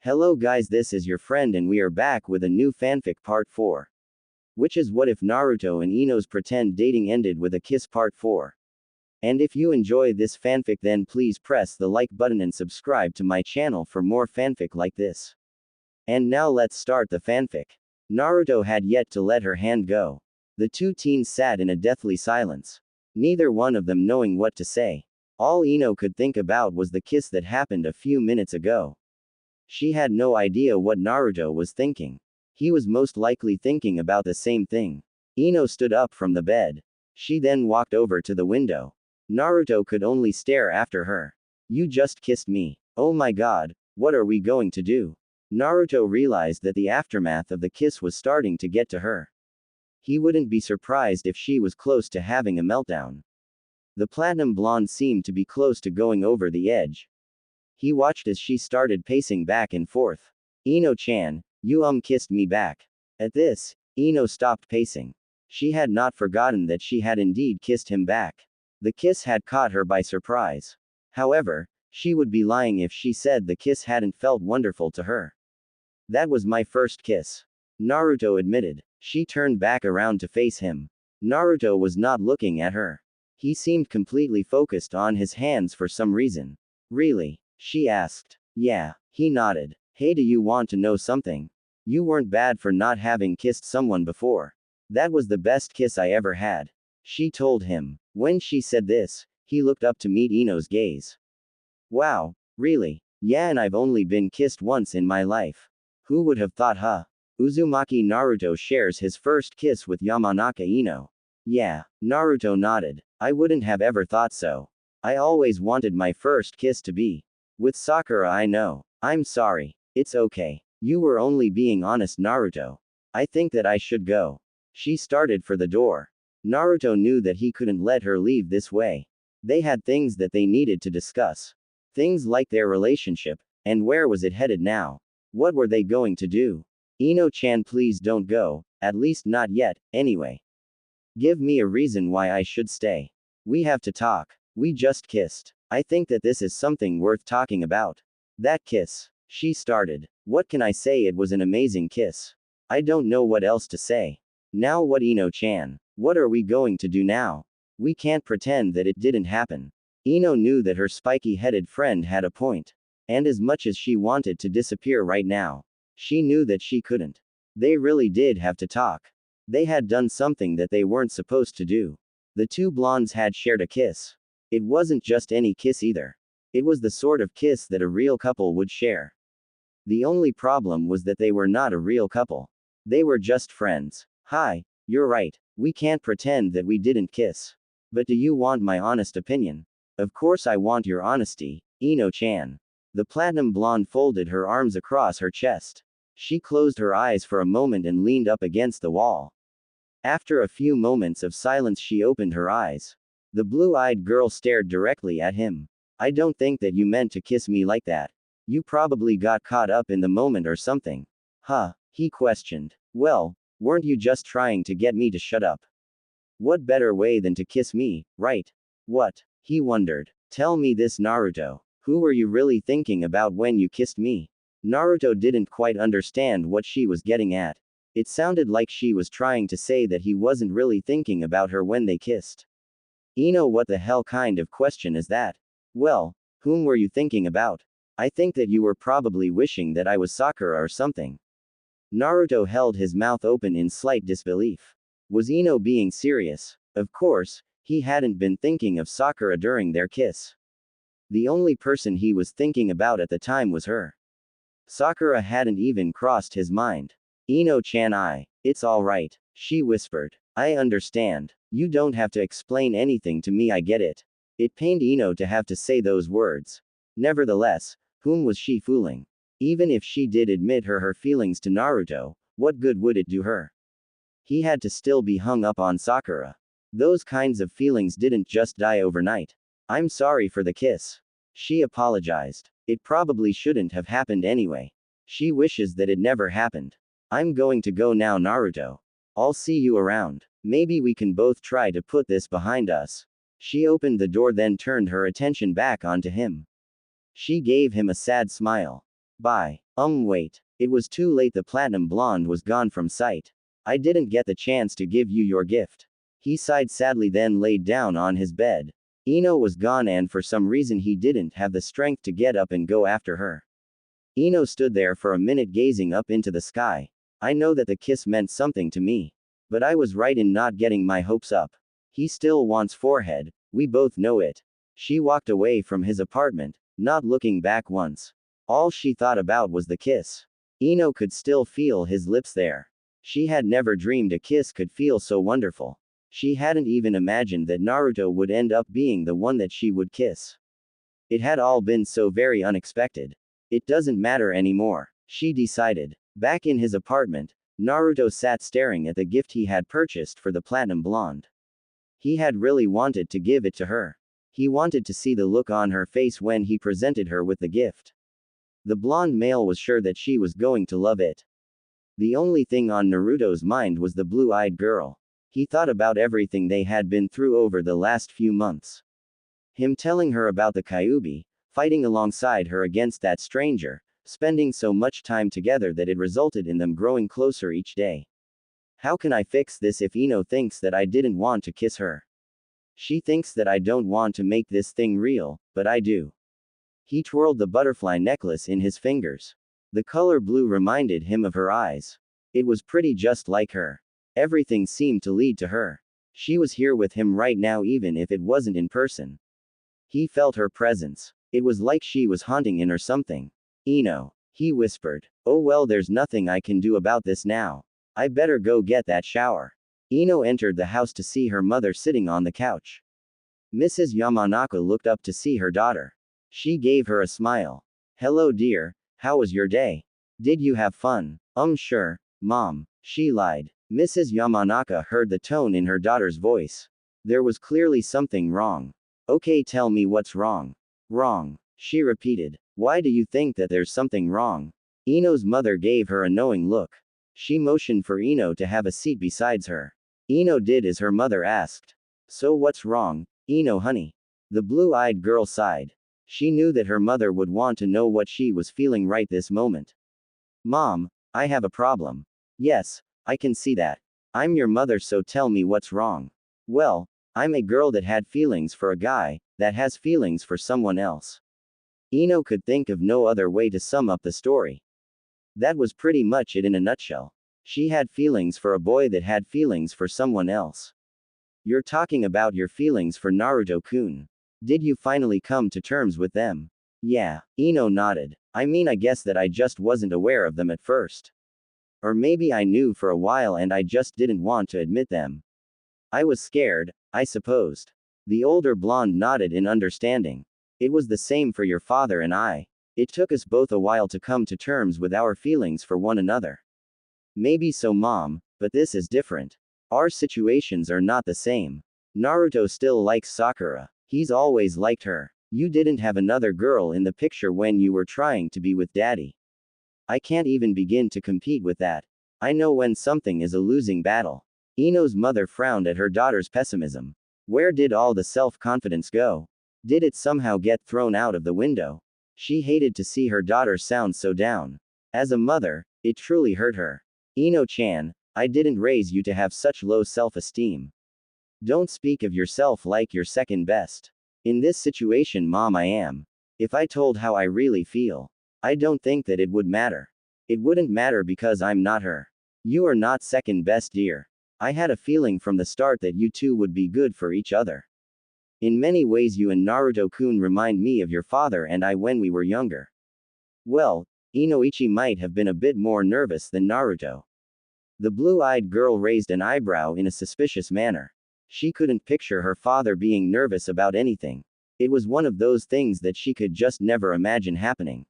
Hello guys, this is your friend and we are back with a new fanfic part 4. Which is what if Naruto and Ino's pretend dating ended with a kiss part 4. And if you enjoy this fanfic then please press the like button and subscribe to my channel for more fanfic like this. And now let's start the fanfic. Naruto had yet to let her hand go. The two teens sat in a deathly silence. Neither one of them knowing what to say. All Ino could think about was the kiss that happened a few minutes ago. She had no idea what Naruto was thinking. He was most likely thinking about the same thing. Ino stood up from the bed. She then walked over to the window. Naruto could only stare after her. You just kissed me. Oh my god, what are we going to do? Naruto realized that the aftermath of the kiss was starting to get to her. He wouldn't be surprised if she was close to having a meltdown. The platinum blonde seemed to be close to going over the edge. He watched as she started pacing back and forth. Ino-chan, you kissed me back. At this, Ino stopped pacing. She had not forgotten that she had indeed kissed him back. The kiss had caught her by surprise. However, she would be lying if she said the kiss hadn't felt wonderful to her. That was my first kiss. Naruto admitted. She turned back around to face him. Naruto was not looking at her. He seemed completely focused on his hands for some reason. Really? She asked. Yeah. He nodded. Hey, do you want to know something? You weren't bad for not having kissed someone before. That was the best kiss I ever had. She told him. When she said this, he looked up to meet Ino's gaze. Wow, really? Yeah, and I've only been kissed once in my life. Who would have thought, huh? Uzumaki Naruto shares his first kiss with Yamanaka Ino. Yeah, Naruto nodded. I wouldn't have ever thought so. I always wanted my first kiss to be with Sakura. I know. I'm sorry. It's okay. You were only being honest, Naruto. I think that I should go. She started for the door. Naruto knew that he couldn't let her leave this way. They had things that they needed to discuss. Things like their relationship, and where was it headed now? What were they going to do? Ino-chan, please don't go, at least not yet, anyway. Give me a reason why I should stay. We have to talk. We just kissed. I think that this is something worth talking about. That kiss. She started. What can I say? It was an amazing kiss. I don't know what else to say. Now what, Ino-chan? What are we going to do now? We can't pretend that it didn't happen. Ino knew that her spiky-headed friend had a point. And as much as she wanted to disappear right now, she knew that she couldn't. They really did have to talk. They had done something that they weren't supposed to do. The two blondes had shared a kiss. It wasn't just any kiss either. It was the sort of kiss that a real couple would share. The only problem was that they were not a real couple. They were just friends. Hi, you're right. We can't pretend that we didn't kiss. But do you want my honest opinion? Of course I want your honesty, Ino-chan. The platinum blonde folded her arms across her chest. She closed her eyes for a moment and leaned up against the wall. After a few moments of silence she opened her eyes. The blue-eyed girl stared directly at him. I don't think that you meant to kiss me like that. You probably got caught up in the moment or something. Huh? He questioned. Well, weren't you just trying to get me to shut up? What better way than to kiss me, right? What? He wondered. Tell me this, Naruto. Who were you really thinking about when you kissed me? Naruto didn't quite understand what she was getting at. It sounded like she was trying to say that he wasn't really thinking about her when they kissed. Ino, what the hell kind of question is that? Well, whom were you thinking about? I think that you were probably wishing that I was Sakura or something. Naruto held his mouth open in slight disbelief. Was Ino being serious? Of course, he hadn't been thinking of Sakura during their kiss. The only person he was thinking about at the time was her. Sakura hadn't even crossed his mind. Ino-chan, it's alright, she whispered. I understand. You don't have to explain anything to me, I get it. It pained Ino to have to say those words. Nevertheless, whom was she fooling? Even if she did admit her feelings to Naruto, what good would it do her? He had to still be hung up on Sakura. Those kinds of feelings didn't just die overnight. I'm sorry for the kiss. She apologized. It probably shouldn't have happened anyway. She wishes that it never happened. I'm going to go now, Naruto. I'll see you around. Maybe we can both try to put this behind us. She opened the door then turned her attention back onto him. She gave him a sad smile. Bye. Wait. It was too late, the platinum blonde was gone from sight. I didn't get the chance to give you your gift. He sighed sadly, then laid down on his bed. Ino was gone, and for some reason he didn't have the strength to get up and go after her. Ino stood there for a minute gazing up into the sky. I know that the kiss meant something to me. But I was right in not getting my hopes up. He still wants forehead, we both know it. She walked away from his apartment, not looking back once. All she thought about was the kiss. Ino could still feel his lips there. She had never dreamed a kiss could feel so wonderful. She hadn't even imagined that Naruto would end up being the one that she would kiss. It had all been so very unexpected. It doesn't matter anymore, she decided. Back in his apartment, Naruto sat staring at the gift he had purchased for the platinum blonde. He had really wanted to give it to her. He wanted to see the look on her face when he presented her with the gift. The blonde male was sure that she was going to love it. The only thing on Naruto's mind was the blue-eyed girl. He thought about everything they had been through over the last few months. Him telling her about the Kyuubi, fighting alongside her against that stranger, spending so much time together that it resulted in them growing closer each day. How can I fix this if Ino thinks that I didn't want to kiss her? She thinks that I don't want to make this thing real, but I do. He twirled the butterfly necklace in his fingers. The color blue reminded him of her eyes. It was pretty just like her. Everything seemed to lead to her. She was here with him right now, even if it wasn't in person. He felt her presence. It was like she was haunting him or something. Ino, he whispered. Oh well, there's nothing I can do about this now. I better go get that shower. Ino entered the house to see her mother sitting on the couch. Mrs. Yamanaka looked up to see her daughter. She gave her a smile. Hello dear, how was your day? Did you have fun? Sure, Mom, she lied. Mrs. Yamanaka heard the tone in her daughter's voice. There was clearly something wrong. Okay, tell me what's wrong. Wrong, she repeated. Why do you think that there's something wrong? Ino's mother gave her a knowing look. She motioned for Ino to have a seat beside her. Ino did as her mother asked. So what's wrong, Ino honey? The blue-eyed girl sighed. She knew that her mother would want to know what she was feeling right this moment. Mom, I have a problem. Yes, I can see that. I'm your mother, so tell me what's wrong. Well, I'm a girl that had feelings for a guy, that has feelings for someone else. Ino could think of no other way to sum up the story. That was pretty much it in a nutshell. She had feelings for a boy that had feelings for someone else. You're talking about your feelings for Naruto-kun. Did you finally come to terms with them? Yeah, Ino nodded. I mean, I guess that I just wasn't aware of them at first. Or maybe I knew for a while and I just didn't want to admit them. I was scared, I supposed. The older blonde nodded in understanding. It was the same for your father and I. It took us both a while to come to terms with our feelings for one another. Maybe so, Mom, but this is different. Our situations are not the same. Naruto still likes Sakura. He's always liked her. You didn't have another girl in the picture when you were trying to be with Daddy. I can't even begin to compete with that. I know when something is a losing battle. Ino's mother frowned at her daughter's pessimism. Where did all the self-confidence go? Did it somehow get thrown out of the window? She hated to see her daughter sound so down. As a mother, it truly hurt her. Ino-chan, I didn't raise you to have such low self-esteem. Don't speak of yourself like you're second best. In this situation, Mom, I am. If I told how I really feel, I don't think that it would matter. It wouldn't matter because I'm not her. You are not second best, dear. I had a feeling from the start that you two would be good for each other. In many ways, you and Naruto-kun remind me of your father and I when we were younger. Well, Inoichi might have been a bit more nervous than Naruto. The blue-eyed girl raised an eyebrow in a suspicious manner. She couldn't picture her father being nervous about anything. It was one of those things that she could just never imagine happening.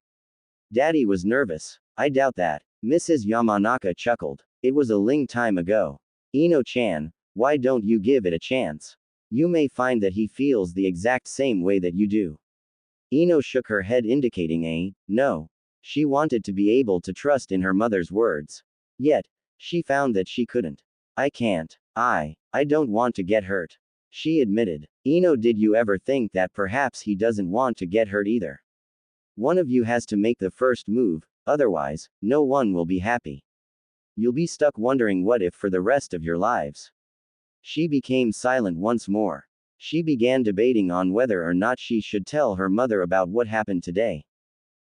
Daddy was nervous. I doubt that. Mrs. Yamanaka chuckled. It was a long time ago. Ino-chan, why don't you give it a chance? You may find that he feels the exact same way that you do. Ino shook her head, indicating a no. She wanted to be able to trust in her mother's words. Yet, she found that she couldn't. I can't. I don't want to get hurt. She admitted. Ino, did you ever think that perhaps he doesn't want to get hurt either? One of you has to make the first move, Otherwise, no one will be happy. You'll be stuck wondering what if for the rest of your lives. She became silent once more. She began debating on whether or not she should tell her mother about what happened today.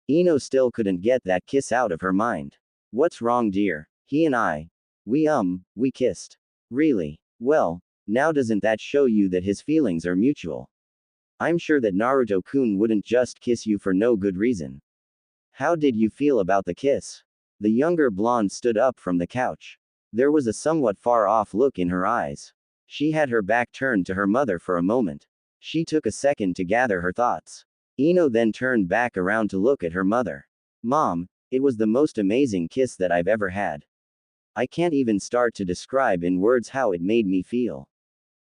Ino still couldn't get that kiss out of her mind. What's wrong, dear? He and I. We kissed. Really? Well, now doesn't that show you that his feelings are mutual? I'm sure that Naruto-kun wouldn't just kiss you for no good reason. How did you feel about the kiss? The younger blonde stood up from the couch. There was a somewhat far-off look in her eyes. She had her back turned to her mother for a moment. She took a second to gather her thoughts. Ino then turned back around to look at her mother. Mom, it was the most amazing kiss that I've ever had. I can't even start to describe in words how it made me feel.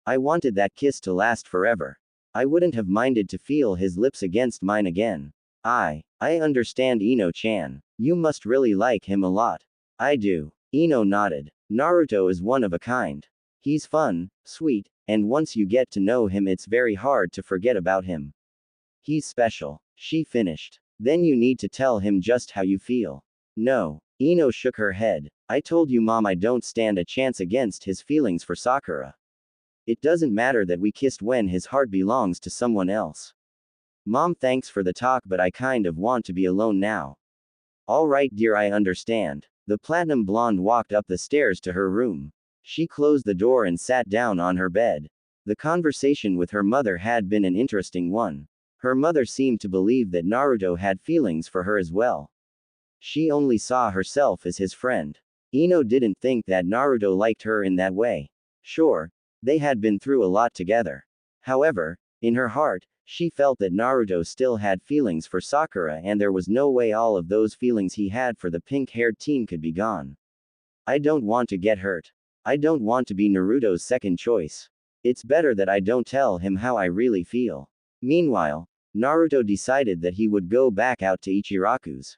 I wanted that kiss to last forever. I wouldn't have minded to feel his lips against mine again. I understand, Ino-chan. You must really like him a lot. I do. Ino nodded. Naruto is one of a kind. He's fun, sweet, and once you get to know him it's very hard to forget about him. He's special. She finished. Then you need to tell him just how you feel. No. Ino shook her head. I told you, Mom, I don't stand a chance against his feelings for Sakura. It doesn't matter that we kissed when his heart belongs to someone else. Mom, thanks for the talk, but I kind of want to be alone now. All right, dear, I understand. The platinum blonde walked up the stairs to her room. She closed the door and sat down on her bed. The conversation with her mother had been an interesting one. Her mother seemed to believe that Naruto had feelings for her as well. She only saw herself as his friend. Ino didn't think that Naruto liked her in that way. Sure, they had been through a lot together. However, in her heart, she felt that Naruto still had feelings for Sakura, and there was no way all of those feelings he had for the pink-haired teen could be gone. I don't want to get hurt. I don't want to be Naruto's second choice. It's better that I don't tell him how I really feel. Meanwhile, Naruto decided that he would go back out to Ichiraku's.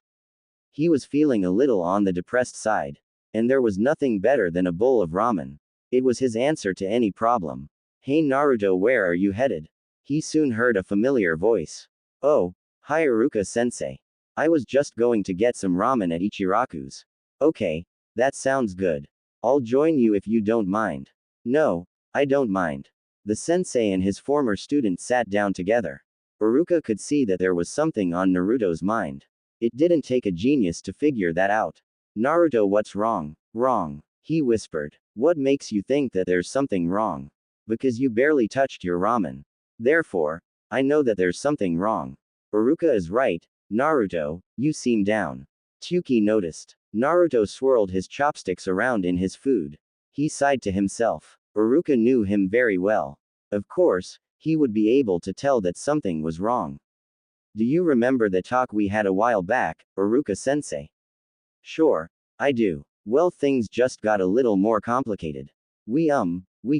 He was feeling a little on the depressed side. And there was nothing better than a bowl of ramen. It was his answer to any problem. Hey Naruto, where are you headed? He soon heard a familiar voice. Oh, hi Iruka-sensei. I was just going to get some ramen at Ichiraku's. Okay, that sounds good. I'll join you if you don't mind. No, I don't mind. The sensei and his former student sat down together. Iruka could see that there was something on Naruto's mind. It didn't take a genius to figure that out. Naruto, what's wrong? Wrong. He whispered. What makes you think that there's something wrong? Because you barely touched your ramen. Therefore, I know that there's something wrong. Iruka is right. Naruto, you seem down. Tsuki noticed. Naruto swirled his chopsticks around in his food. He sighed to himself. Iruka knew him very well. Of course, he would be able to tell that something was wrong. Do you remember the talk we had a while back, Iruka-sensei? Sure, I do. Well, things just got a little more complicated. We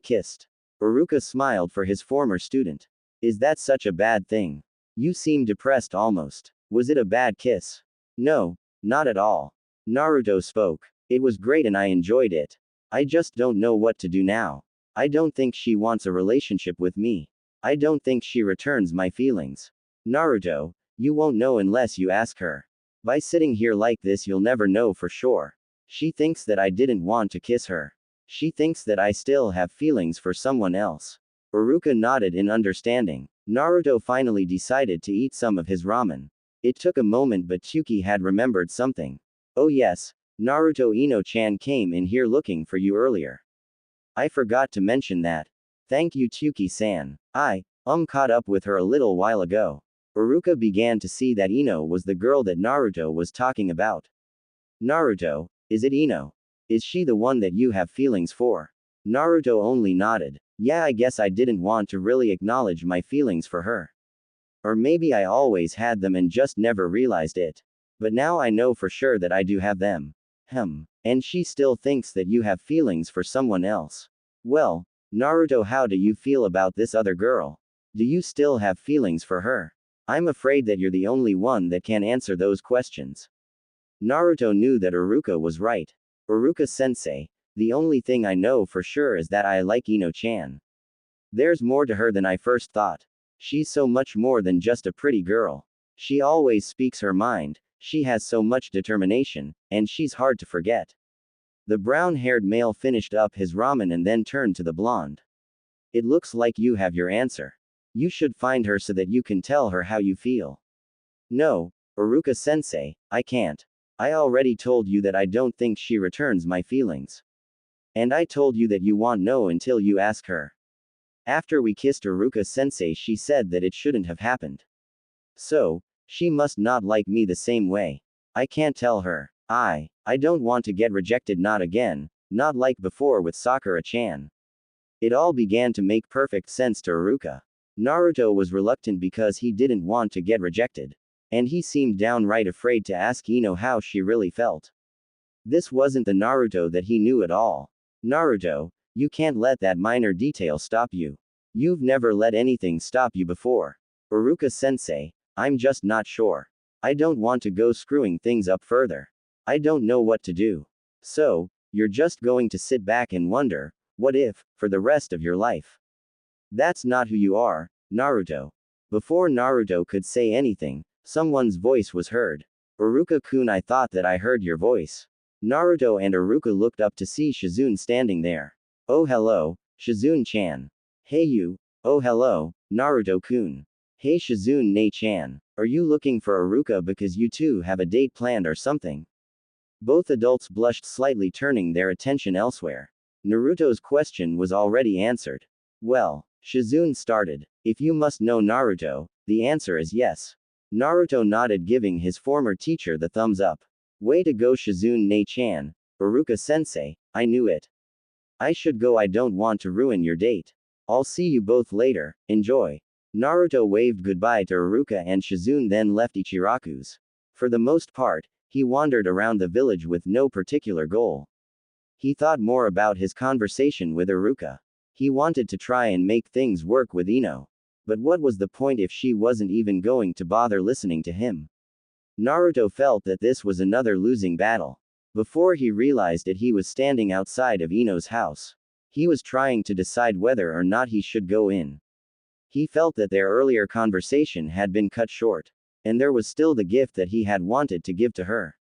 kissed. Iruka smiled for his former student. Is that such a bad thing? You seem depressed almost. Was it a bad kiss? No, not at all. Naruto spoke. It was great and I enjoyed it. I just don't know what to do now. I don't think she wants a relationship with me. I don't think she returns my feelings. Naruto, you won't know unless you ask her. By sitting here like this you'll never know for sure. She thinks that I didn't want to kiss her. She thinks that I still have feelings for someone else. Iruka nodded in understanding. Naruto finally decided to eat some of his ramen. It took a moment, but Tsuki had remembered something. Oh yes, Naruto, Ino-chan came in here looking for you earlier. I forgot to mention that. Thank you, Tsuki-san. I caught up with her a little while ago. Iruka began to see that Ino was the girl that Naruto was talking about. Naruto, is it Ino? Is she the one that you have feelings for? Naruto only nodded. Yeah, I guess I didn't want to really acknowledge my feelings for her. Or maybe I always had them and just never realized it. But now I know for sure that I do have them. And she still thinks that you have feelings for someone else. Well, Naruto, how do you feel about this other girl? Do you still have feelings for her? I'm afraid that you're the only one that can answer those questions. Naruto knew that Iruka was right. Iruka-sensei, the only thing I know for sure is that I like Ino-chan. There's more to her than I first thought. She's so much more than just a pretty girl. She always speaks her mind, She has so much determination, and she's hard to forget. The brown-haired male finished up his ramen and then turned to the blonde. It looks like you have your answer. You should find her so that you can tell her how you feel. No, Iruka-sensei, I can't. I already told you that I don't think she returns my feelings. And I told you that you won't know until you ask her. After we kissed Iruka-sensei, she said that it shouldn't have happened. So, she must not like me the same way. I can't tell her. I don't want to get rejected, not again, not like before with Sakura-chan. It all began to make perfect sense to Iruka. Naruto was reluctant because he didn't want to get rejected. And he seemed downright afraid to ask Ino how she really felt. This wasn't the Naruto that he knew at all. Naruto, you can't let that minor detail stop you. You've never let anything stop you before. Iruka-sensei, I'm just not sure. I don't want to go screwing things up further. I don't know what to do. So, you're just going to sit back and wonder, what if, for the rest of your life? That's not who you are, Naruto. Before Naruto could say anything, someone's voice was heard. Iruka-kun, I thought that I heard your voice. Naruto and Iruka looked up to see Shizune standing there. Oh hello, Shizune-chan. Hey you. Oh hello, Naruto-kun. Hey Shizune-chan. Are you looking for Iruka because you two have a date planned or something? Both adults blushed slightly, turning their attention elsewhere. Naruto's question was already answered. Well, Shizune started. If you must know Naruto, the answer is yes. Naruto nodded, giving his former teacher the thumbs up. Way to go, Shizune-chan. Iruka-sensei, I knew it. I should go, I don't want to ruin your date. I'll see you both later, enjoy. Naruto waved goodbye to Iruka and Shizune, then left Ichiraku's. For the most part, he wandered around the village with no particular goal. He thought more about his conversation with Iruka. He wanted to try and make things work with Ino. But what was the point if she wasn't even going to bother listening to him? Naruto felt that this was another losing battle. Before he realized it, he was standing outside of Ino's house. He was trying to decide whether or not he should go in. He felt that their earlier conversation had been cut short. And there was still the gift that he had wanted to give to her.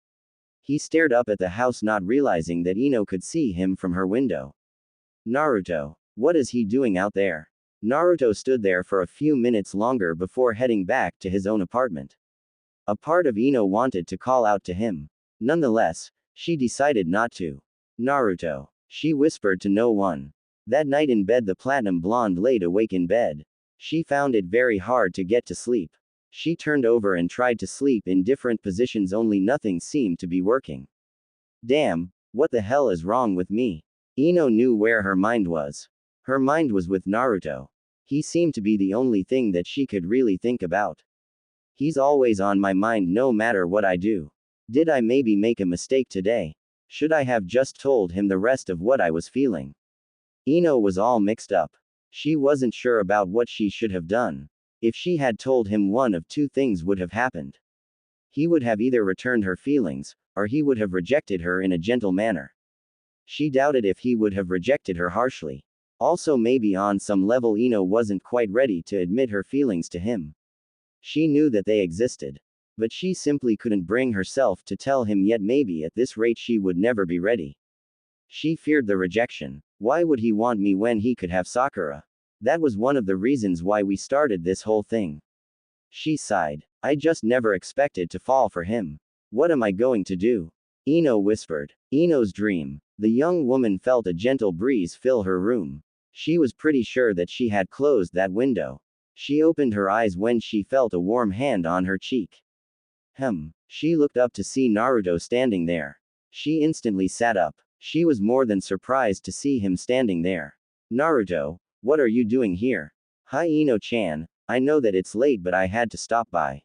He stared up at the house, not realizing that Ino could see him from her window. Naruto. What is he doing out there? Naruto stood there for a few minutes longer before heading back to his own apartment. A part of Ino wanted to call out to him. Nonetheless, she decided not to. Naruto. She whispered to no one. That night in bed, the platinum blonde laid awake in bed. She found it very hard to get to sleep. She turned over and tried to sleep in different positions, only nothing seemed to be working. Damn, what the hell is wrong with me? Ino knew where her mind was. Her mind was with Naruto. He seemed to be the only thing that she could really think about. He's always on my mind no matter what I do. Did I maybe make a mistake today? Should I have just told him the rest of what I was feeling? Ino was all mixed up. She wasn't sure about what she should have done. If she had told him, one of two things would have happened. He would have either returned her feelings, or he would have rejected her in a gentle manner. She doubted if he would have rejected her harshly. Also, maybe on some level Ino wasn't quite ready to admit her feelings to him. She knew that they existed. But she simply couldn't bring herself to tell him yet. Maybe at this rate she would never be ready. She feared the rejection. Why would he want me when he could have Sakura? That was one of the reasons why we started this whole thing. She sighed. I just never expected to fall for him. What am I going to do? Ino whispered. Ino's dream. The young woman felt a gentle breeze fill her room. She was pretty sure that she had closed that window. She opened her eyes when she felt a warm hand on her cheek. She looked up to see Naruto standing there. She instantly sat up. She was more than surprised to see him standing there. Naruto, what are you doing here? Hi Ino-chan, I know that it's late but I had to stop by.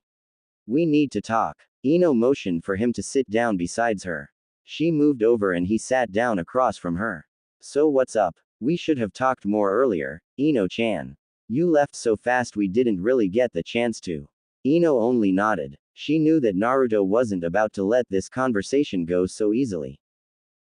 We need to talk. Ino motioned for him to sit down beside her. She moved over and he sat down across from her. So what's up? We should have talked more earlier, Ino-chan. You left so fast we didn't really get the chance to. Ino only nodded. She knew that Naruto wasn't about to let this conversation go so easily.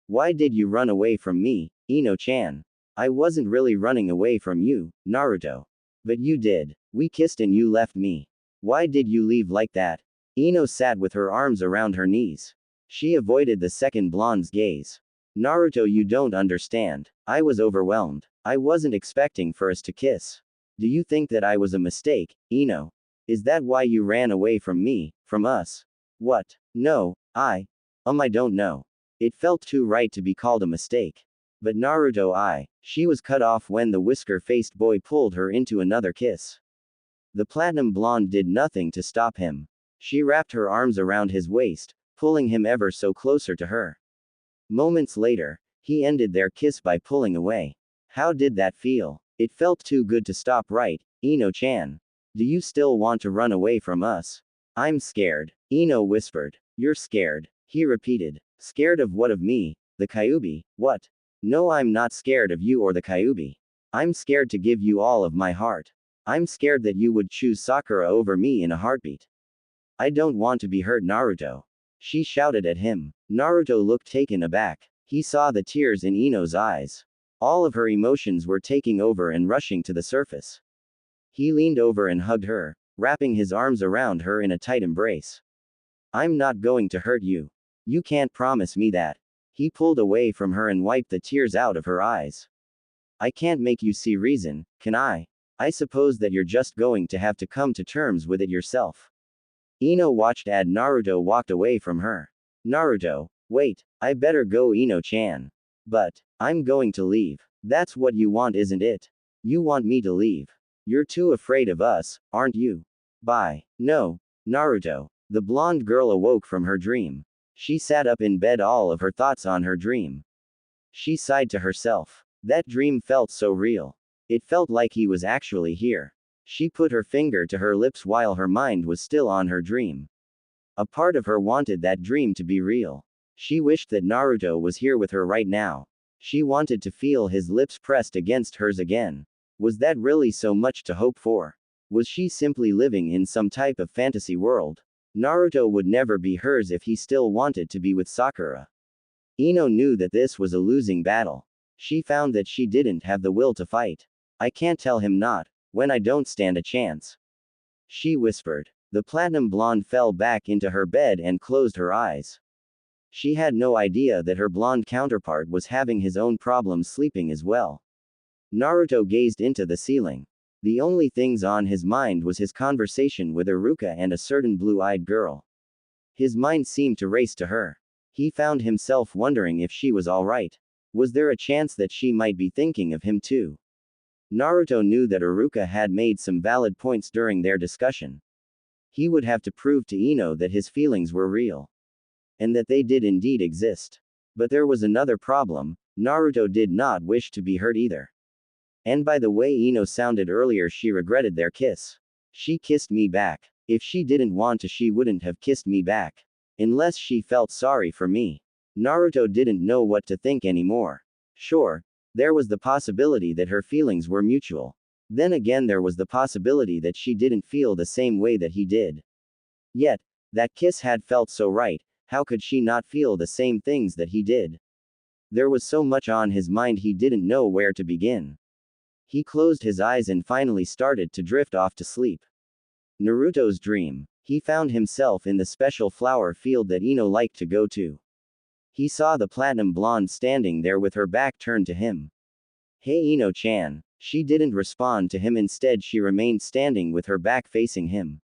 Why did you run away from me, Ino-chan? I wasn't really running away from you, Naruto. But you did. We kissed and you left me. Why did you leave like that? Ino sat with her arms around her knees. She avoided the second blonde's gaze. Naruto, you don't understand. I was overwhelmed. I wasn't expecting for us to kiss. Do you think that I was a mistake, Ino? Is that why you ran away from me, from us? What? No, I don't know. It felt too right to be called a mistake. But Naruto, she was cut off when the whisker-faced boy pulled her into another kiss. The platinum blonde did nothing to stop him. She wrapped her arms around his waist, pulling him ever so closer to her. Moments later, he ended their kiss by pulling away. How did that feel? It felt too good to stop, right, Ino-chan? Do you still want to run away from us? I'm scared, Ino whispered. You're scared, he repeated. Scared of what? Of me, the Kyuubi? What? No, I'm not scared of you or the Kyuubi. I'm scared to give you all of my heart. I'm scared that you would choose Sakura over me in a heartbeat. I don't want to be hurt, Naruto. She shouted at him. Naruto looked taken aback. He saw the tears in Ino's eyes. All of her emotions were taking over and rushing to the surface. He leaned over and hugged her, wrapping his arms around her in a tight embrace. I'm not going to hurt you. You can't promise me that. He pulled away from her and wiped the tears out of her eyes. I can't make you see reason, can I? I suppose that you're just going to have to come to terms with it yourself. Ino watched as Naruto walked away from her. Naruto, wait, I better go, Ino-chan. But, I'm going to leave. That's what you want, isn't it? You want me to leave. You're too afraid of us, aren't you? Bye. No, Naruto. The blonde girl awoke from her dream. She sat up in bed, all of her thoughts on her dream. She sighed to herself. That dream felt so real. It felt like he was actually here. She put her finger to her lips while her mind was still on her dream. A part of her wanted that dream to be real. She wished that Naruto was here with her right now. She wanted to feel his lips pressed against hers again. Was that really so much to hope for? Was she simply living in some type of fantasy world? Naruto would never be hers if he still wanted to be with Sakura. Ino knew that this was a losing battle. She found that she didn't have the will to fight. I can't tell him not, when I don't stand a chance. She whispered. The platinum blonde fell back into her bed and closed her eyes. She had no idea that her blonde counterpart was having his own problems sleeping as well. Naruto gazed into the ceiling. The only things on his mind was his conversation with Iruka and a certain blue-eyed girl. His mind seemed to race to her. He found himself wondering if she was alright. Was there a chance that she might be thinking of him too? Naruto knew that Iruka had made some valid points during their discussion. He would have to prove to Ino that his feelings were real. And that they did indeed exist. But there was another problem. Naruto did not wish to be hurt either. And by the way Ino sounded earlier, she regretted their kiss. She kissed me back. If she didn't want to, she wouldn't have kissed me back. Unless she felt sorry for me. Naruto didn't know what to think anymore. Sure, there was the possibility that her feelings were mutual. Then again, there was the possibility that she didn't feel the same way that he did. Yet, that kiss had felt so right, how could she not feel the same things that he did? There was so much on his mind he didn't know where to begin. He closed his eyes and finally started to drift off to sleep. Naruto's dream. He found himself in the special flower field that Ino liked to go to. He saw the platinum blonde standing there with her back turned to him. Hey Ino-chan. She didn't respond to him, instead she remained standing with her back facing him.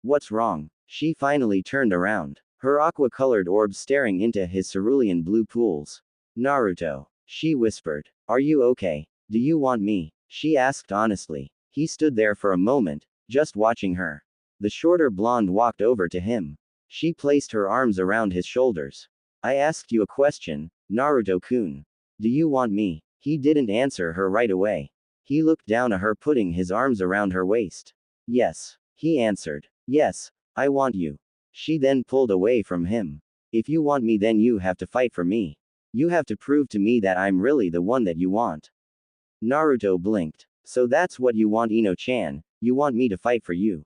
What's wrong? She finally turned around. Her aqua-colored orbs staring into his cerulean blue pools. Naruto. She whispered. Are you okay? Do you want me? She asked honestly. He stood there for a moment, just watching her. The shorter blonde walked over to him. She placed her arms around his shoulders. I asked you a question, Naruto-kun. Do you want me? He didn't answer her right away. He looked down at her, putting his arms around her waist. Yes. He answered. Yes, I want you. She then pulled away from him. If you want me, then you have to fight for me. You have to prove to me that I'm really the one that you want. Naruto blinked. So that's what you want, Ino-chan, you want me to fight for you?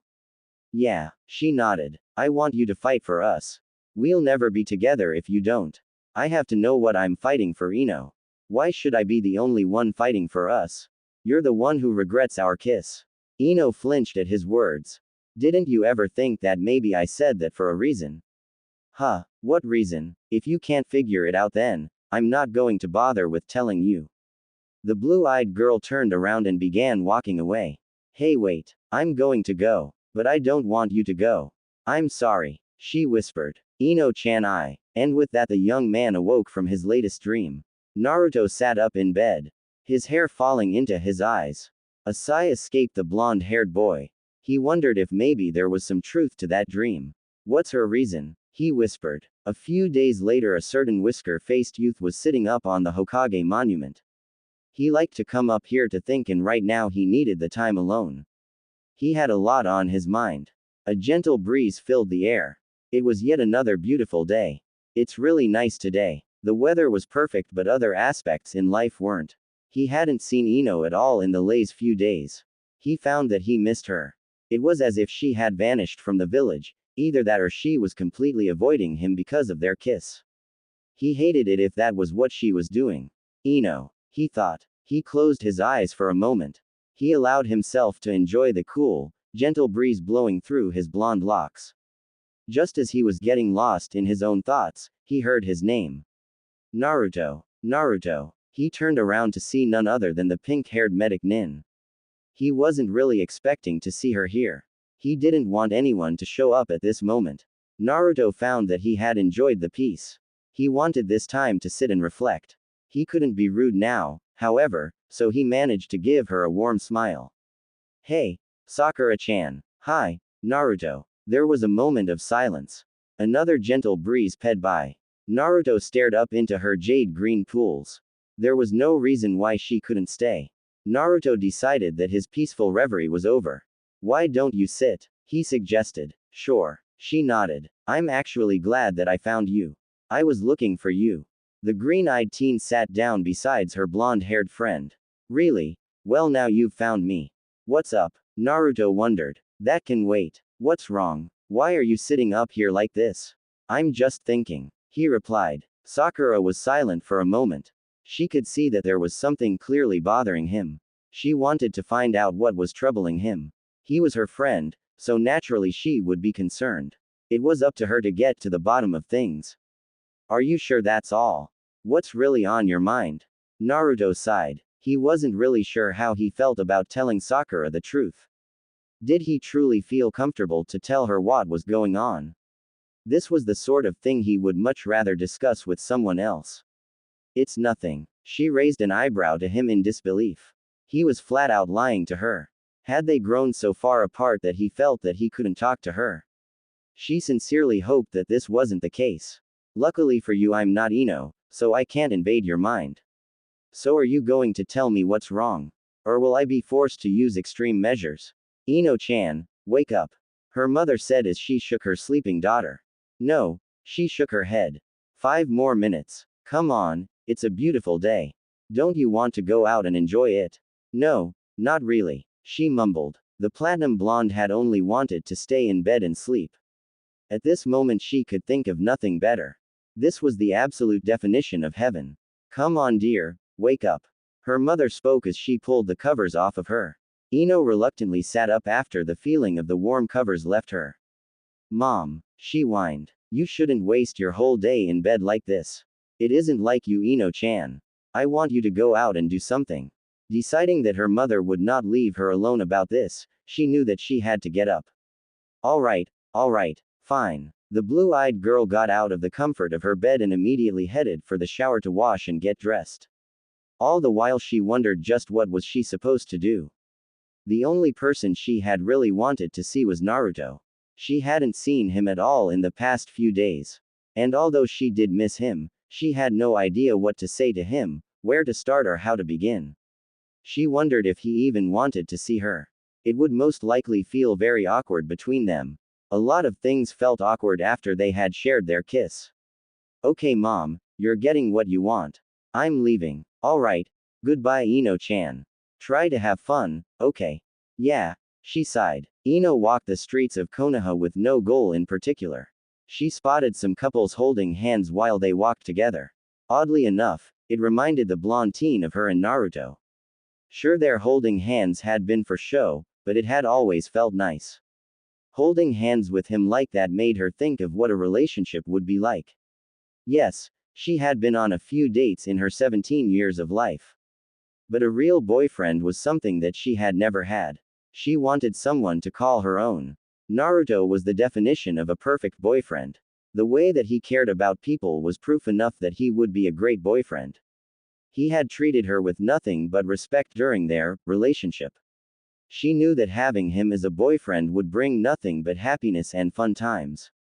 Yeah, she nodded. I want you to fight for us. We'll never be together if you don't. I have to know what I'm fighting for, Ino. Why should I be the only one fighting for us? You're the one who regrets our kiss. Ino flinched at his words. Didn't you ever think that maybe I said that for a reason? Huh, what reason? If you can't figure it out then, I'm not going to bother with telling you. The blue-eyed girl turned around and began walking away. Hey wait, I'm going to go. But I don't want you to go. I'm sorry, she whispered. Ino-chan I. And with that the young man awoke from his latest dream. Naruto sat up in bed, his hair falling into his eyes. A sigh escaped the blonde-haired boy. He wondered if maybe there was some truth to that dream. What's her reason? He whispered. A few days later a certain whisker-faced youth was sitting up on the Hokage monument. He liked to come up here to think and right now he needed the time alone. He had a lot on his mind. A gentle breeze filled the air. It was yet another beautiful day. It's really nice today. The weather was perfect but other aspects in life weren't. He hadn't seen Ino at all in the last few days. He found that he missed her. It was as if she had vanished from the village, either that or she was completely avoiding him because of their kiss. He hated it if that was what she was doing. Ino, he thought. He closed his eyes for a moment. He allowed himself to enjoy the cool, gentle breeze blowing through his blonde locks. Just as he was getting lost in his own thoughts, he heard his name. Naruto. Naruto. He turned around to see none other than the pink-haired medic Nin. He wasn't really expecting to see her here. He didn't want anyone to show up at this moment. Naruto found that he had enjoyed the peace. He wanted this time to sit and reflect. He couldn't be rude now, however, so he managed to give her a warm smile. Hey, Sakura-chan. Hi, Naruto. There was a moment of silence. Another gentle breeze sped by. Naruto stared up into her jade-green pools. There was no reason why she couldn't stay. Naruto decided that his peaceful reverie was over. Why don't you sit? He suggested. Sure. She nodded. I'm actually glad that I found you. I was looking for you. The green-eyed teen sat down beside her blonde-haired friend. Really? Well now you've found me. What's up? Naruto wondered. That can wait. What's wrong? Why are you sitting up here like this? I'm just thinking. He replied. Sakura was silent for a moment. She could see that there was something clearly bothering him. She wanted to find out what was troubling him. He was her friend, so naturally she would be concerned. It was up to her to get to the bottom of things. Are you sure that's all? What's really on your mind? Naruto sighed. He wasn't really sure how he felt about telling Sakura the truth. Did he truly feel comfortable to tell her what was going on? This was the sort of thing he would much rather discuss with someone else. It's nothing. She raised an eyebrow to him in disbelief. He was flat out lying to her. Had they grown so far apart that he felt that he couldn't talk to her? She sincerely hoped that this wasn't the case. Luckily for you I'm not Ino, so I can't invade your mind. So are you going to tell me what's wrong? Or will I be forced to use extreme measures? Ino-chan, wake up. Her mother said as she shook her sleeping daughter. No, she shook her head. 5 more minutes. Come on, it's a beautiful day. Don't you want to go out and enjoy it? No, not really, she mumbled. The platinum blonde had only wanted to stay in bed and sleep. At this moment she could think of nothing better. This was the absolute definition of heaven. Come on dear, wake up. Her mother spoke as she pulled the covers off of her. Ino reluctantly sat up after the feeling of the warm covers left her. Mom, she whined. You shouldn't waste your whole day in bed like this. It isn't like you Ino-chan. I want you to go out and do something. Deciding that her mother would not leave her alone about this, she knew that she had to get up. Alright, fine. The blue-eyed girl got out of the comfort of her bed and immediately headed for the shower to wash and get dressed. All the while she wondered just what was she supposed to do. The only person she had really wanted to see was Naruto. She hadn't seen him at all in the past few days. And although she did miss him, she had no idea what to say to him, where to start or how to begin. She wondered if he even wanted to see her. It would most likely feel very awkward between them. A lot of things felt awkward after they had shared their kiss. Okay mom, you're getting what you want. I'm leaving. Alright. Goodbye Ino-chan. Try to have fun, okay? Yeah. She sighed. Ino walked the streets of Konoha with no goal in particular. She spotted some couples holding hands while they walked together. Oddly enough, it reminded the blonde teen of her and Naruto. Sure their holding hands had been for show, but it had always felt nice. Holding hands with him like that made her think of what a relationship would be like. Yes, she had been on a few dates in her 17 years of life. But a real boyfriend was something that she had never had. She wanted someone to call her own. Naruto was the definition of a perfect boyfriend. The way that he cared about people was proof enough that he would be a great boyfriend. He had treated her with nothing but respect during their relationship. She knew that having him as a boyfriend would bring nothing but happiness and fun times.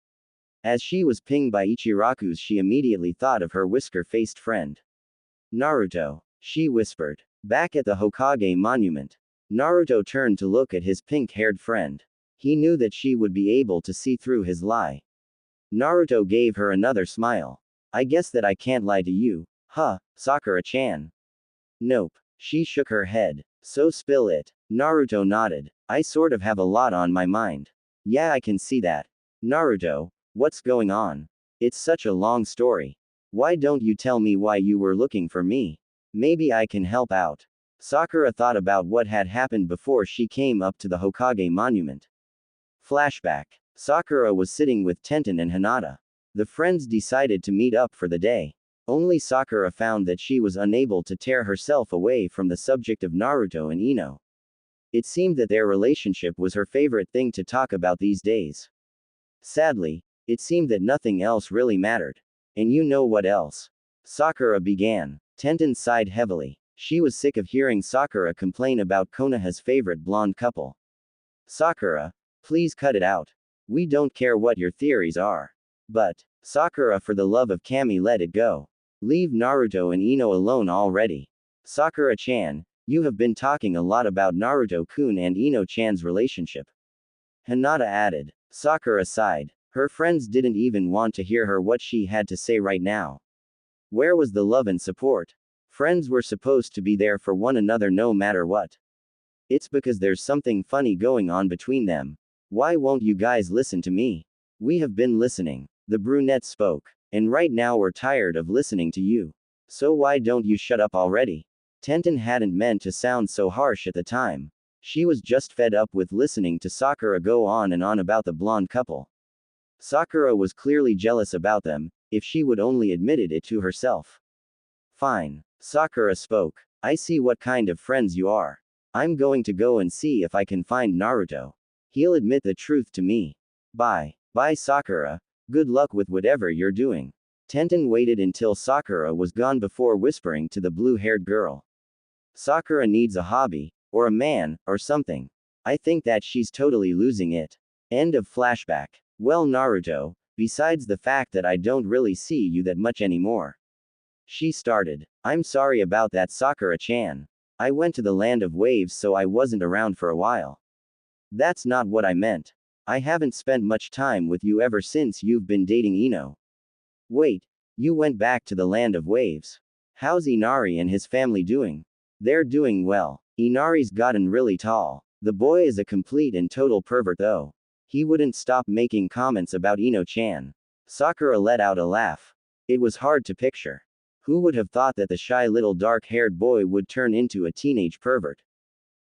As she was pinged by Ichiraku's, she immediately thought of her whisker-faced friend. Naruto, she whispered. Back at the Hokage monument, Naruto turned to look at his pink-haired friend. He knew that she would be able to see through his lie. Naruto gave her another smile. I guess that I can't lie to you, huh, Sakura-chan? Nope. She shook her head. So spill it. Naruto nodded. I sort of have a lot on my mind. Yeah, I can see that. Naruto, what's going on? It's such a long story. Why don't you tell me why you were looking for me? Maybe I can help out. Sakura thought about what had happened before she came up to the Hokage monument. Flashback. Sakura was sitting with Tenten and Hinata. The friends decided to meet up for the day. Only Sakura found that she was unable to tear herself away from the subject of Naruto and Ino. It seemed that their relationship was her favorite thing to talk about these days. Sadly, it seemed that nothing else really mattered. And you know what else? Sakura began. Tenten sighed heavily. She was sick of hearing Sakura complain about Konoha's favorite blonde couple. Sakura, please cut it out. We don't care what your theories are. But, Sakura, for the love of Kami, let it go. Leave Naruto and Ino alone already. Sakura-chan, you have been talking a lot about Naruto-kun and Ino-chan's relationship. Hinata added. Sakura sighed. Her friends didn't even want to hear her what she had to say right now. Where was the love and support? Friends were supposed to be there for one another no matter what. It's because there's something funny going on between them. Why won't you guys listen to me? We have been listening. The brunette spoke. And right now we're tired of listening to you. So why don't you shut up already? Tenten hadn't meant to sound so harsh at the time. She was just fed up with listening to Sakura go on and on about the blonde couple. Sakura was clearly jealous about them, if she would only admitted it to herself. Fine. Sakura spoke. I see what kind of friends you are. I'm going to go and see if I can find Naruto. He'll admit the truth to me. Bye. Bye, Sakura. Good luck with whatever you're doing. Tenten waited until Sakura was gone before whispering to the blue-haired girl. Sakura needs a hobby, or a man, or something. I think that she's totally losing it. End of flashback. Well, Naruto, besides the fact that I don't really see you that much anymore. She started. I'm sorry about that, Sakura-chan. I went to the land of waves, so I wasn't around for a while. That's not what I meant. I haven't spent much time with you ever since you've been dating Ino. Wait, you went back to the land of waves. How's Inari and his family doing? They're doing well. Inari's gotten really tall. The boy is a complete and total pervert though. He wouldn't stop making comments about Ino-chan. Sakura let out a laugh. It was hard to picture. Who would have thought that the shy little dark-haired boy would turn into a teenage pervert?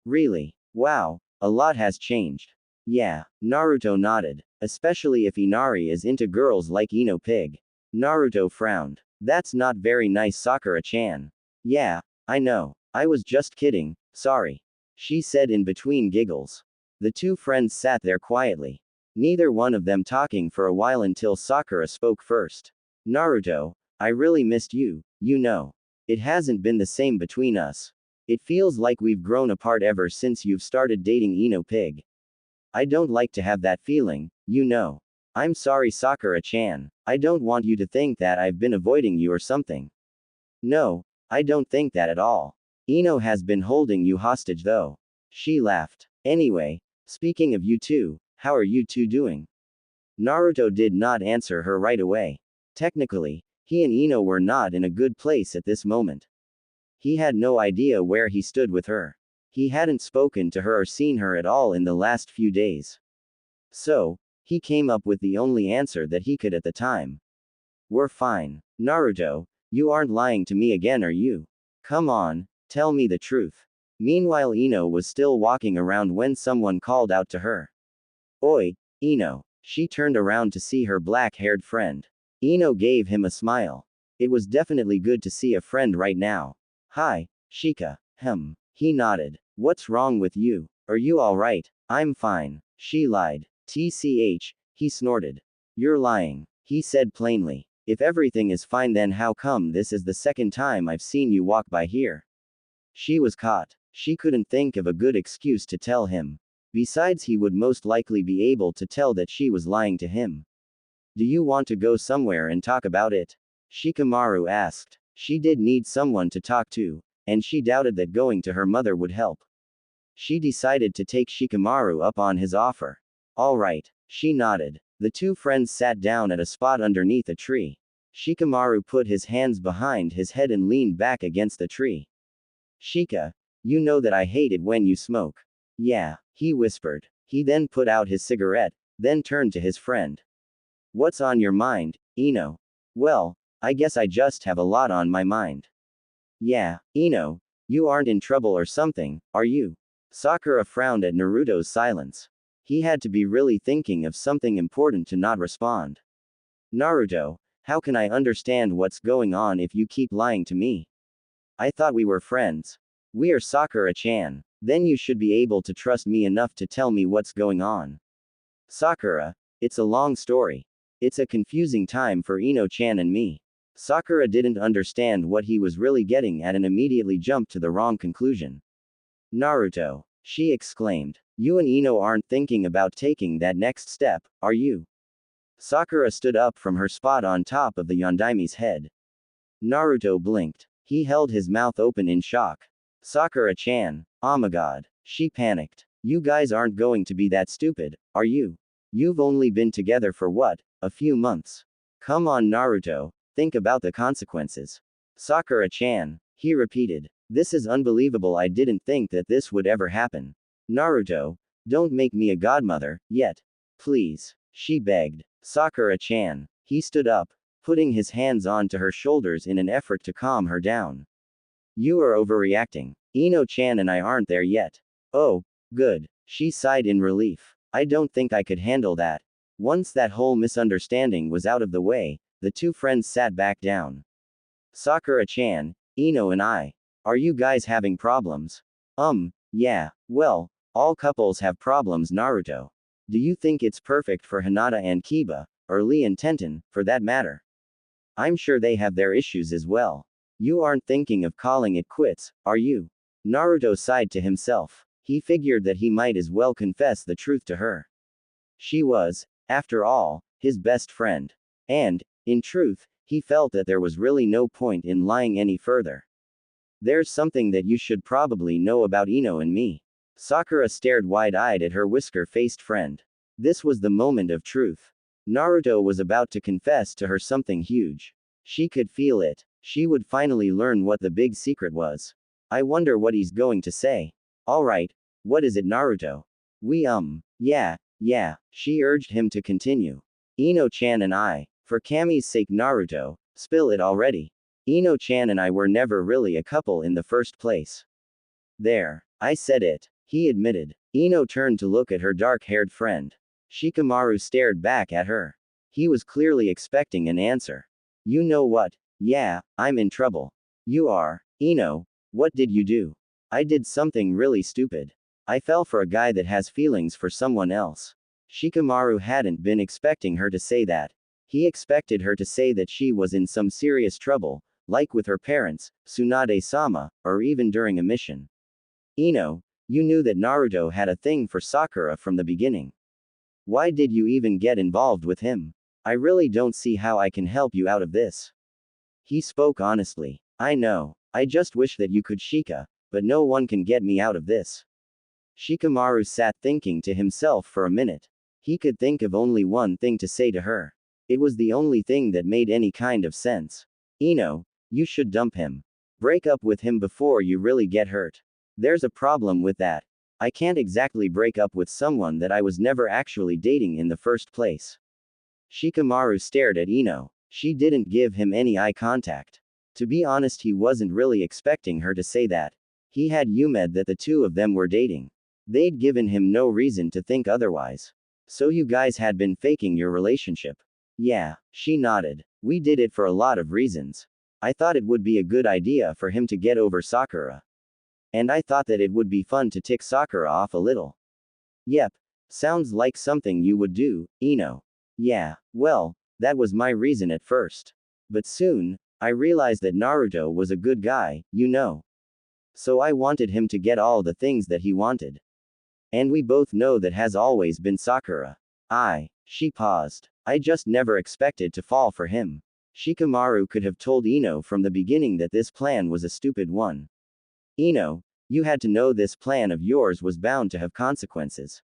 Really? Wow, a lot has changed. Yeah, Naruto nodded. Especially if Inari is into girls like Ino Pig. Naruto frowned. That's not very nice, Sakura-chan. Yeah, I know. I was just kidding, sorry. She said in between giggles. The two friends sat there quietly. Neither one of them talking for a while until Sakura spoke first. Naruto, I really missed you, you know. It hasn't been the same between us. It feels like we've grown apart ever since you've started dating Ino Pig. I don't like to have that feeling, you know. I'm sorry, Sakura-chan. I don't want you to think that I've been avoiding you or something. No, I don't think that at all. Ino has been holding you hostage though. She laughed. Anyway, speaking of you two, how are you two doing? Naruto did not answer her right away. Technically, he and Ino were not in a good place at this moment. He had no idea where he stood with her. He hadn't spoken to her or seen her at all in the last few days. So, he came up with the only answer that he could at the time. We're fine. Naruto, you aren't lying to me again, are you? Come on, tell me the truth. Meanwhile, Ino was still walking around when someone called out to her. Oi, Ino. She turned around to see her black-haired friend. Ino gave him a smile. It was definitely good to see a friend right now. Hi, Shika. He nodded. What's wrong with you? Are you alright? I'm fine. She lied. TCH, he snorted. You're lying, he said plainly. If everything is fine, then how come this is the second time I've seen you walk by here? She was caught. She couldn't think of a good excuse to tell him. Besides, he would most likely be able to tell that she was lying to him. Do you want to go somewhere and talk about it? Shikamaru asked. She did need someone to talk to, and she doubted that going to her mother would help. She decided to take Shikamaru up on his offer. All right, she nodded. The two friends sat down at a spot underneath a tree. Shikamaru put his hands behind his head and leaned back against the tree. Shika, you know that I hate it when you smoke. Yeah, he whispered. He then put out his cigarette, then turned to his friend. What's on your mind, Ino? Well, I guess I just have a lot on my mind. Yeah, Ino, you aren't in trouble or something, are you? Sakura frowned at Naruto's silence. He had to be really thinking of something important to not respond. Naruto, how can I understand what's going on if you keep lying to me? I thought we were friends. We are Sakura-chan. Then you should be able to trust me enough to tell me what's going on. Sakura, it's a long story. It's a confusing time for Ino-chan and me. Sakura didn't understand what he was really getting at and immediately jumped to the wrong conclusion. Naruto, she exclaimed. You and Ino aren't thinking about taking that next step, are you? Sakura stood up from her spot on top of the Yondaime's head. Naruto blinked. He held his mouth open in shock. Sakura-chan, oh my god. She panicked. You guys aren't going to be that stupid, are you? You've only been together for what, a few months? Come on Naruto, think about the consequences. Sakura-chan, he repeated. This is unbelievable, I didn't think that this would ever happen. Naruto, don't make me a godmother, yet. Please, she begged. Sakura-chan, he stood up, putting his hands onto her shoulders in an effort to calm her down. You are overreacting. Ino-chan and I aren't there yet. Oh, good. She sighed in relief. I don't think I could handle that. Once that whole misunderstanding was out of the way, the two friends sat back down. Sakura-chan, Ino and I. Are you guys having problems? Yeah, well, all couples have problems Naruto. Do you think it's perfect for Hinata and Kiba, or Lee and Tenten, for that matter? I'm sure they have their issues as well. You aren't thinking of calling it quits, are you? Naruto sighed to himself. He figured that he might as well confess the truth to her. She was, after all, his best friend. And, in truth, he felt that there was really no point in lying any further. There's something that you should probably know about Ino and me. Sakura stared wide-eyed at her whisker-faced friend. This was the moment of truth. Naruto was about to confess to her something huge. She could feel it. She would finally learn what the big secret was. I wonder what he's going to say. Alright, what is it Naruto? Yeah, she urged him to continue. Ino-chan and I, for Kami's sake Naruto, spill it already. Ino-chan and I were never really a couple in the first place. There, I said it, he admitted. Ino turned to look at her dark-haired friend. Shikamaru stared back at her. He was clearly expecting an answer. You know what? Yeah, I'm in trouble. You are. Ino, what did you do? I did something really stupid. I fell for a guy that has feelings for someone else. Shikamaru hadn't been expecting her to say that. He expected her to say that she was in some serious trouble, like with her parents, Tsunade-sama, or even during a mission. Ino, you knew that Naruto had a thing for Sakura from the beginning. Why did you even get involved with him? I really don't see how I can help you out of this. He spoke honestly. I know. I just wish that you could Shika, but no one can get me out of this. Shikamaru sat thinking to himself for a minute. He could think of only one thing to say to her. It was the only thing that made any kind of sense. Ino, you should dump him. Break up with him before you really get hurt. There's a problem with that. I can't exactly break up with someone that I was never actually dating in the first place. Shikamaru stared at Ino. She didn't give him any eye contact. To be honest, he wasn't really expecting her to say that. He had yumed that the two of them were dating. They'd given him no reason to think otherwise. So you guys had been faking your relationship? Yeah, she nodded. We did it for a lot of reasons. I thought it would be a good idea for him to get over Sakura. And I thought that it would be fun to tick Sakura off a little. Yep. Sounds like something you would do, Ino. Yeah, well, that was my reason at first. But soon, I realized that Naruto was a good guy, you know. So I wanted him to get all the things that he wanted. And we both know that has always been Sakura. She paused. I just never expected to fall for him. Shikamaru could have told Ino from the beginning that this plan was a stupid one. Ino, you had to know this plan of yours was bound to have consequences.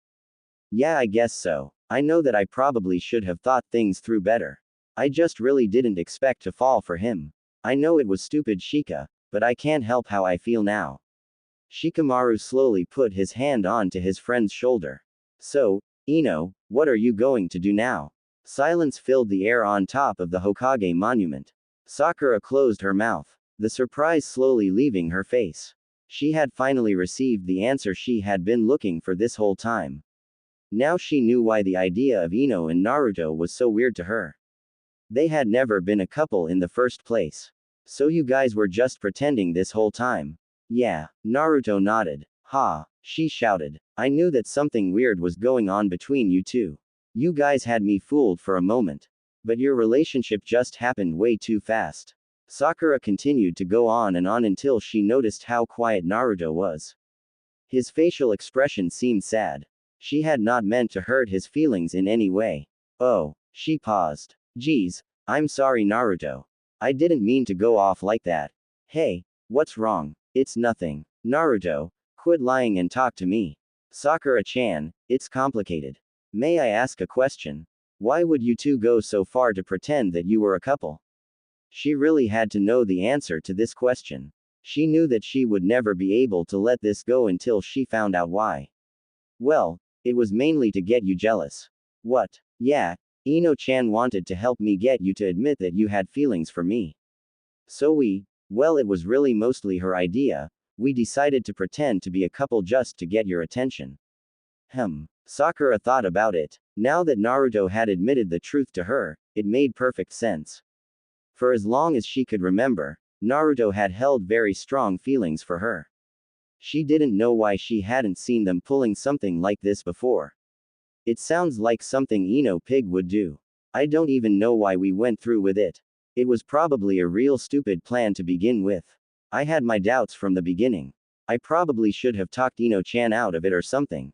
Yeah, I guess so. I know that I probably should have thought things through better. I just really didn't expect to fall for him. I know it was stupid, Shika, but I can't help how I feel now. Shikamaru slowly put his hand onto his friend's shoulder. So, Ino, what are you going to do now? Silence filled the air on top of the Hokage monument. Sakura closed her mouth, the surprise slowly leaving her face. She had finally received the answer she had been looking for this whole time. Now she knew why the idea of Ino and Naruto was so weird to her. They had never been a couple in the first place. So you guys were just pretending this whole time? Yeah, Naruto nodded. Ha, she shouted. I knew that something weird was going on between you two. You guys had me fooled for a moment. But your relationship just happened way too fast. Sakura continued to go on and on until she noticed how quiet Naruto was. His facial expression seemed sad. She had not meant to hurt his feelings in any way. Oh, she paused. Geez, I'm sorry, Naruto. I didn't mean to go off like that. Hey, what's wrong? It's nothing. Naruto, quit lying and talk to me. Sakura-chan, it's complicated. May I ask a question? Why would you two go so far to pretend that you were a couple? She really had to know the answer to this question. She knew that she would never be able to let this go until she found out why. Well, it was mainly to get you jealous. What? Yeah, Ino-chan wanted to help me get you to admit that you had feelings for me. So well, it was really mostly her idea. We decided to pretend to be a couple just to get your attention. Sakura thought about it. Now that Naruto had admitted the truth to her, it made perfect sense. For as long as she could remember, Naruto had held very strong feelings for her. She didn't know why she hadn't seen them pulling something like this before. It sounds like something Ino Pig would do. I don't even know why we went through with it. It was probably a real stupid plan to begin with. I had my doubts from the beginning. I probably should have talked Ino-chan out of it or something.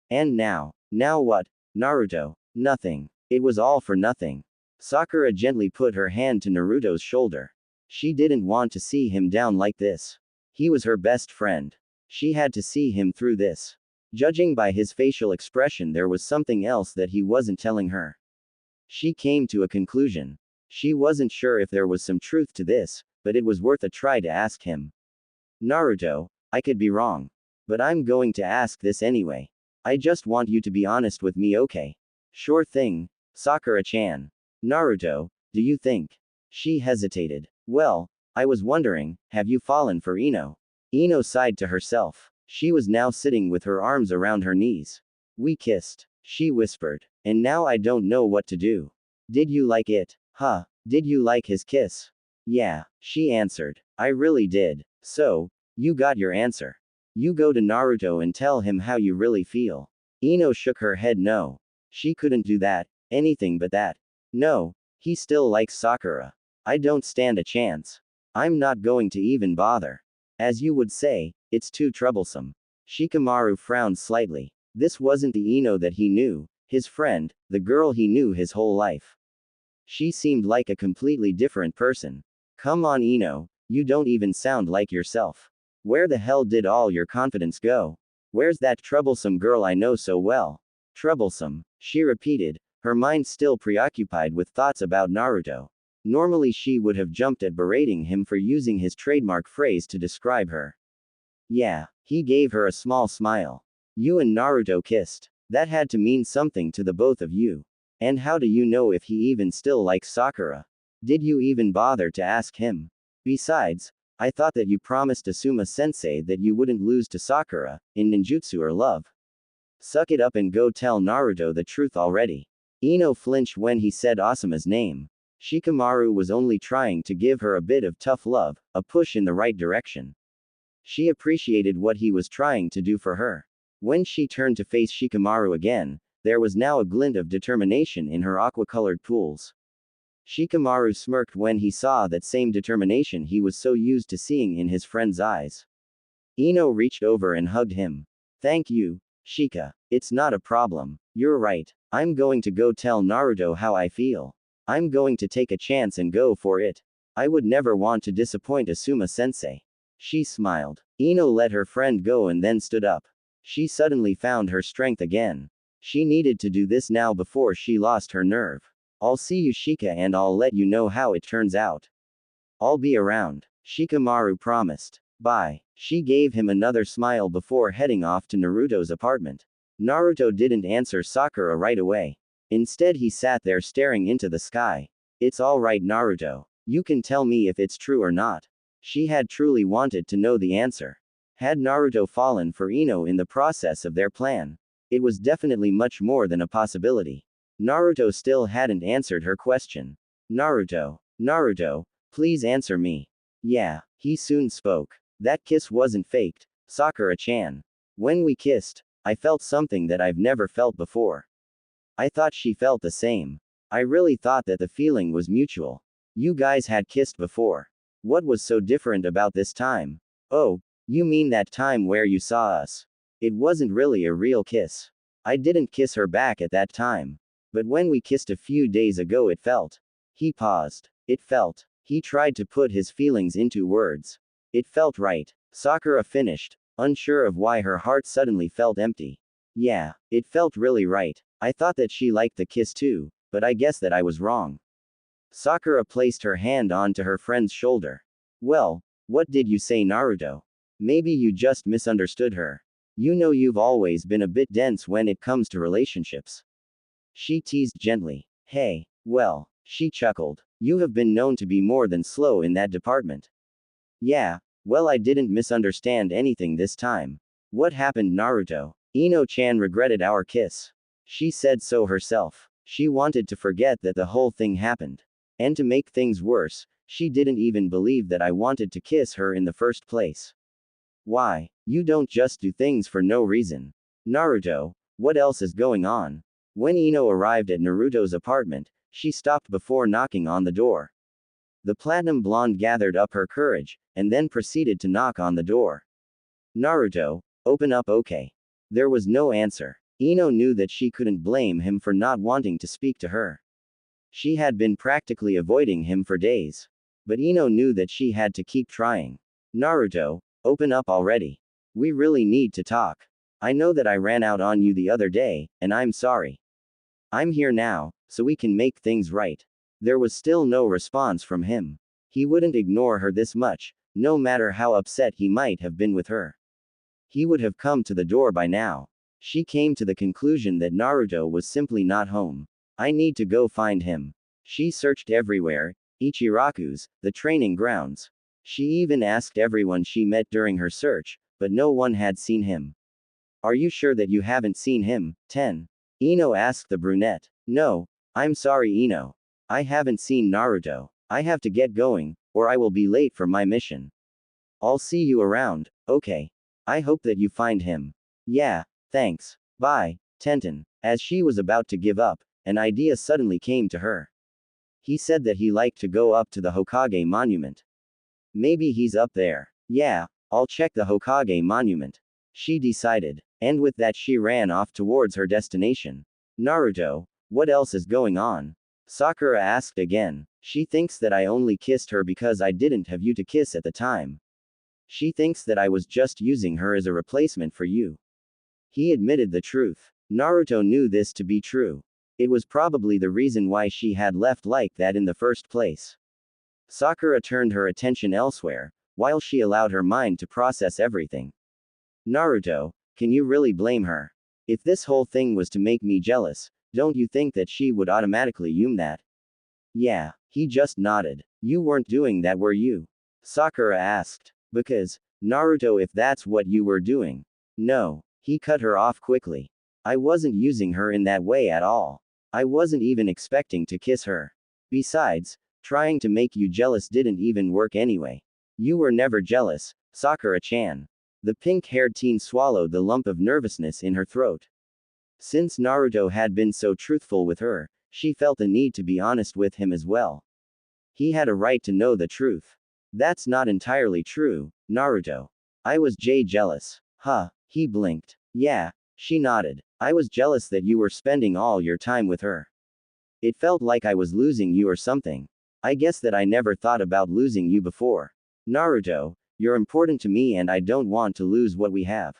And now what? Naruto, nothing. It was all for nothing. Sakura gently put her hand to Naruto's shoulder. She didn't want to see him down like this. He was her best friend. She had to see him through this. Judging by his facial expression, there was something else that he wasn't telling her. She came to a conclusion. She wasn't sure if there was some truth to this, but it was worth a try to ask him. Naruto, I could be wrong. But I'm going to ask this anyway. I just want you to be honest with me, okay? Sure thing, Sakura-chan. Naruto, do you think? She hesitated. Well, I was wondering, have you fallen for Ino? Ino sighed to herself. She was now sitting with her arms around her knees. We kissed, she whispered. And now I don't know what to do. Did you like it? Huh? Did you like his kiss? Yeah, she answered. I really did. So, you got your answer. You go to Naruto and tell him how you really feel. Ino shook her head no. She couldn't do that, anything but that. No, he still likes Sakura. I don't stand a chance. I'm not going to even bother. As you would say, it's too troublesome. Shikamaru frowned slightly. This wasn't the Ino that he knew, his friend, the girl he knew his whole life. She seemed like a completely different person. Come on, Ino, you don't even sound like yourself. Where the hell did all your confidence go? Where's that troublesome girl I know so well? Troublesome, she repeated, her mind still preoccupied with thoughts about Naruto. Normally she would have jumped at berating him for using his trademark phrase to describe her. Yeah, he gave her a small smile. You and Naruto kissed. That had to mean something to the both of you. And how do you know if he even still likes Sakura? Did you even bother to ask him? Besides, I thought that you promised Asuma-sensei that you wouldn't lose to Sakura, in ninjutsu or love. Suck it up and go tell Naruto the truth already. Ino flinched when he said Asuma's name. Shikamaru was only trying to give her a bit of tough love, a push in the right direction. She appreciated what he was trying to do for her. When she turned to face Shikamaru again, there was now a glint of determination in her aqua-colored pools. Shikamaru smirked when he saw that same determination he was so used to seeing in his friend's eyes. Ino reached over and hugged him. Thank you, Shika. It's not a problem. You're right. I'm going to go tell Naruto how I feel. I'm going to take a chance and go for it. I would never want to disappoint Asuma-sensei. She smiled. Ino let her friend go and then stood up. She suddenly found her strength again. She needed to do this now before she lost her nerve. I'll see you, Shika, and I'll let you know how it turns out. I'll be around, Shikamaru promised. Bye. She gave him another smile before heading off to Naruto's apartment. Naruto didn't answer Sakura right away. Instead, he sat there staring into the sky. It's all right, Naruto. You can tell me if it's true or not. She had truly wanted to know the answer. Had Naruto fallen for Ino in the process of their plan? It was definitely much more than a possibility. Naruto still hadn't answered her question. Naruto, please answer me. Yeah, he soon spoke. That kiss wasn't faked, Sakura-chan. When we kissed, I felt something that I've never felt before. I thought she felt the same. I really thought that the feeling was mutual. You guys had kissed before. What was so different about this time? Oh, you mean that time where you saw us? It wasn't really a real kiss. I didn't kiss her back at that time. But when we kissed a few days ago, it felt. He paused. It felt. He tried to put his feelings into words. It felt right. Sakura finished, unsure of why her heart suddenly felt empty. Yeah, it felt really right. I thought that she liked the kiss too, but I guess that I was wrong. Sakura placed her hand onto her friend's shoulder. Well, what did you say, Naruto? Maybe you just misunderstood her. You know, you've always been a bit dense when it comes to relationships. She teased gently. Hey, well, she chuckled. You have been known to be more than slow in that department. Yeah, well, I didn't misunderstand anything this time. What happened, Naruto? Ino-chan regretted our kiss. She said so herself. She wanted to forget that the whole thing happened. And to make things worse, she didn't even believe that I wanted to kiss her in the first place. Why? You don't just do things for no reason. Naruto, what else is going on? When Ino arrived at Naruto's apartment, she stopped before knocking on the door. The platinum blonde gathered up her courage, and then proceeded to knock on the door. Naruto, open up, okay. There was no answer. Ino knew that she couldn't blame him for not wanting to speak to her. She had been practically avoiding him for days. But Ino knew that she had to keep trying. Naruto, open up already. We really need to talk. I know that I ran out on you the other day, and I'm sorry. I'm here now, so we can make things right. There was still no response from him. He wouldn't ignore her this much, no matter how upset he might have been with her. He would have come to the door by now. She came to the conclusion that Naruto was simply not home. I need to go find him. She searched everywhere, Ichiraku's, the training grounds. She even asked everyone she met during her search, but no one had seen him. Are you sure that you haven't seen him, Ten? Ino asked the brunette. No, I'm sorry, Ino. I haven't seen Naruto. I have to get going, or I will be late for my mission. I'll see you around, okay? I hope that you find him. Yeah, thanks. Bye, Tenten. As she was about to give up, an idea suddenly came to her. He said that he liked to go up to the Hokage monument. Maybe he's up there. Yeah, I'll check the Hokage monument. She decided, and with that she ran off towards her destination. Naruto, what else is going on? Sakura asked again. She thinks that I only kissed her because I didn't have you to kiss at the time. She thinks that I was just using her as a replacement for you. He admitted the truth. Naruto knew this to be true. It was probably the reason why she had left like that in the first place. Sakura turned her attention elsewhere, while she allowed her mind to process everything. Naruto, can you really blame her? If this whole thing was to make me jealous, don't you think that she would automatically assume that? Yeah, he just nodded. You weren't doing that, were you? Sakura asked. Because, Naruto, if that's what you were doing. No, he cut her off quickly. I wasn't using her in that way at all. I wasn't even expecting to kiss her. Besides, trying to make you jealous didn't even work anyway. You were never jealous, Sakura-chan. The pink-haired teen swallowed the lump of nervousness in her throat. Since Naruto had been so truthful with her, she felt the need to be honest with him as well. He had a right to know the truth. That's not entirely true, Naruto. I was jealous. Huh, he blinked. Yeah, she nodded. I was jealous that you were spending all your time with her. It felt like I was losing you or something. I guess that I never thought about losing you before. Naruto, you're important to me and I don't want to lose what we have.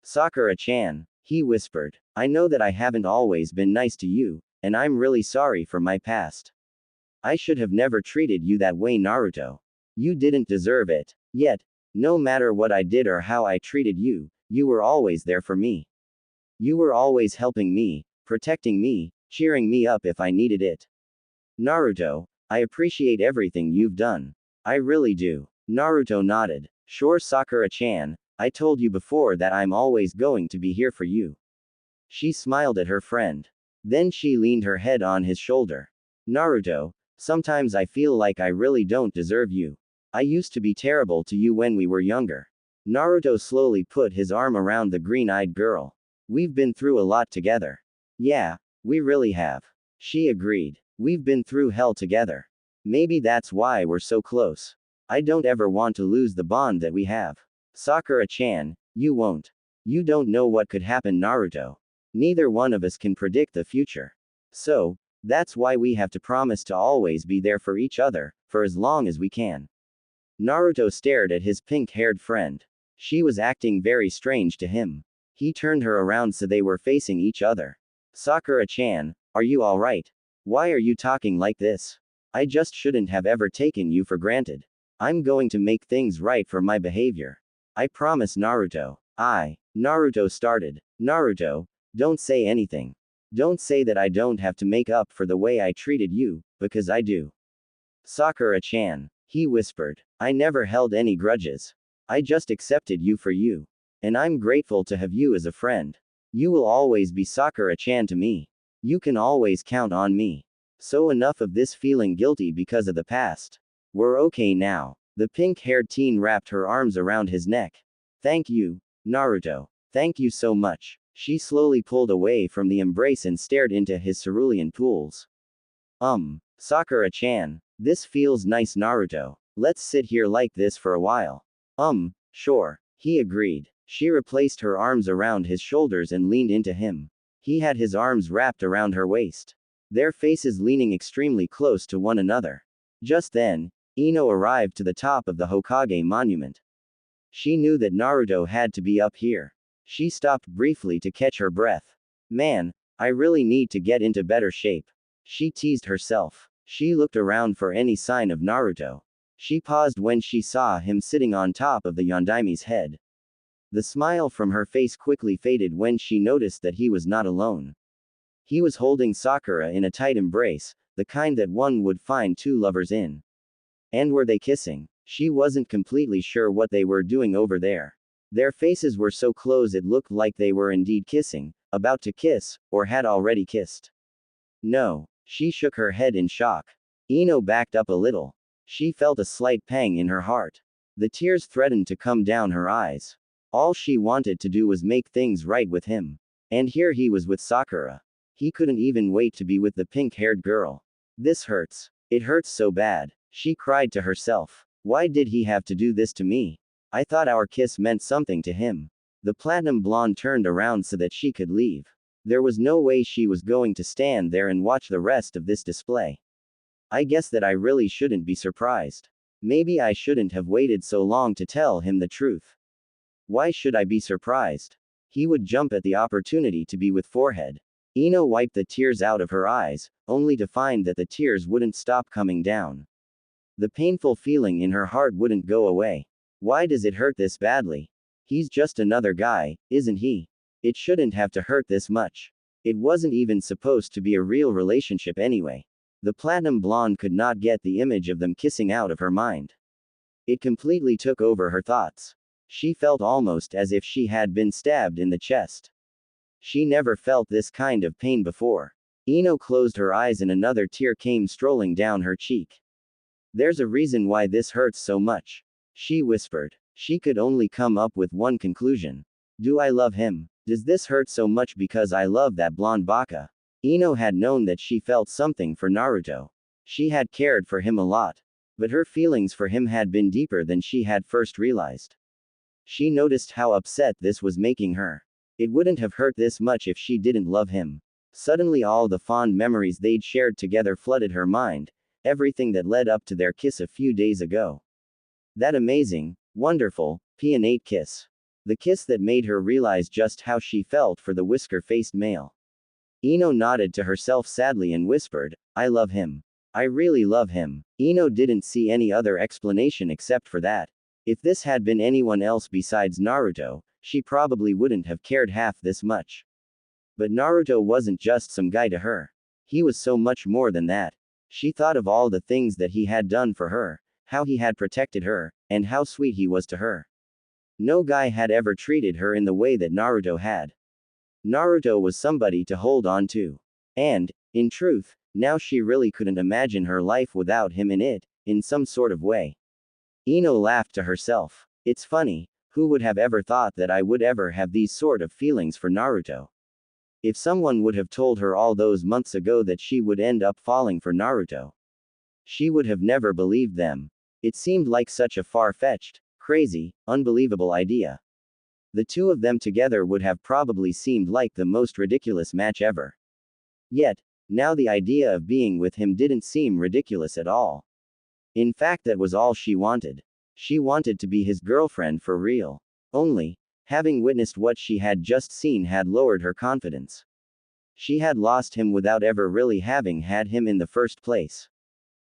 Sakura-chan, he whispered. I know that I haven't always been nice to you, and I'm really sorry for my past. I should have never treated you that way, Naruto. You didn't deserve it. Yet, no matter what I did or how I treated you, you were always there for me. You were always helping me, protecting me, cheering me up if I needed it. Naruto, I appreciate everything you've done. I really do. Naruto nodded. Sure, Sakura-chan, I told you before that I'm always going to be here for you. She smiled at her friend. Then she leaned her head on his shoulder. Naruto, sometimes I feel like I really don't deserve you. I used to be terrible to you when we were younger. Naruto slowly put his arm around the green-eyed girl. We've been through a lot together. Yeah, we really have. She agreed. We've been through hell together. Maybe that's why we're so close. I don't ever want to lose the bond that we have. Sakura-chan, you won't. You don't know what could happen, Naruto. Neither one of us can predict the future. So, that's why we have to promise to always be there for each other, for as long as we can. Naruto stared at his pink-haired friend. She was acting very strange to him. He turned her around so they were facing each other. Sakura-chan, are you alright? Why are you talking like this? I just shouldn't have ever taken you for granted. I'm going to make things right for my behavior. I promise, Naruto. Naruto started. Naruto, don't say anything. Don't say that I don't have to make up for the way I treated you, because I do. Sakura-chan, he whispered. I never held any grudges. I just accepted you for you. And I'm grateful to have you as a friend. You will always be Sakura-chan to me. You can always count on me. So enough of this feeling guilty because of the past. We're okay now. The pink-haired teen wrapped her arms around his neck. Thank you, Naruto. Thank you so much. She slowly pulled away from the embrace and stared into his cerulean pools. Sakura-chan, this feels nice, Naruto. Let's sit here like this for a while. Sure. He agreed. She replaced her arms around his shoulders and leaned into him. He had his arms wrapped around her waist. Their faces leaning extremely close to one another. Just then, Ino arrived to the top of the Hokage monument. She knew that Naruto had to be up here. She stopped briefly to catch her breath. Man, I really need to get into better shape. She teased herself. She looked around for any sign of Naruto. She paused when she saw him sitting on top of the Yondaime's head. The smile from her face quickly faded when she noticed that he was not alone. He was holding Sakura in a tight embrace, the kind that one would find two lovers in. And were they kissing? She wasn't completely sure what they were doing over there. Their faces were so close it looked like they were indeed kissing, about to kiss, or had already kissed. No. She shook her head in shock. Ino backed up a little. She felt a slight pang in her heart. The tears threatened to come down her eyes. All she wanted to do was make things right with him. And here he was with Sakura. He couldn't even wait to be with the pink-haired girl. This hurts. It hurts so bad. She cried to herself. Why did he have to do this to me? I thought our kiss meant something to him. The platinum blonde turned around so that she could leave. There was no way she was going to stand there and watch the rest of this display. I guess that I really shouldn't be surprised. Maybe I shouldn't have waited so long to tell him the truth. Why should I be surprised? He would jump at the opportunity to be with forehead. Ino wiped the tears out of her eyes, only to find that the tears wouldn't stop coming down. The painful feeling in her heart wouldn't go away. Why does it hurt this badly? He's just another guy, isn't he? It shouldn't have to hurt this much. It wasn't even supposed to be a real relationship anyway. The platinum blonde could not get the image of them kissing out of her mind. It completely took over her thoughts. She felt almost as if she had been stabbed in the chest. She never felt this kind of pain before. Ino closed her eyes and another tear came strolling down her cheek. There's a reason why this hurts so much, she whispered. She could only come up with one conclusion. Do I love him? Does this hurt so much because I love that blonde baka? Ino had known that she felt something for Naruto. She had cared for him a lot. But her feelings for him had been deeper than she had first realized. She noticed how upset this was making her. It wouldn't have hurt this much if she didn't love him. Suddenly all the fond memories they'd shared together flooded her mind, everything that led up to their kiss a few days ago. That amazing, wonderful, pianate kiss. The kiss that made her realize just how she felt for the whisker-faced male. Ino nodded to herself sadly and whispered, I love him. I really love him. Ino didn't see any other explanation except for that. If this had been anyone else besides Naruto, she probably wouldn't have cared half this much. But Naruto wasn't just some guy to her. He was so much more than that. She thought of all the things that he had done for her, how he had protected her, and how sweet he was to her. No guy had ever treated her in the way that Naruto had. Naruto was somebody to hold on to. And, in truth, now she really couldn't imagine her life without him in it, in some sort of way. Ino laughed to herself. It's funny, who would have ever thought that I would ever have these sort of feelings for Naruto? If someone would have told her all those months ago that she would end up falling for Naruto, she would have never believed them. It seemed like such a far-fetched, crazy, unbelievable idea. The two of them together would have probably seemed like the most ridiculous match ever. Yet, now the idea of being with him didn't seem ridiculous at all. In fact, that was all she wanted. She wanted to be his girlfriend for real. Only, having witnessed what she had just seen had lowered her confidence. She had lost him without ever really having had him in the first place.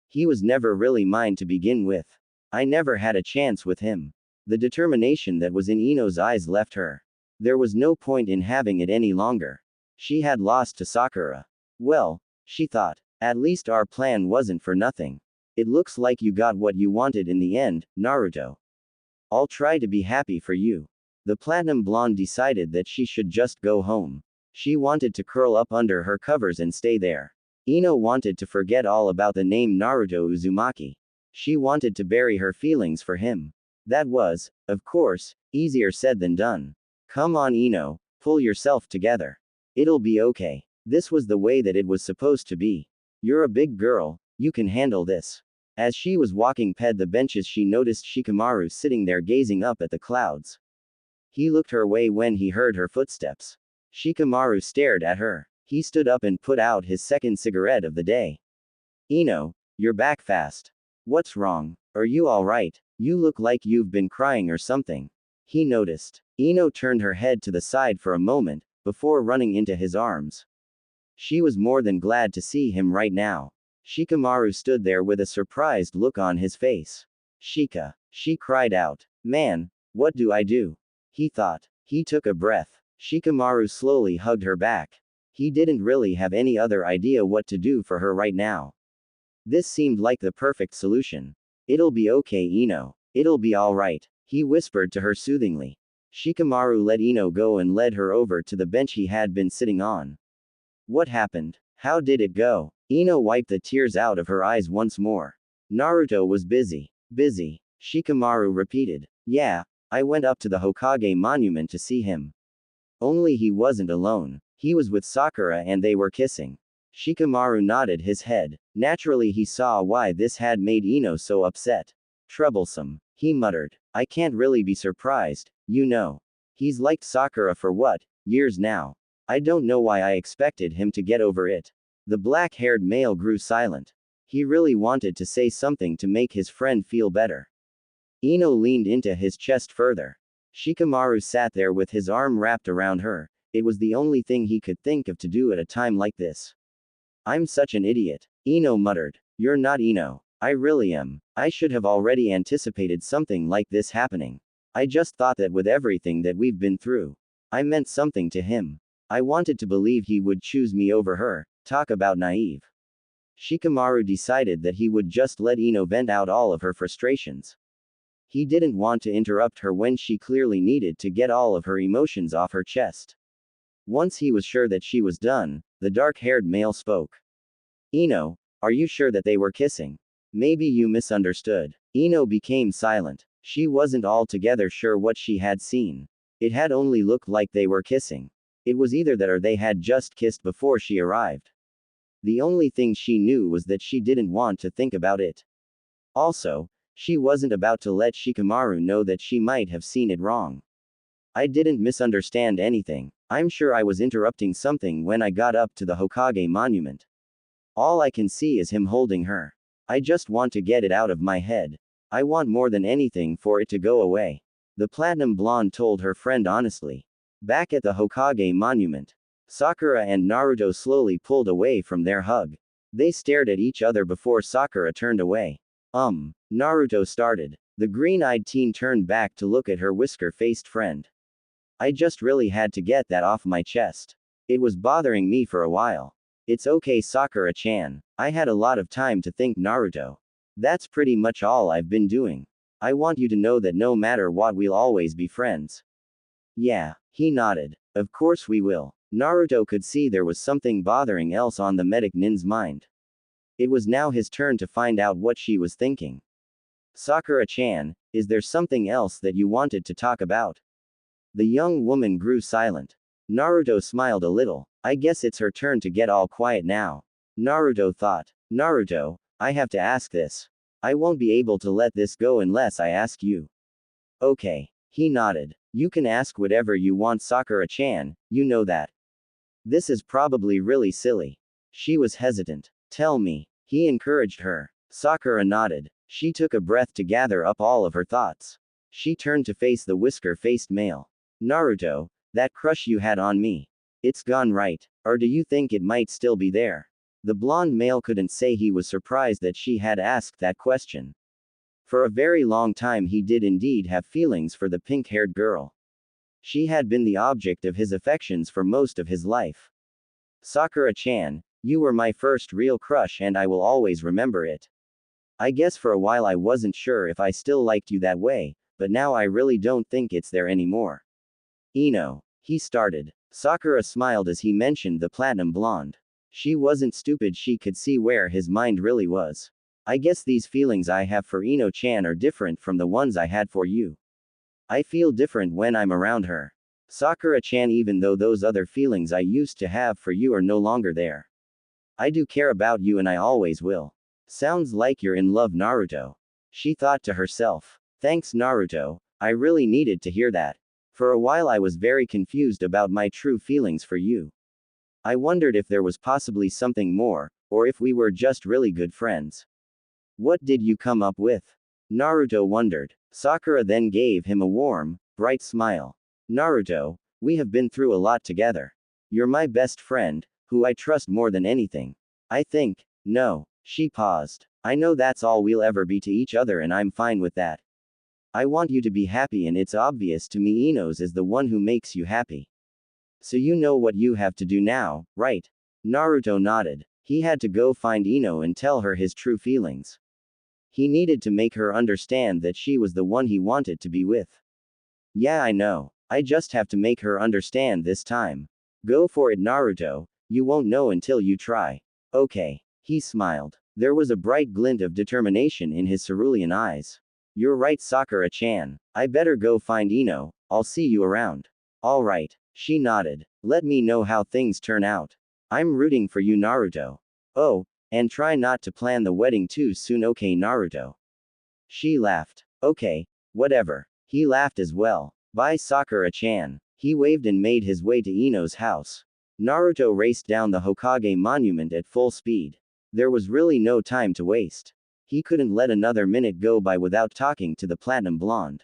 He was never really mine to begin with. I never had a chance with him. The determination that was in Ino's eyes left her. There was no point in having it any longer. She had lost to Sakura. Well, she thought, at least our plan wasn't for nothing. It looks like you got what you wanted in the end, Naruto. I'll try to be happy for you. The platinum blonde decided that she should just go home. She wanted to curl up under her covers and stay there. Ino wanted to forget all about the name Naruto Uzumaki. She wanted to bury her feelings for him. That was, of course, easier said than done. Come on, Ino, pull yourself together. It'll be okay. This was the way that it was supposed to be. You're a big girl, you can handle this. As she was walking past the benches, she noticed Shikamaru sitting there gazing up at the clouds. He looked her way when he heard her footsteps. Shikamaru stared at her. He stood up and put out his second cigarette of the day. Ino, you're back fast. What's wrong? Are you alright? You look like you've been crying or something. He noticed. Ino turned her head to the side for a moment, before running into his arms. She was more than glad to see him right now. Shikamaru stood there with a surprised look on his face. Shika. She cried out. Man, what do I do? He thought. He took a breath. Shikamaru slowly hugged her back. He didn't really have any other idea what to do for her right now. This seemed like the perfect solution. It'll be okay, Ino. It'll be alright, he whispered to her soothingly. Shikamaru let Ino go and led her over to the bench he had been sitting on. What happened? How did it go? Ino wiped the tears out of her eyes once more. Naruto was busy. Busy, Shikamaru repeated. Yeah, I went up to the Hokage monument to see him. Only he wasn't alone. He was with Sakura and they were kissing. Shikamaru nodded his head. Naturally he saw why this had made Ino so upset. Troublesome, he muttered. I can't really be surprised, you know. He's liked Sakura for what, years now. I don't know why I expected him to get over it. The black-haired male grew silent. He really wanted to say something to make his friend feel better. Ino leaned into his chest further. Shikamaru sat there with his arm wrapped around her. It was the only thing he could think of to do at a time like this. I'm such an idiot, Ino muttered. You're not, Ino. I really am. I should have already anticipated something like this happening. I just thought that with everything that we've been through, I meant something to him. I wanted to believe he would choose me over her. Talk about naive. Shikamaru decided that he would just let Ino vent out all of her frustrations. He didn't want to interrupt her when she clearly needed to get all of her emotions off her chest. Once he was sure that she was done, the dark-haired male spoke. Ino, are you sure that they were kissing? Maybe you misunderstood. Ino became silent. She wasn't altogether sure what she had seen. It had only looked like they were kissing. It was either that or they had just kissed before she arrived. The only thing she knew was that she didn't want to think about it. Also, she wasn't about to let Shikamaru know that she might have seen it wrong. I didn't misunderstand anything. I'm sure I was interrupting something when I got up to the Hokage monument. All I can see is him holding her. I just want to get it out of my head. I want more than anything for it to go away. The platinum blonde told her friend honestly. Back at the Hokage monument, Sakura and Naruto slowly pulled away from their hug. They stared at each other before Sakura turned away. Naruto started. The green-eyed teen turned back to look at her whisker-faced friend. I just really had to get that off my chest. It was bothering me for a while. It's okay, Sakura-chan. I had a lot of time to think, Naruto. That's pretty much all I've been doing. I want you to know that no matter what, we'll always be friends. Yeah, he nodded. Of course we will. Naruto could see there was something bothering else on the medic nin's mind. It was now his turn to find out what she was thinking. Sakura-chan, is there something else that you wanted to talk about? The young woman grew silent. Naruto smiled a little. I guess it's her turn to get all quiet now. Naruto thought. Naruto, I have to ask this. I won't be able to let this go unless I ask you. Okay. He nodded. You can ask whatever you want, Sakura-chan, you know that. This is probably really silly. She was hesitant. Tell me. He encouraged her. Sakura nodded. She took a breath to gather up all of her thoughts. She turned to face the whisker-faced male. Naruto, that crush you had on me. It's gone, right? Or do you think it might still be there? The blonde male couldn't say he was surprised that she had asked that question. For a very long time he did indeed have feelings for the pink-haired girl. She had been the object of his affections for most of his life. Sakura-chan, you were my first real crush and I will always remember it. I guess for a while I wasn't sure if I still liked you that way, but now I really don't think it's there anymore. Ino. He started. Sakura smiled as he mentioned the platinum blonde. She wasn't stupid, she could see where his mind really was. I guess these feelings I have for Ino-chan are different from the ones I had for you. I feel different when I'm around her. Sakura-chan, even though those other feelings I used to have for you are no longer there. I do care about you and I always will. Sounds like you're in love, Naruto. She thought to herself. Thanks, Naruto. I really needed to hear that. For a while I was very confused about my true feelings for you. I wondered if there was possibly something more, or if we were just really good friends. What did you come up with? Naruto wondered. Sakura then gave him a warm, bright smile. Naruto, we have been through a lot together. You're my best friend, who I trust more than anything. I think. No. She paused. I know that's all we'll ever be to each other and I'm fine with that. I want you to be happy and it's obvious to me Ino's is the one who makes you happy. So you know what you have to do now, right? Naruto nodded. He had to go find Ino and tell her his true feelings. He needed to make her understand that she was the one he wanted to be with. Yeah, I know. I just have to make her understand this time. Go for it, Naruto. You won't know until you try. Okay. He smiled. There was a bright glint of determination in his cerulean eyes. You're right, Sakura-chan. I better go find Ino. I'll see you around. All right. She nodded. Let me know how things turn out. I'm rooting for you, Naruto. Oh, and try not to plan the wedding too soon, okay, Naruto? She laughed. Okay, whatever. He laughed as well. Bye, Sakura-chan. He waved and made his way to Ino's house. Naruto raced down the Hokage monument at full speed. There was really no time to waste. He couldn't let another minute go by without talking to the platinum blonde.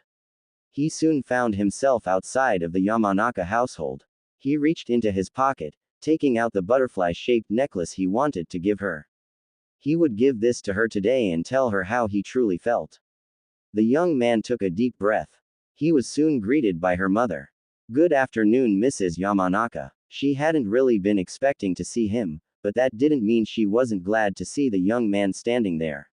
He soon found himself outside of the Yamanaka household. He reached into his pocket, taking out the butterfly-shaped necklace he wanted to give her. He would give this to her today and tell her how he truly felt. The young man took a deep breath. He was soon greeted by her mother. Good afternoon, Mrs. Yamanaka. She hadn't really been expecting to see him, but that didn't mean she wasn't glad to see the young man standing there.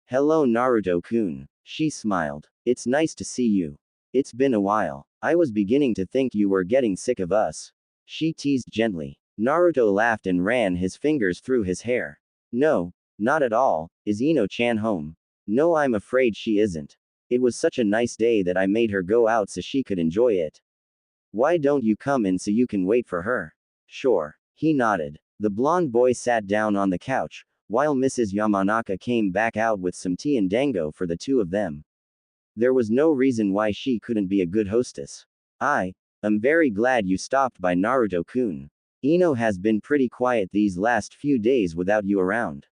Hello, Naruto-kun. She smiled. It's nice to see you. It's been a while. I was beginning to think you were getting sick of us. She teased gently. Naruto laughed and ran his fingers through his hair. No, not at all. Is Ino-chan home? No, I'm afraid she isn't. It was such a nice day that I made her go out so she could enjoy it. Why don't you come in so you can wait for her? Sure. He nodded. The blonde boy sat down on the couch, while Mrs. Yamanaka came back out with some tea and dango for the two of them. There was no reason why she couldn't be a good hostess. I'm very glad you stopped by, Naruto-kun. Ino has been pretty quiet these last few days without you around.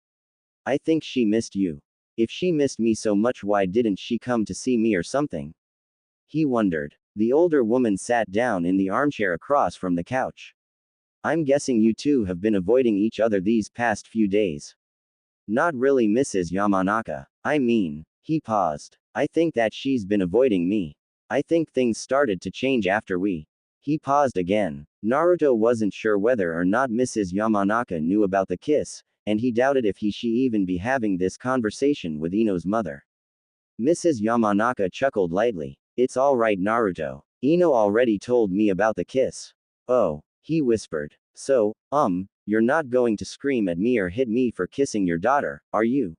I think she missed you. If she missed me so much, why didn't she come to see me or something? He wondered. The older woman sat down in the armchair across from the couch. I'm guessing you two have been avoiding each other these past few days. Not really, Mrs. Yamanaka. I mean, he paused. I think that she's been avoiding me. I think things started to change after we. He paused again. Naruto wasn't sure whether or not Mrs. Yamanaka knew about the kiss, and he doubted if she even be having this conversation with Ino's mother. Mrs. Yamanaka chuckled lightly. It's alright, Naruto. Ino already told me about the kiss. Oh, he whispered. So, you're not going to scream at me or hit me for kissing your daughter, are you?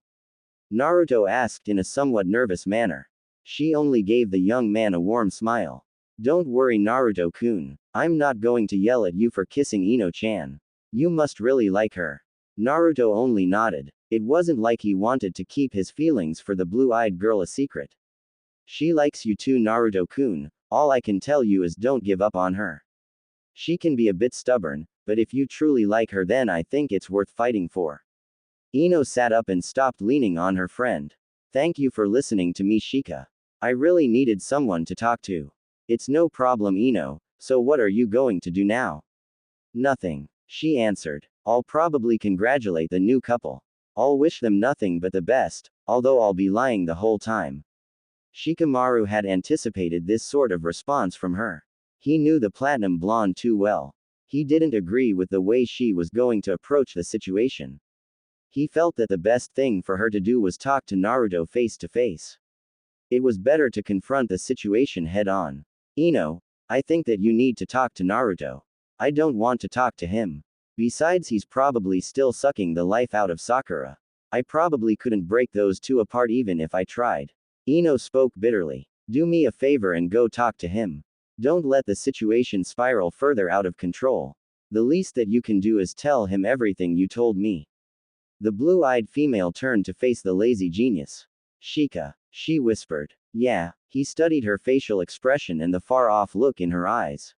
Naruto asked in a somewhat nervous manner. She only gave the young man a warm smile. Don't worry, Naruto-kun. I'm not going to yell at you for kissing Ino-chan. You must really like her. Naruto only nodded. It wasn't like he wanted to keep his feelings for the blue-eyed girl a secret. She likes you too, Naruto-kun. All I can tell you is don't give up on her. She can be a bit stubborn, but if you truly like her, then I think it's worth fighting for. Ino sat up and stopped leaning on her friend. Thank you for listening to me, Shika. I really needed someone to talk to. It's no problem, Ino, so what are you going to do now? Nothing, she answered. I'll probably congratulate the new couple. I'll wish them nothing but the best, although I'll be lying the whole time. Shikamaru had anticipated this sort of response from her. He knew the platinum blonde too well. He didn't agree with the way she was going to approach the situation. He felt that the best thing for her to do was talk to Naruto face to face. It was better to confront the situation head on. Ino, I think that you need to talk to Naruto. I don't want to talk to him. Besides, he's probably still sucking the life out of Sakura. I probably couldn't break those two apart even if I tried. Ino spoke bitterly. Do me a favor and go talk to him. Don't let the situation spiral further out of control. The least that you can do is tell him everything you told me. The blue-eyed female turned to face the lazy genius. Shika, she whispered. Yeah, he studied her facial expression and the far-off look in her eyes.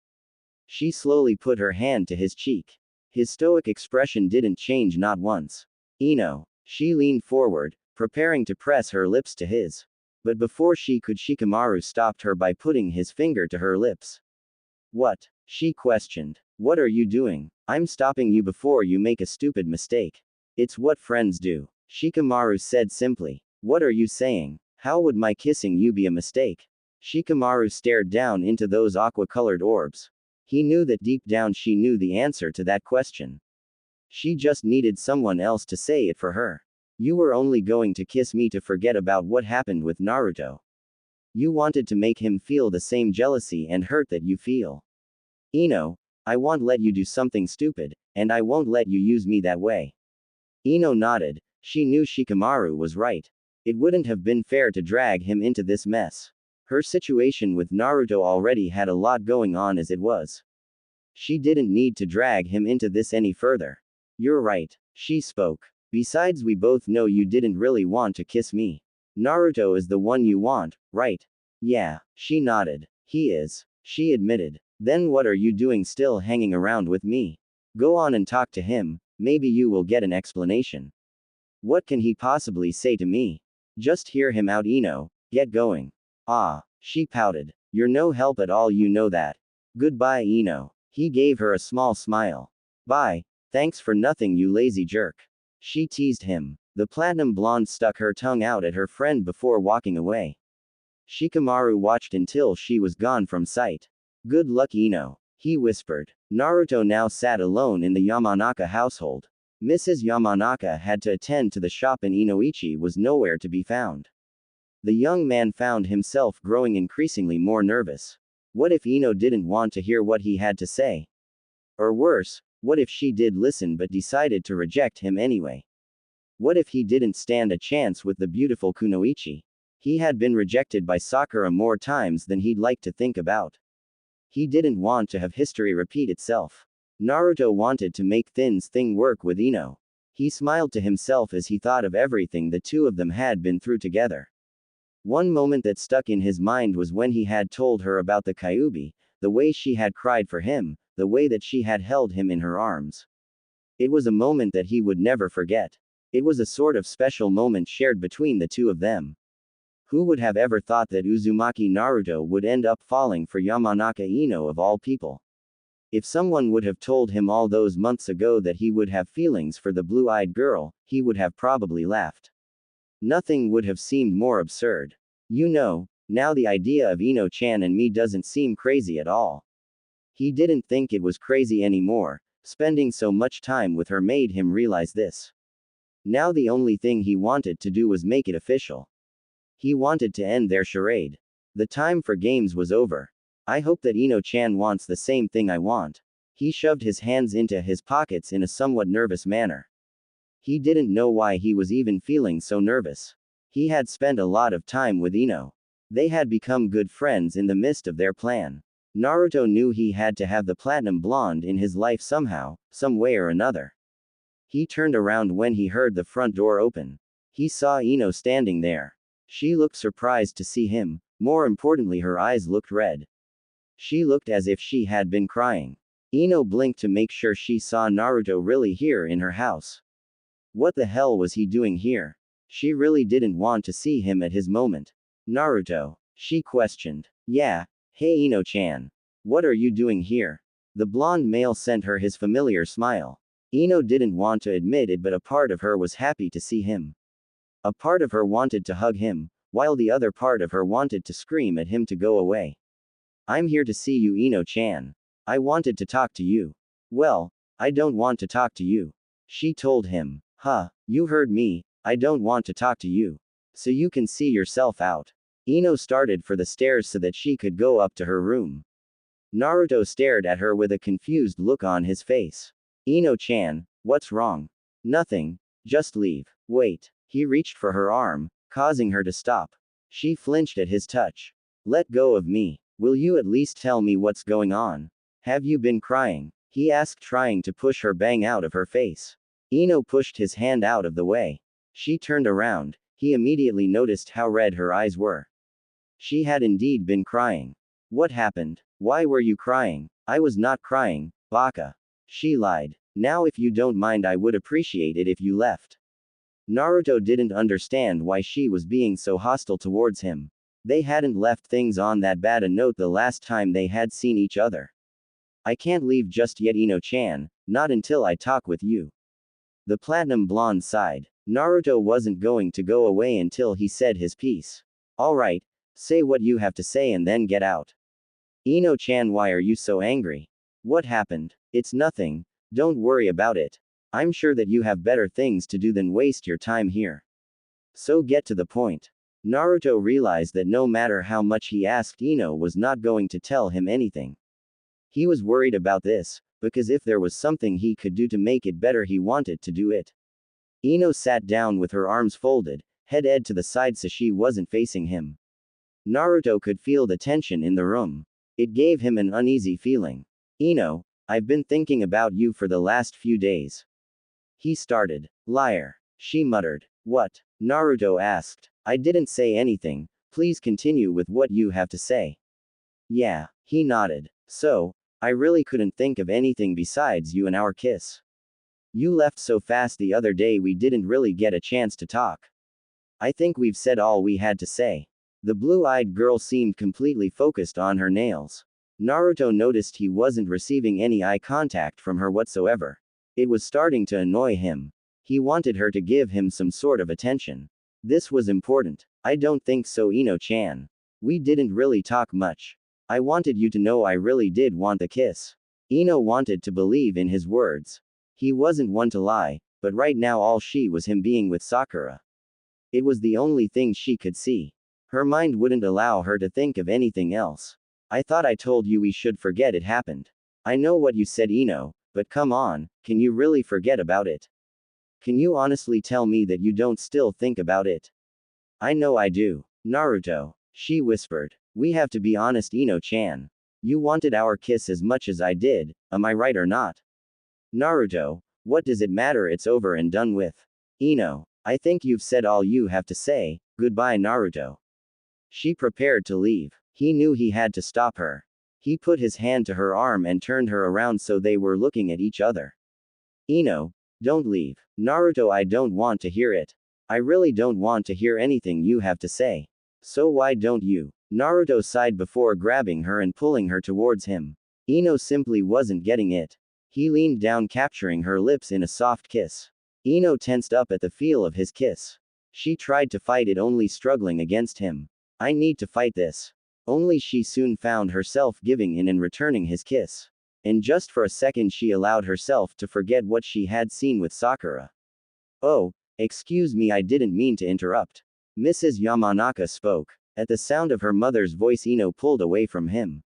She slowly put her hand to his cheek. His stoic expression didn't change, not once. Ino, she leaned forward, preparing to press her lips to his. But before she could, Shikamaru stopped her by putting his finger to her lips. What? She questioned. What are you doing? I'm stopping you before you make a stupid mistake. It's what friends do. Shikamaru said simply. What are you saying? How would my kissing you be a mistake? Shikamaru stared down into those aqua-colored orbs. He knew that deep down she knew the answer to that question. She just needed someone else to say it for her. You were only going to kiss me to forget about what happened with Naruto. You wanted to make him feel the same jealousy and hurt that you feel. Ino, I won't let you do something stupid, and I won't let you use me that way. Ino nodded. She knew Shikamaru was right. It wouldn't have been fair to drag him into this mess. Her situation with Naruto already had a lot going on as it was. She didn't need to drag him into this any further. You're right, she spoke. Besides, we both know you didn't really want to kiss me. Naruto is the one you want, right? Yeah, she nodded. He is, she admitted. Then what are you doing still hanging around with me? Go on and talk to him, maybe you will get an explanation. What can he possibly say to me? Just hear him out, Ino. Get going. Ah, she pouted. You're no help at all, you know that. Goodbye, Ino. He gave her a small smile. Bye. Thanks for nothing, you lazy jerk. She teased him. The platinum blonde stuck her tongue out at her friend before walking away. Shikamaru watched until she was gone from sight. Good luck, Ino, he whispered. Naruto now sat alone in the Yamanaka household. Mrs. Yamanaka had to attend to the shop and Inoichi was nowhere to be found. The young man found himself growing increasingly more nervous. What if Ino didn't want to hear what he had to say? Or worse, what if she did listen but decided to reject him anyway? What if he didn't stand a chance with the beautiful Kunoichi? He had been rejected by Sakura more times than he'd like to think about. He didn't want to have history repeat itself. Naruto wanted to make Thin's thing work with Ino. He smiled to himself as he thought of everything the two of them had been through together. One moment that stuck in his mind was when he had told her about the Kyuubi, the way she had cried for him, the way that she had held him in her arms. It was a moment that he would never forget. It was a sort of special moment shared between the two of them. Who would have ever thought that Uzumaki Naruto would end up falling for Yamanaka Ino of all people? If someone would have told him all those months ago that he would have feelings for the blue-eyed girl, he would have probably laughed. Nothing would have seemed more absurd. You know, now the idea of Ino-chan and me doesn't seem crazy at all. He didn't think it was crazy anymore. Spending so much time with her made him realize this. Now the only thing he wanted to do was make it official. He wanted to end their charade. The time for games was over. I hope that Ino-chan wants the same thing I want. He shoved his hands into his pockets in a somewhat nervous manner. He didn't know why he was even feeling so nervous. He had spent a lot of time with Ino. They had become good friends in the midst of their plan. Naruto knew he had to have the platinum blonde in his life somehow, some way or another. He turned around when he heard the front door open. He saw Ino standing there. She looked surprised to see him. More importantly, her eyes looked red. She looked as if she had been crying. Ino blinked to make sure she saw Naruto really here in her house. What the hell was he doing here? She really didn't want to see him at his moment. Naruto, she questioned. Yeah, hey Ino-chan. What are you doing here? The blonde male sent her his familiar smile. Ino didn't want to admit it, but a part of her was happy to see him. A part of her wanted to hug him, while the other part of her wanted to scream at him to go away. I'm here to see you, Ino-chan. I wanted to talk to you. Well, I don't want to talk to you. She told him. Huh, you heard me, I don't want to talk to you. So you can see yourself out. Ino started for the stairs so that she could go up to her room. Naruto stared at her with a confused look on his face. Ino-chan, what's wrong? Nothing, just leave. Wait. He reached for her arm, causing her to stop. She flinched at his touch. Let go of me. Will you at least tell me what's going on? Have you been crying? He asked, trying to push her bang out of her face. Ino pushed his hand out of the way. She turned around. He immediately noticed how red her eyes were. She had indeed been crying. What happened? Why were you crying? I was not crying, baka. She lied. Now if you don't mind, I would appreciate it if you left. Naruto didn't understand why she was being so hostile towards him. They hadn't left things on that bad a note the last time they had seen each other. I can't leave just yet, Ino-chan, not until I talk with you. The platinum blonde sighed. Naruto wasn't going to go away until he said his piece. Alright, say what you have to say and then get out. Ino-chan, why are you so angry? What happened? It's nothing, don't worry about it. I'm sure that you have better things to do than waste your time here. So get to the point. Naruto realized that no matter how much he asked, Ino was not going to tell him anything. He was worried about this, because if there was something he could do to make it better, he wanted to do it. Ino sat down with her arms folded, head to the side so she wasn't facing him. Naruto could feel the tension in the room. It gave him an uneasy feeling. Ino, I've been thinking about you for the last few days. He started. Liar. She muttered. What? Naruto asked. I didn't say anything, please continue with what you have to say. Yeah, he nodded. So, I really couldn't think of anything besides you and our kiss. You left so fast the other day we didn't really get a chance to talk. I think we've said all we had to say. The blue-eyed girl seemed completely focused on her nails. Naruto noticed he wasn't receiving any eye contact from her whatsoever. It was starting to annoy him. He wanted her to give him some sort of attention. This was important. I don't think so, Ino-chan. We didn't really talk much. I wanted you to know I really did want the kiss. Ino wanted to believe in his words. He wasn't one to lie, but right now all she was him being with Sakura. It was the only thing she could see. Her mind wouldn't allow her to think of anything else. I thought I told you we should forget it happened. I know what you said, Ino, but come on, can you really forget about it? Can you honestly tell me that you don't still think about it? I know I do. Naruto. She whispered. We have to be honest, Ino-chan. You wanted our kiss as much as I did, am I right or not? Naruto. What does it matter, it's over and done with. Ino. I think you've said all you have to say, goodbye Naruto. She prepared to leave. He knew he had to stop her. He put his hand to her arm and turned her around so they were looking at each other. Ino. Don't leave. Naruto, I don't want to hear it. I really don't want to hear anything you have to say. So why don't you? Naruto sighed before grabbing her and pulling her towards him. Ino simply wasn't getting it. He leaned down, capturing her lips in a soft kiss. Ino tensed up at the feel of his kiss. She tried to fight it, only struggling against him. I need to fight this. Only she soon found herself giving in and returning his kiss. And just for a second she allowed herself to forget what she had seen with Sakura. Oh, excuse me, I didn't mean to interrupt. Mrs. Yamanaka spoke. At the sound of her mother's voice, Ino pulled away from him.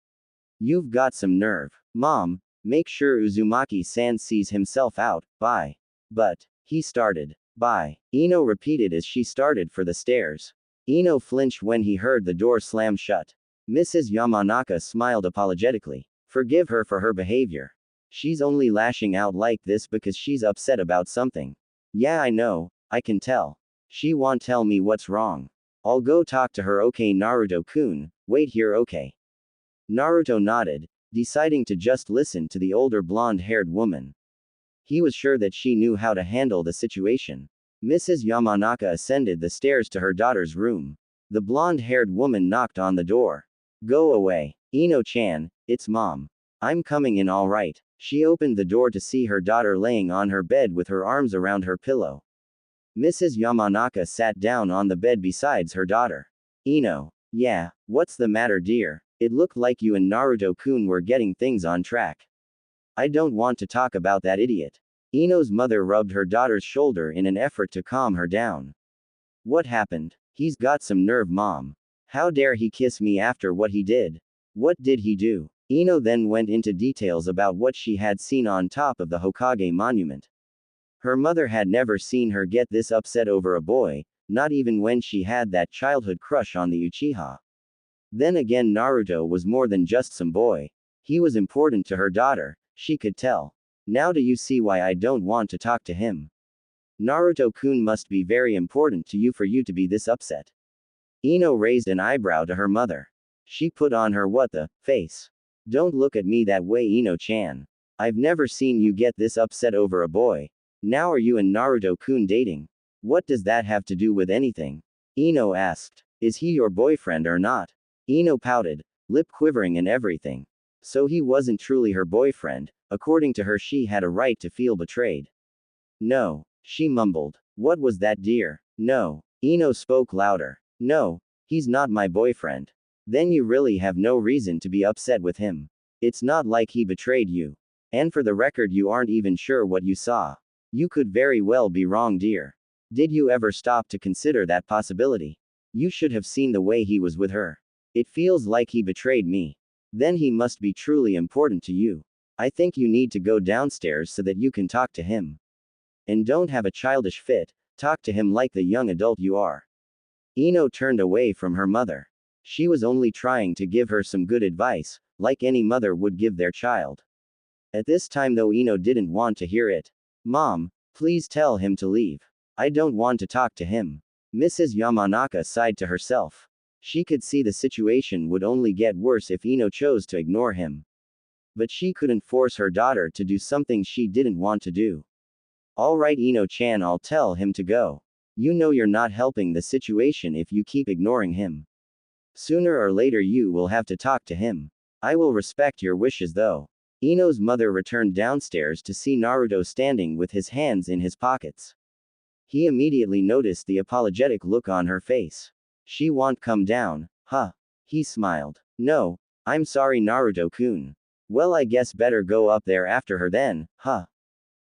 You've got some nerve. Mom, make sure Uzumaki-san sees himself out, bye. But, he started. Bye. Ino repeated as she started for the stairs. Ino flinched when he heard the door slam shut. Mrs. Yamanaka smiled apologetically. Forgive her for her behavior. She's only lashing out like this because she's upset about something. Yeah, I know, I can tell. She won't tell me what's wrong. I'll go talk to her, okay Naruto-kun, wait here, okay. Naruto nodded, deciding to just listen to the older blonde-haired woman. He was sure that she knew how to handle the situation. Mrs. Yamanaka ascended the stairs to her daughter's room. The blonde-haired woman knocked on the door. Go away. Ino-chan, it's Mom. I'm coming in all right. She opened the door to see her daughter laying on her bed with her arms around her pillow. Mrs. Yamanaka sat down on the bed beside her daughter. Ino. Yeah, what's the matter, dear? It looked like you and Naruto-kun were getting things on track. I don't want to talk about that idiot. Ino's mother rubbed her daughter's shoulder in an effort to calm her down. What happened? He's got some nerve, Mom. How dare he kiss me after what he did? What did he do? Ino then went into details about what she had seen on top of the Hokage monument. Her mother had never seen her get this upset over a boy, not even when she had that childhood crush on the Uchiha. Then again, Naruto was more than just some boy. He was important to her daughter, she could tell. Now do you see why I don't want to talk to him? Naruto-kun must be very important to you for you to be this upset. Ino raised an eyebrow to her mother. She put on her what the face. Don't look at me that way, Ino-chan. I've never seen you get this upset over a boy. Now are you and Naruto-kun dating? What does that have to do with anything? Ino asked. Is he your boyfriend or not? Ino pouted, lip quivering and everything. So he wasn't truly her boyfriend. According to her, she had a right to feel betrayed. No, she mumbled. What was that, dear? No. Ino spoke louder. No, he's not my boyfriend. Then you really have no reason to be upset with him. It's not like he betrayed you. And for the record, you aren't even sure what you saw. You could very well be wrong, dear. Did you ever stop to consider that possibility? You should have seen the way he was with her. It feels like he betrayed me. Then he must be truly important to you. I think you need to go downstairs so that you can talk to him. And don't have a childish fit, talk to him like the young adult you are. Ino turned away from her mother. She was only trying to give her some good advice, like any mother would give their child. At this time though, Ino didn't want to hear it. Mom, please tell him to leave. I don't want to talk to him. Mrs. Yamanaka sighed to herself. She could see the situation would only get worse if Ino chose to ignore him. But she couldn't force her daughter to do something she didn't want to do. Alright Ino-chan, I'll tell him to go. You know you're not helping the situation if you keep ignoring him. Sooner or later you will have to talk to him. I will respect your wishes though. Ino's mother returned downstairs to see Naruto standing with his hands in his pockets. He immediately noticed the apologetic look on her face. She won't come down, huh? He smiled. No, I'm sorry Naruto-kun. Well, I guess better go up there after her then, huh?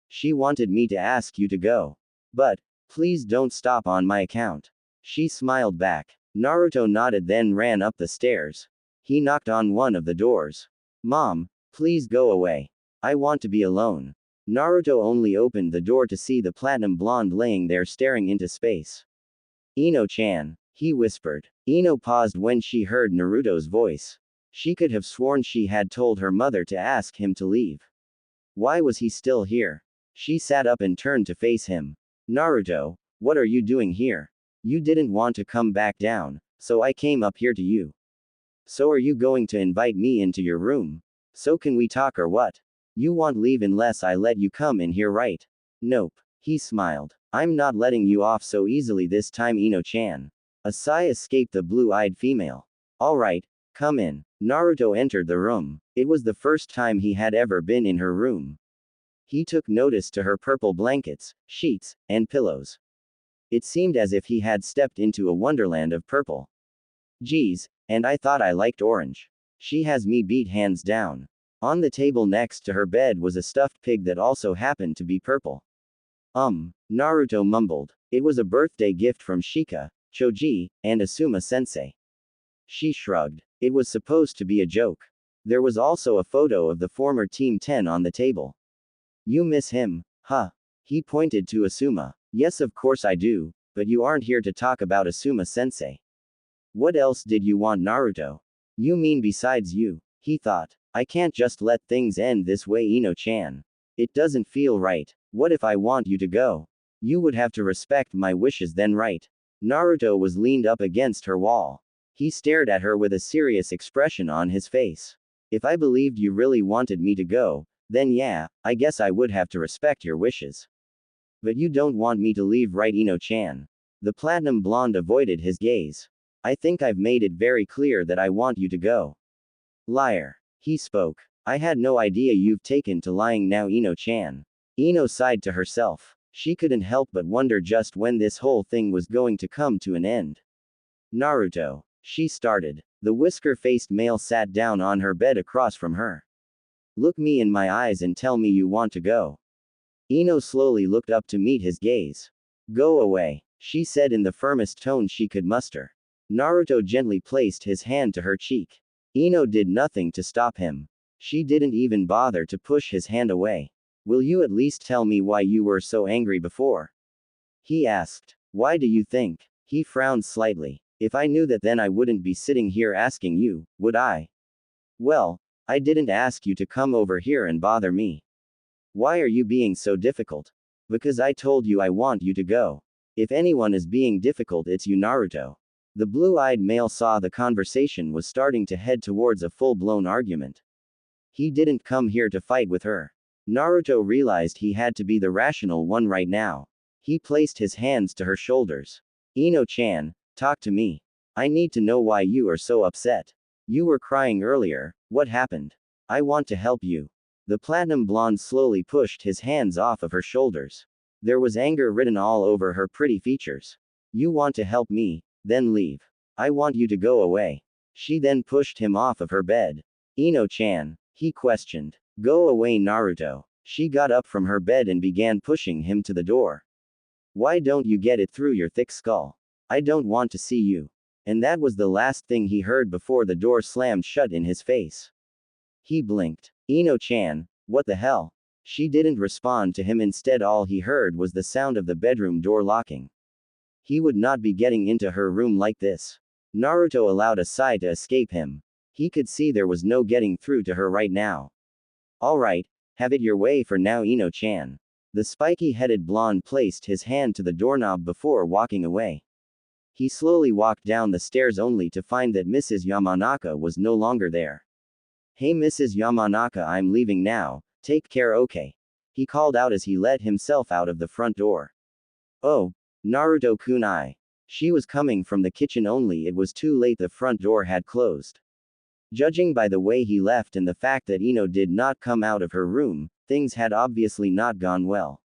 She wanted me to ask you to go. But, please don't stop on my account. She smiled back. Naruto nodded then ran up the stairs. He knocked on one of the doors. Mom, Please go away. I want to be alone. Naruto only opened the door to see the platinum blonde laying there staring into space. Ino-chan, he whispered. Ino paused when she heard Naruto's voice. She could have sworn she had told her mother to ask him to leave. Why was he still here? She sat up and turned to face him. Naruto, what are you doing here? You didn't want to come back down, so I came up here to you. So are you going to invite me into your room? So can we talk or what? You won't leave unless I let you come in here, right? Nope. He smiled. I'm not letting you off so easily this time, Ino-chan. A sigh escaped the blue-eyed female. Alright, come in. Naruto entered the room. It was the first time he had ever been in her room. He took notice to her purple blankets, sheets, and pillows. It seemed as if he had stepped into a wonderland of purple. Geez, and I thought I liked orange. She has me beat hands down. On the table next to her bed was a stuffed pig that also happened to be purple. Naruto mumbled. It was a birthday gift from Shika, Choji, and Asuma-sensei. She shrugged. It was supposed to be a joke. There was also a photo of the former Team 10 on the table. You miss him, huh? He pointed to Asuma. Yes, of course I do, but you aren't here to talk about Asuma-sensei. What else did you want, Naruto? You mean besides you? He thought. I can't just let things end this way, Ino-chan. It doesn't feel right. What if I want you to go? You would have to respect my wishes then, right? Naruto was leaned up against her wall. He stared at her with a serious expression on his face. If I believed you really wanted me to go, then yeah, I guess I would have to respect your wishes. But you don't want me to leave, right, Ino-chan? The platinum blonde avoided his gaze. I think I've made it very clear that I want you to go. Liar. He spoke. I had no idea you've taken to lying now, Ino-chan. Ino sighed to herself. She couldn't help but wonder just when this whole thing was going to come to an end. Naruto. She started. The whisker-faced male sat down on her bed across from her. Look me in my eyes and tell me you want to go. Ino slowly looked up to meet his gaze. Go away, she said in the firmest tone she could muster. Naruto gently placed his hand to her cheek. Ino did nothing to stop him. She didn't even bother to push his hand away. Will you at least tell me why you were so angry before? He asked. Why do you think? He frowned slightly. If I knew that, then I wouldn't be sitting here asking you, would I? Well, I didn't ask you to come over here and bother me. Why are you being so difficult? Because I told you I want you to go. If anyone is being difficult, it's you, Naruto. The blue-eyed male saw the conversation was starting to head towards a full-blown argument. He didn't come here to fight with her. Naruto realized he had to be the rational one right now. He placed his hands to her shoulders. Ino-chan, talk to me. I need to know why you are so upset. You were crying earlier, what happened? I want to help you. The platinum blonde slowly pushed his hands off of her shoulders. There was anger written all over her pretty features. You want to help me? Then leave. I want you to go away. She then pushed him off of her bed. Ino-chan, he questioned. Go away, Naruto. She got up from her bed and began pushing him to the door. Why don't you get it through your thick skull? I don't want to see you. And that was the last thing he heard before the door slammed shut in his face. He blinked. Ino-chan, what the hell? She didn't respond to him. Instead, all he heard was the sound of the bedroom door locking. He would not be getting into her room like this. Naruto allowed a sigh to escape him. He could see there was no getting through to her right now. Alright, have it your way for now, Ino-chan. The spiky-headed blonde placed his hand to the doorknob before walking away. He slowly walked down the stairs only to find that Mrs. Yamanaka was no longer there. Hey Mrs. Yamanaka, I'm leaving now, take care, okay? He called out as he let himself out of the front door. Oh, Naruto-kun. She was coming from the kitchen, only it was too late, the front door had closed. Judging by the way he left and the fact that Ino did not come out of her room, things had obviously not gone well.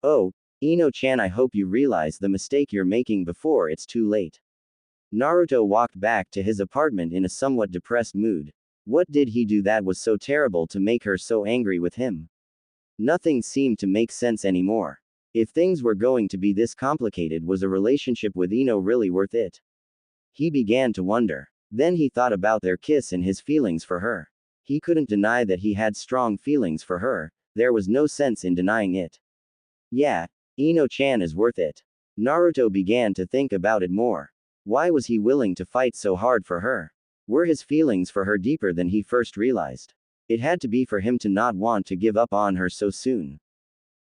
Oh, Ino-chan, I hope you realize the mistake you're making before it's too late. Naruto walked back to his apartment in a somewhat depressed mood. What did he do that was so terrible to make her so angry with him? Nothing seemed to make sense anymore. If things were going to be this complicated, was a relationship with Ino really worth it? He began to wonder. Then he thought about their kiss and his feelings for her. He couldn't deny that he had strong feelings for her, there was no sense in denying it. Yeah, Ino-chan is worth it. Naruto began to think about it more. Why was he willing to fight so hard for her? Were his feelings for her deeper than he first realized? It had to be for him to not want to give up on her so soon.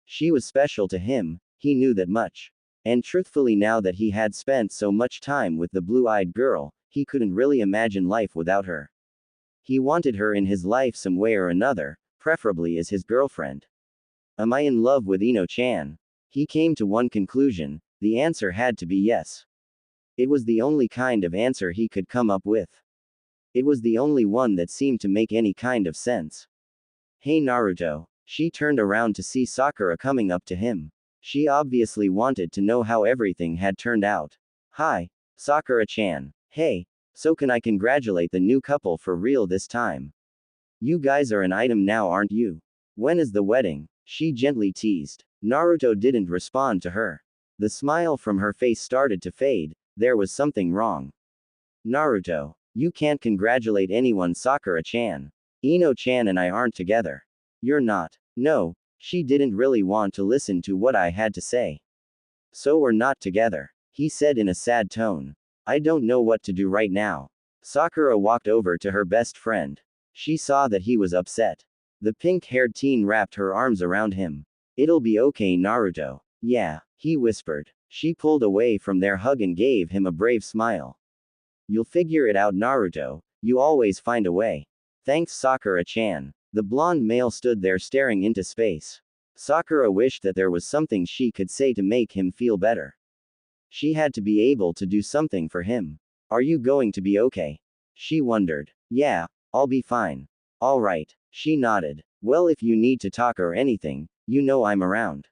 She was special to him, he knew that much. And truthfully, now that he had spent so much time with the blue-eyed girl, he couldn't really imagine life without her. He wanted her in his life some way or another, preferably as his girlfriend. Am I in love with Ino-chan? He came to one conclusion, the answer had to be yes. It was the only kind of answer he could come up with. It was the only one that seemed to make any kind of sense. Hey Naruto. She turned around to see Sakura coming up to him. She obviously wanted to know how everything had turned out. Hi, Sakura-chan. Hey, so can I congratulate the new couple for real this time? You guys are an item now, aren't you? When is the wedding? She gently teased. Naruto didn't respond to her. The smile from her face started to fade, there was something wrong. Naruto, you can't congratulate anyone, Sakura-chan. Ino-chan and I aren't together. You're not. No, she didn't really want to listen to what I had to say. So we're not together, he said in a sad tone. I don't know what to do right now. Sakura walked over to her best friend. She saw that he was upset. The pink-haired teen wrapped her arms around him. It'll be okay, Naruto. Yeah, he whispered. She pulled away from their hug and gave him a brave smile. You'll figure it out, Naruto. You always find a way. Thanks, Sakura-chan. The blonde male stood there staring into space. Sakura wished that there was something she could say to make him feel better. She had to be able to do something for him. Are you going to be okay? She wondered. Yeah, I'll be fine. All right, she nodded. Well, if you need to talk or anything, you know I'm around.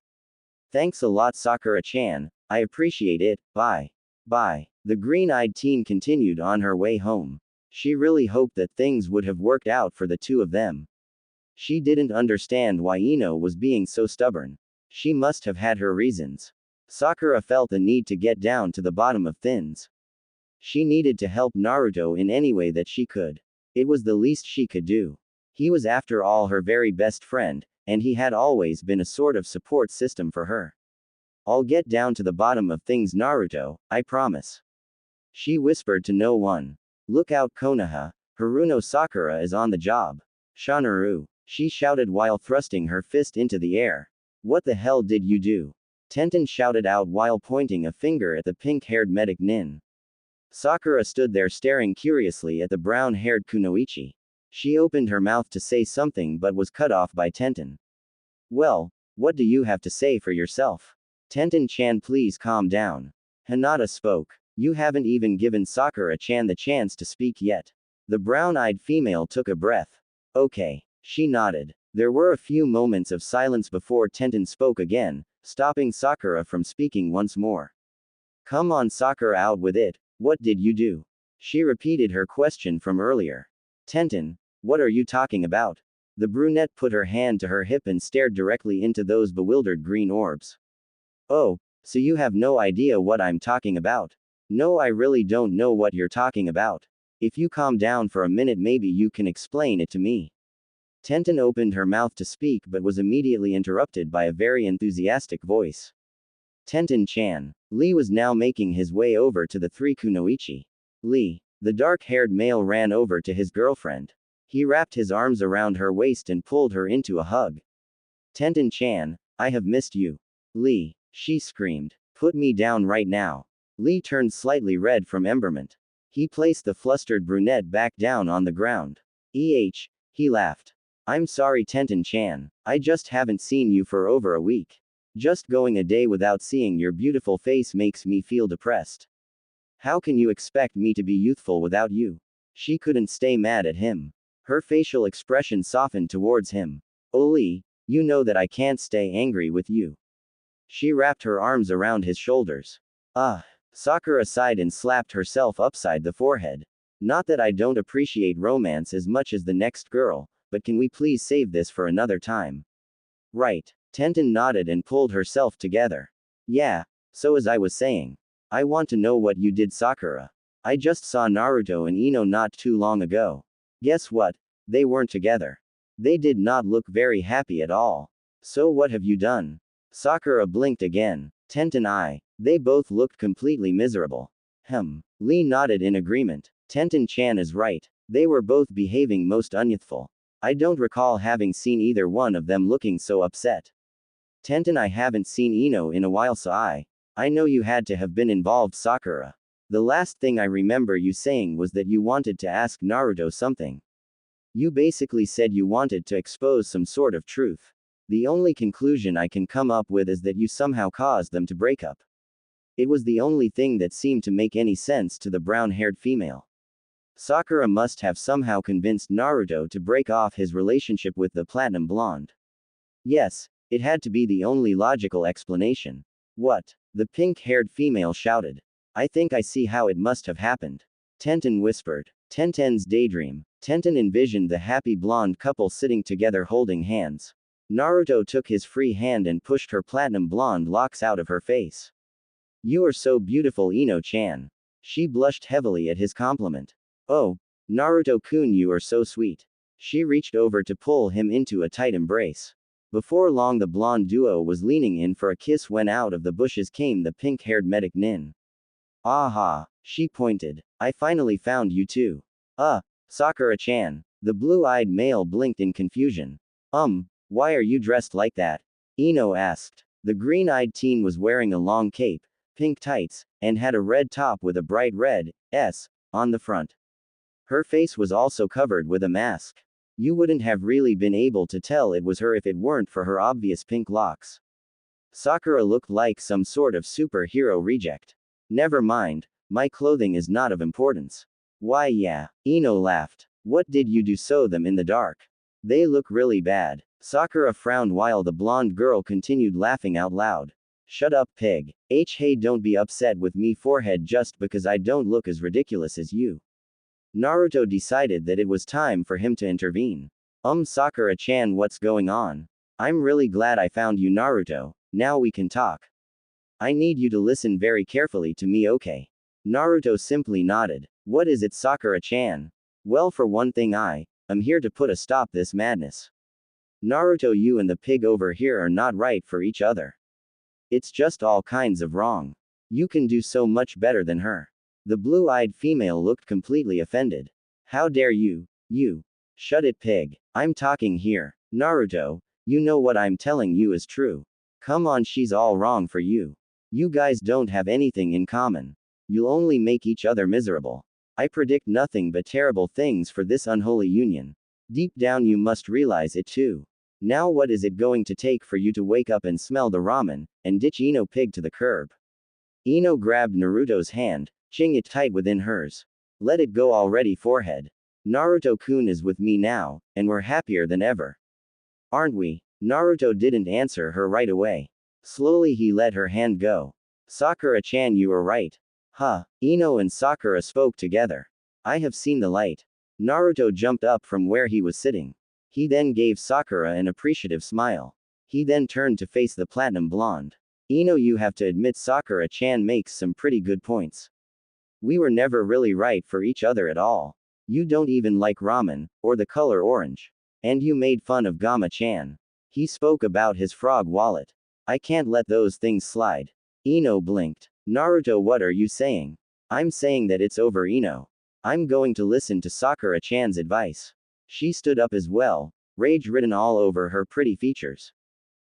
Thanks a lot, Sakura-chan, I appreciate it, bye. Bye. The green-eyed teen continued on her way home. She really hoped that things would have worked out for the two of them. She didn't understand why Ino was being so stubborn. She must have had her reasons. Sakura felt the need to get down to the bottom of things. She needed to help Naruto in any way that she could. It was the least she could do. He was after all her very best friend, and he had always been a sort of support system for her. I'll get down to the bottom of things, Naruto, I promise. She whispered to no one. Look out, Konoha, Haruno Sakura is on the job. Shanaru, she shouted while thrusting her fist into the air. What the hell did you do? Tenten shouted out while pointing a finger at the pink-haired medic Nin. Sakura stood there staring curiously at the brown-haired Kunoichi. She opened her mouth to say something but was cut off by Tenten. Well, what do you have to say for yourself? Tenten-chan, please calm down. Hinata spoke. You haven't even given Sakura-chan the chance to speak yet. The brown-eyed female took a breath. Okay. She nodded. There were a few moments of silence before Tenten spoke again, stopping Sakura from speaking once more. Come on, Sakura, out with it. What did you do? She repeated her question from earlier. Tenten, what are you talking about? The brunette put her hand to her hip and stared directly into those bewildered green orbs. Oh, so you have no idea what I'm talking about? No, I really don't know what you're talking about. If you calm down for a minute, maybe you can explain it to me. Tenten opened her mouth to speak but was immediately interrupted by a very enthusiastic voice. Tenten-chan. Lee was now making his way over to the three Kunoichi. Lee. The dark-haired male ran over to his girlfriend. He wrapped his arms around her waist and pulled her into a hug. Tenten-chan, I have missed you. Lee. She screamed. Put me down right now. Lee turned slightly red from emberment. He placed the flustered brunette back down on the ground. He laughed. I'm sorry, Tenten-chan, I just haven't seen you for over a week. Just going a day without seeing your beautiful face makes me feel depressed. How can you expect me to be youthful without you? She couldn't stay mad at him. Her facial expression softened towards him. Oli, you know that I can't stay angry with you. She wrapped her arms around his shoulders. Sakura sighed and slapped herself upside the forehead. Not that I don't appreciate romance as much as the next girl, but can we please save this for another time? Right. Tenten nodded and pulled herself together. Yeah, so as I was saying. I want to know what you did, Sakura. I just saw Naruto and Ino not too long ago. Guess what? They weren't together. They did not look very happy at all. So what have you done? Sakura blinked again. Tenten I. They both looked completely miserable. Lee nodded in agreement. Tenten-chan is right. They were both behaving most unyouthful. I don't recall having seen either one of them looking so upset. Tenten, I haven't seen Ino in a while, so I know you had to have been involved, Sakura. The last thing I remember you saying was that you wanted to ask Naruto something. You basically said you wanted to expose some sort of truth. The only conclusion I can come up with is that you somehow caused them to break up. It was the only thing that seemed to make any sense to the brown-haired female. Sakura must have somehow convinced Naruto to break off his relationship with the platinum blonde. Yes, it had to be the only logical explanation. What? The pink-haired female shouted. I think I see how it must have happened. Tenten whispered. Tenten's daydream. Tenten envisioned the happy blonde couple sitting together holding hands. Naruto took his free hand and pushed her platinum blonde locks out of her face. You are so beautiful, Ino-chan. She blushed heavily at his compliment. Oh, Naruto-kun, you are so sweet. She reached over to pull him into a tight embrace. Before long the blonde duo was leaning in for a kiss when out of the bushes came the pink-haired medic Nin. Aha, she pointed. I finally found you too. Sakura-chan. The blue-eyed male blinked in confusion. Why are you dressed like that? Ino asked. The green-eyed teen was wearing a long cape, pink tights, and had a red top with a bright red S on the front. Her face was also covered with a mask. You wouldn't have really been able to tell it was her if it weren't for her obvious pink locks. Sakura looked like some sort of superhero reject. Never mind, my clothing is not of importance. Why yeah, Ino laughed. What did you do, sew them in the dark? They look really bad. Sakura frowned while the blonde girl continued laughing out loud. Shut up, pig. Hey, don't be upset with me forehead just because I don't look as ridiculous as you. Naruto decided that it was time for him to intervene. Sakura-chan, what's going on? I'm really glad I found you, Naruto. Now we can talk. I need you to listen very carefully to me, okay? Naruto simply nodded. What is it, Sakura-chan? Well, for one thing, I'm here to put a stop this madness. Naruto, you and the pig over here are not right for each other. It's just all kinds of wrong. You can do so much better than her. The blue-eyed female looked completely offended. How dare you? You. Shut it, pig. I'm talking here. Naruto, you know what I'm telling you is true. Come on, she's all wrong for you. You guys don't have anything in common. You'll only make each other miserable. I predict nothing but terrible things for this unholy union. Deep down you must realize it too. Now what is it going to take for you to wake up and smell the ramen, and ditch Ino pig to the curb? Ino grabbed Naruto's hand, ching it tight within hers. Let it go already, forehead. Naruto-kun is with me now, and we're happier than ever. Aren't we? Naruto didn't answer her right away. Slowly he let her hand go. Sakura-chan, you are right. Ino and Sakura spoke together. I have seen the light. Naruto jumped up from where he was sitting. He then gave Sakura an appreciative smile. He then turned to face the platinum blonde. Ino, you have to admit Sakura-chan makes some pretty good points. We were never really right for each other at all. You don't even like ramen, or the color orange. And you made fun of Gamma-chan. He spoke about his frog wallet. I can't let those things slide. Ino blinked. Naruto, what are you saying? I'm saying that it's over, Ino. I'm going to listen to Sakura-chan's advice. She stood up as well, rage written all over her pretty features.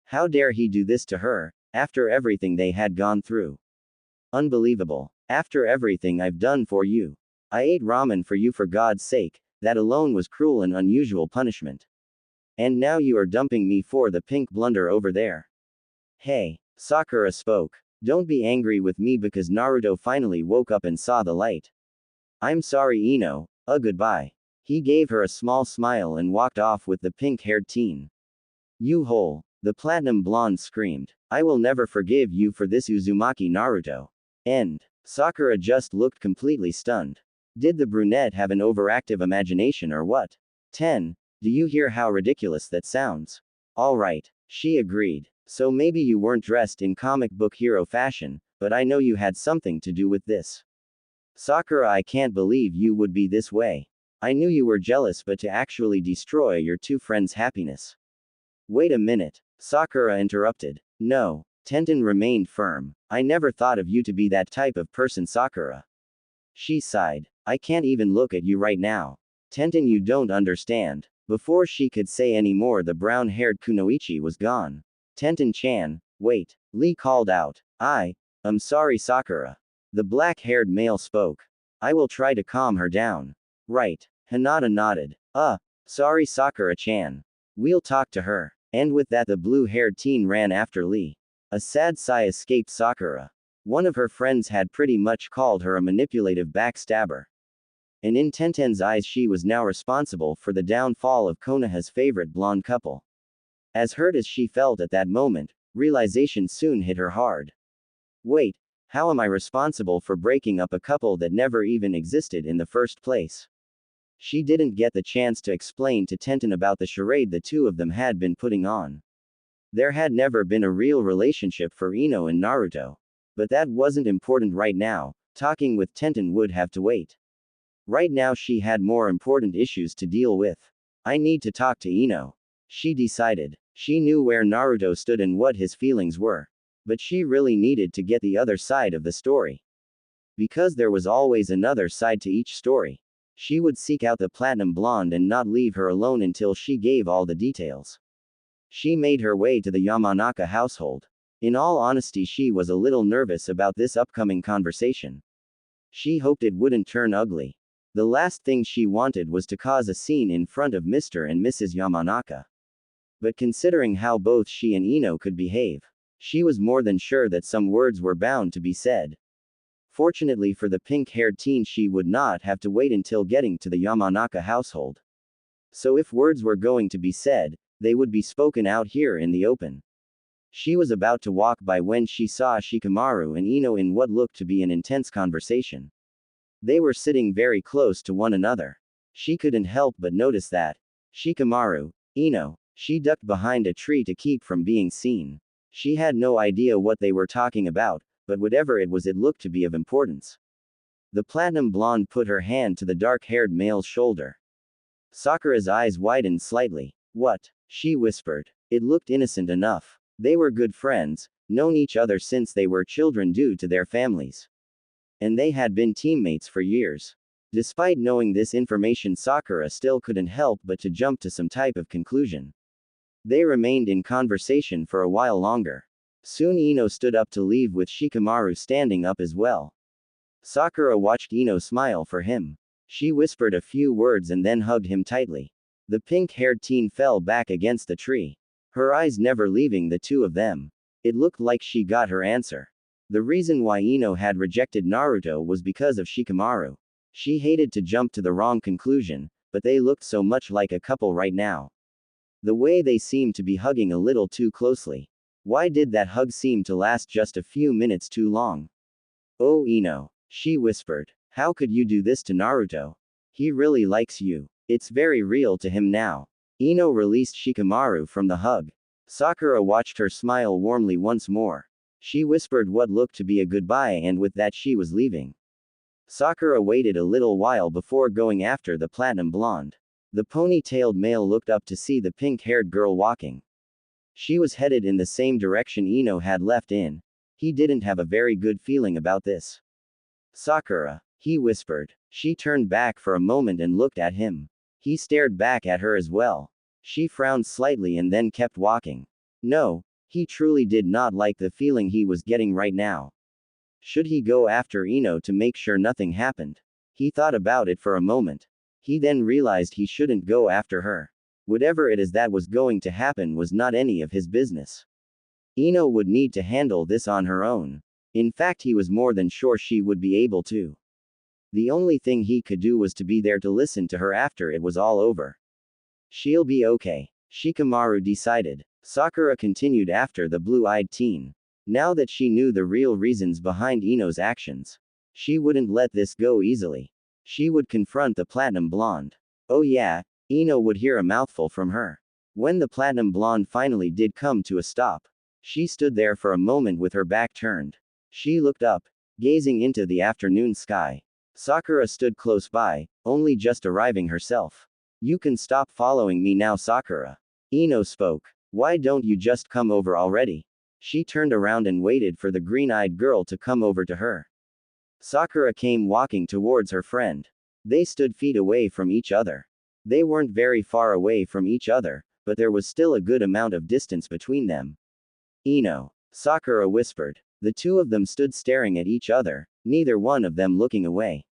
How dare he do this to her, after everything they had gone through? Unbelievable. After everything I've done for you. I ate ramen for you, for God's sake, that alone was cruel and unusual punishment. And now you are dumping me for the pink blunder over there. Hey, Sakura spoke. Don't be angry with me because Naruto finally woke up and saw the light. I'm sorry, Ino, goodbye. He gave her a small smile and walked off with the pink-haired teen. You hole, the platinum blonde screamed. I will never forgive you for this, Uzumaki Naruto. End. Sakura just looked completely stunned. Did the brunette have an overactive imagination or what? 10. Do you hear how ridiculous that sounds? Alright, she agreed. So maybe you weren't dressed in comic book hero fashion, but I know you had something to do with this. Sakura, I can't believe you would be this way. I knew you were jealous, but to actually destroy your two friends' happiness. Wait a minute, Sakura interrupted. No. Tenten remained firm. I never thought of you to be that type of person, Sakura. She sighed. I can't even look at you right now. Tenten, you don't understand. Before she could say any more, the brown-haired Kunoichi was gone. Tenten-chan, wait. Lee called out. I'm sorry, Sakura. The black-haired male spoke. I will try to calm her down. Right. Hinata nodded. Sorry, Sakura-chan. We'll talk to her. And with that, the blue-haired teen ran after Lee. A sad sigh escaped Sakura. One of her friends had pretty much called her a manipulative backstabber. And in Tenten's eyes, she was now responsible for the downfall of Konoha's favorite blonde couple. As hurt as she felt at that moment, realization soon hit her hard. Wait, how am I responsible for breaking up a couple that never even existed in the first place? She didn't get the chance to explain to Tenten about the charade the two of them had been putting on. There had never been a real relationship for Ino and Naruto. But that wasn't important right now. Talking with Tenten would have to wait. Right now she had more important issues to deal with. I need to talk to Ino. She decided. She knew where Naruto stood and what his feelings were. But she really needed to get the other side of the story. Because there was always another side to each story. She would seek out the platinum blonde and not leave her alone until she gave all the details. She made her way to the Yamanaka household. In all honesty, she was a little nervous about this upcoming conversation. She hoped it wouldn't turn ugly. The last thing she wanted was to cause a scene in front of Mr. and Mrs. Yamanaka. But considering how both she and Ino could behave, she was more than sure that some words were bound to be said. Fortunately for the pink-haired teen, she would not have to wait until getting to the Yamanaka household. So if words were going to be said, they would be spoken out here in the open. She was about to walk by when she saw Shikamaru and Ino in what looked to be an intense conversation. They were sitting very close to one another. She couldn't help but notice that. Shikamaru, Ino. She ducked behind a tree to keep from being seen. She had no idea what they were talking about, but whatever it was, it looked to be of importance. The platinum blonde put her hand to the dark-haired male's shoulder. Sakura's eyes widened slightly. What? She whispered. It looked innocent enough. They were good friends, known each other since they were children due to their families. And they had been teammates for years. Despite knowing this information, Sakura still couldn't help but to jump to some type of conclusion. They remained in conversation for a while longer. Soon Ino stood up to leave with Shikamaru standing up as well. Sakura watched Ino smile for him. She whispered a few words and then hugged him tightly. The pink-haired teen fell back against the tree. Her eyes never leaving the two of them. It looked like she got her answer. The reason why Ino had rejected Naruto was because of Shikamaru. She hated to jump to the wrong conclusion, but they looked so much like a couple right now. The way they seemed to be hugging a little too closely. Why did that hug seem to last just a few minutes too long? Oh, Ino, she whispered. How could you do this to Naruto? He really likes you. It's very real to him now. Ino released Shikamaru from the hug. Sakura watched her smile warmly once more. She whispered what looked to be a goodbye, and with that she was leaving. Sakura waited a little while before going after the platinum blonde. The pony-tailed male looked up to see the pink-haired girl walking. She was headed in the same direction Ino had left in. He didn't have a very good feeling about this. Sakura, he whispered. She turned back for a moment and looked at him. He stared back at her as well. She frowned slightly and then kept walking. No, he truly did not like the feeling he was getting right now. Should he go after Ino to make sure nothing happened? He thought about it for a moment. He then realized he shouldn't go after her. Whatever it is that was going to happen was not any of his business. Ino would need to handle this on her own. In fact, he was more than sure she would be able to. The only thing he could do was to be there to listen to her after it was all over. She'll be okay, Shikamaru decided. Sakura continued after the blue-eyed teen. Now that she knew the real reasons behind Ino's actions, she wouldn't let this go easily. She would confront the platinum blonde. Oh yeah, Ino would hear a mouthful from her. When the platinum blonde finally did come to a stop, she stood there for a moment with her back turned. She looked up, gazing into the afternoon sky. Sakura stood close by, only just arriving herself. You can stop following me now, Sakura. Ino spoke. Why don't you just come over already? She turned around and waited for the green-eyed girl to come over to her. Sakura came walking towards her friend. They stood feet away from each other. They weren't very far away from each other, but there was still a good amount of distance between them. Ino. Sakura whispered. The two of them stood staring at each other, neither one of them looking away.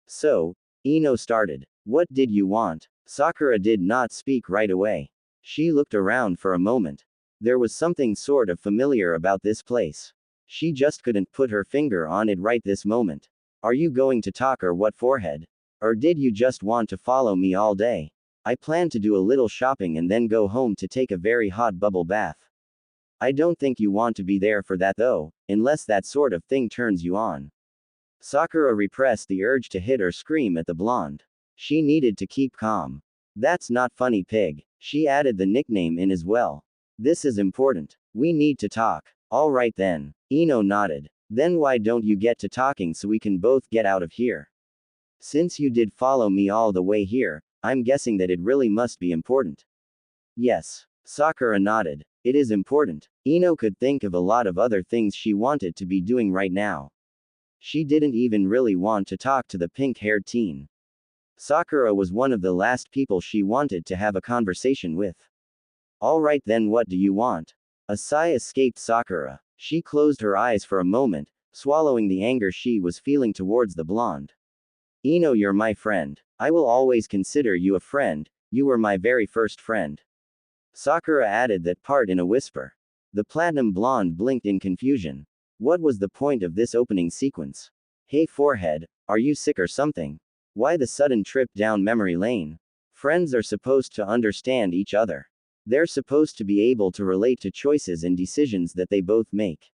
So, Ino started. What did you want? Sakura did not speak right away. She looked around for a moment. There was something sort of familiar about this place. She just couldn't put her finger on it right this moment. Are you going to talk or what, forehead? Or did you just want to follow me all day? I plan to do a little shopping and then go home to take a very hot bubble bath. I don't think you want to be there for that though, unless that sort of thing turns you on. Sakura repressed the urge to hit or scream at the blonde. She needed to keep calm. That's not funny, pig. She added the nickname in as well. This is important. We need to talk. All right then. Ino nodded. Then why don't you get to talking so we can both get out of here? Since you did follow me all the way here, I'm guessing that it really must be important. Yes. Sakura nodded. It is important. Ino could think of a lot of other things she wanted to be doing right now. She didn't even really want to talk to the pink-haired teen. Sakura was one of the last people she wanted to have a conversation with. Alright then, what do you want? A sigh escaped Sakura. She closed her eyes for a moment, swallowing the anger she was feeling towards the blonde. Ino, you're my friend. I will always consider you a friend. You were my very first friend. Sakura added that part in a whisper. The platinum blonde blinked in confusion. What was the point of this opening sequence? Hey forehead, are you sick or something? Why the sudden trip down memory lane? Friends are supposed to understand each other. They're supposed to be able to relate to choices and decisions that they both make.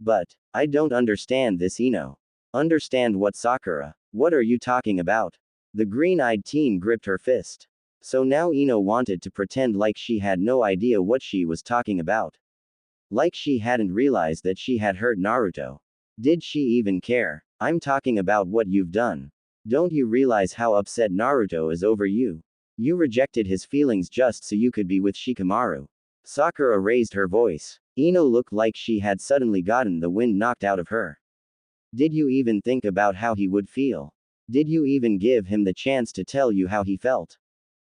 But, I don't understand this, Ino. Understand what, Sakura? What are you talking about? The green-eyed teen gripped her fist. So now Ino wanted to pretend like she had no idea what she was talking about. Like she hadn't realized that she had hurt Naruto. Did she even care? I'm talking about what you've done. Don't you realize how upset Naruto is over you? You rejected his feelings just so you could be with Shikamaru. Sakura raised her voice. Ino looked like she had suddenly gotten the wind knocked out of her. Did you even think about how he would feel? Did you even give him the chance to tell you how he felt?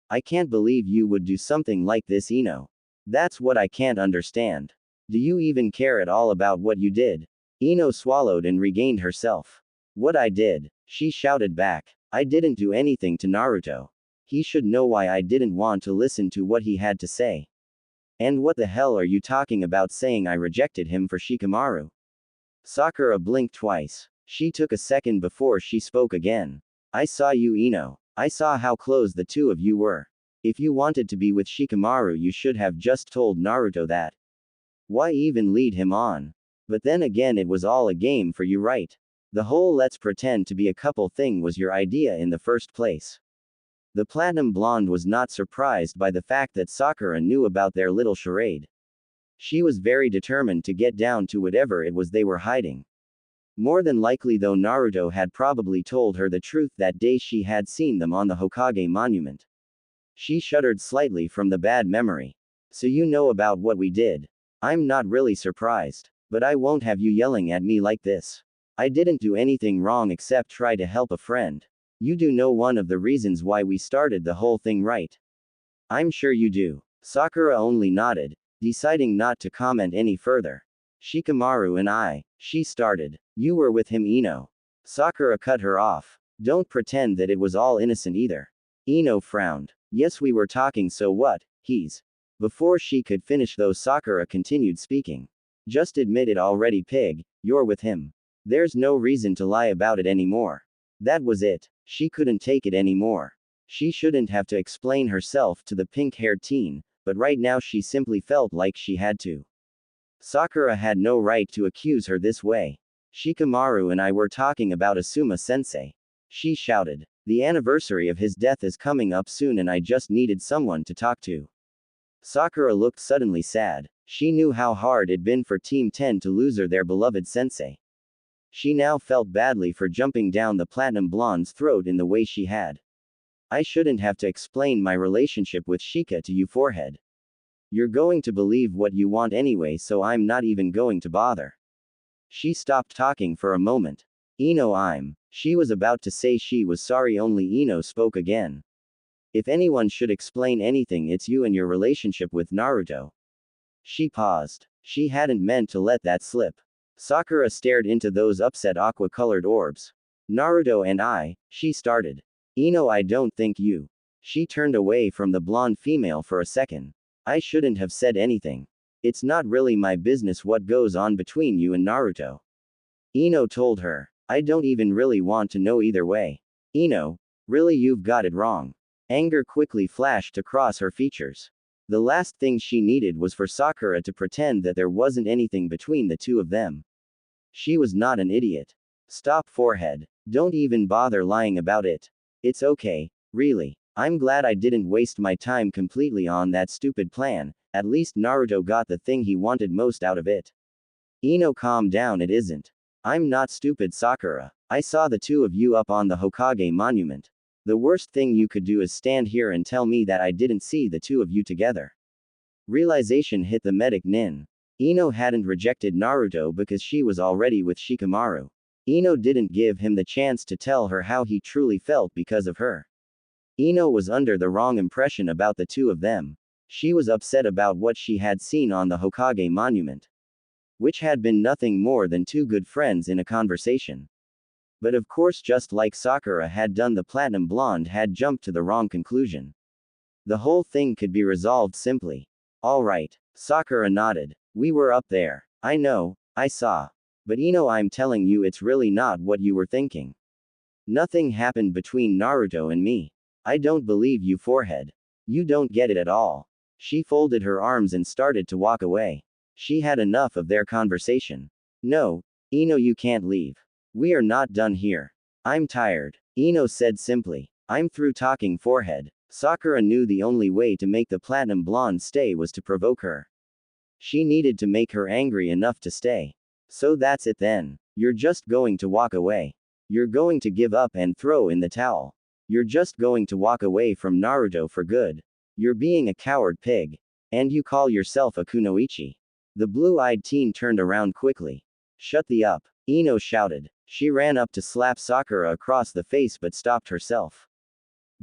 I can't believe you would do something like this, Ino. That's what I can't understand. Do you even care at all about what you did? Ino swallowed and regained herself. What I did? She shouted back. I didn't do anything to Naruto. He should know why I didn't want to listen to what he had to say. And what the hell are you talking about saying I rejected him for Shikamaru? Sakura blinked twice. She took a second before she spoke again. I saw you, Ino. I saw how close the two of you were. If you wanted to be with Shikamaru, you should have just told Naruto that. Why even lead him on? But then again, it was all a game for you, right? The whole let's pretend to be a couple thing was your idea in the first place. The platinum blonde was not surprised by the fact that Sakura knew about their little charade. She was very determined to get down to whatever it was they were hiding. More than likely though, Naruto had probably told her the truth that day she had seen them on the Hokage monument. She shuddered slightly from the bad memory. So you know about what we did. I'm not really surprised. But I won't have you yelling at me like this. I didn't do anything wrong except try to help a friend. You do know one of the reasons why we started the whole thing, right? I'm sure you do. Sakura only nodded, deciding not to comment any further. Shikamaru and she started. You were with him, Ino. Sakura cut her off. Don't pretend that it was all innocent either. Ino frowned. Yes, we were talking, so what? Before she could finish though, Sakura continued speaking. Just admit it already, pig, you're with him. There's no reason to lie about it anymore. That was it. She couldn't take it anymore. She shouldn't have to explain herself to the pink-haired teen, but right now she simply felt like she had to. Sakura had no right to accuse her this way. Shikamaru and I were talking about Asuma-sensei. She shouted. The anniversary of his death is coming up soon and I just needed someone to talk to. Sakura looked suddenly sad. She knew how hard it'd been for Team 10 to lose their beloved sensei. She now felt badly for jumping down the platinum blonde's throat in the way she had. I shouldn't have to explain my relationship with Shika to you, forehead. You're going to believe what you want anyway, so I'm not even going to bother. She stopped talking for a moment. She was about to say she was sorry, only Ino spoke again. If anyone should explain anything, it's you and your relationship with Naruto. She paused. She hadn't meant to let that slip. Sakura stared into those upset aqua-colored orbs. Naruto and I, she started. I don't think you. She turned away from the blonde female for a second. I shouldn't have said anything. It's not really my business what goes on between you and Naruto. Ino told her. I don't even really want to know either way. Really, you've got it wrong. Anger quickly flashed across her features. The last thing she needed was for Sakura to pretend that there wasn't anything between the two of them. She was not an idiot. Stop, forehead. Don't even bother lying about it. It's okay, really. I'm glad I didn't waste my time completely on that stupid plan. At least Naruto got the thing he wanted most out of it. Calm down, it isn't. I'm not stupid, Sakura. I saw the two of you up on the Hokage monument. The worst thing you could do is stand here and tell me that I didn't see the two of you together. Realization hit the medic Nin. Ino hadn't rejected Naruto because she was already with Shikamaru. Ino didn't give him the chance to tell her how he truly felt because of her. Ino was under the wrong impression about the two of them. She was upset about what she had seen on the Hokage monument, which had been nothing more than two good friends in a conversation. But of course, just like Sakura had done, the platinum blonde had jumped to the wrong conclusion. The whole thing could be resolved simply. All right. Sakura nodded. We were up there. I know, I saw. But I'm telling you, it's really not what you were thinking. Nothing happened between Naruto and me. I don't believe you, forehead. You don't get it at all. She folded her arms and started to walk away. She had enough of their conversation. No, you can't leave. We are not done here. I'm tired. Ino said simply. I'm through talking, forehead. Sakura knew the only way to make the platinum blonde stay was to provoke her. She needed to make her angry enough to stay. So that's it then. You're just going to walk away. You're going to give up and throw in the towel. You're just going to walk away from Naruto for good. You're being a coward pig. And you call yourself a kunoichi. The blue-eyed teen turned around quickly. Shut the up. Ino shouted. She ran up to slap Sakura across the face but stopped herself.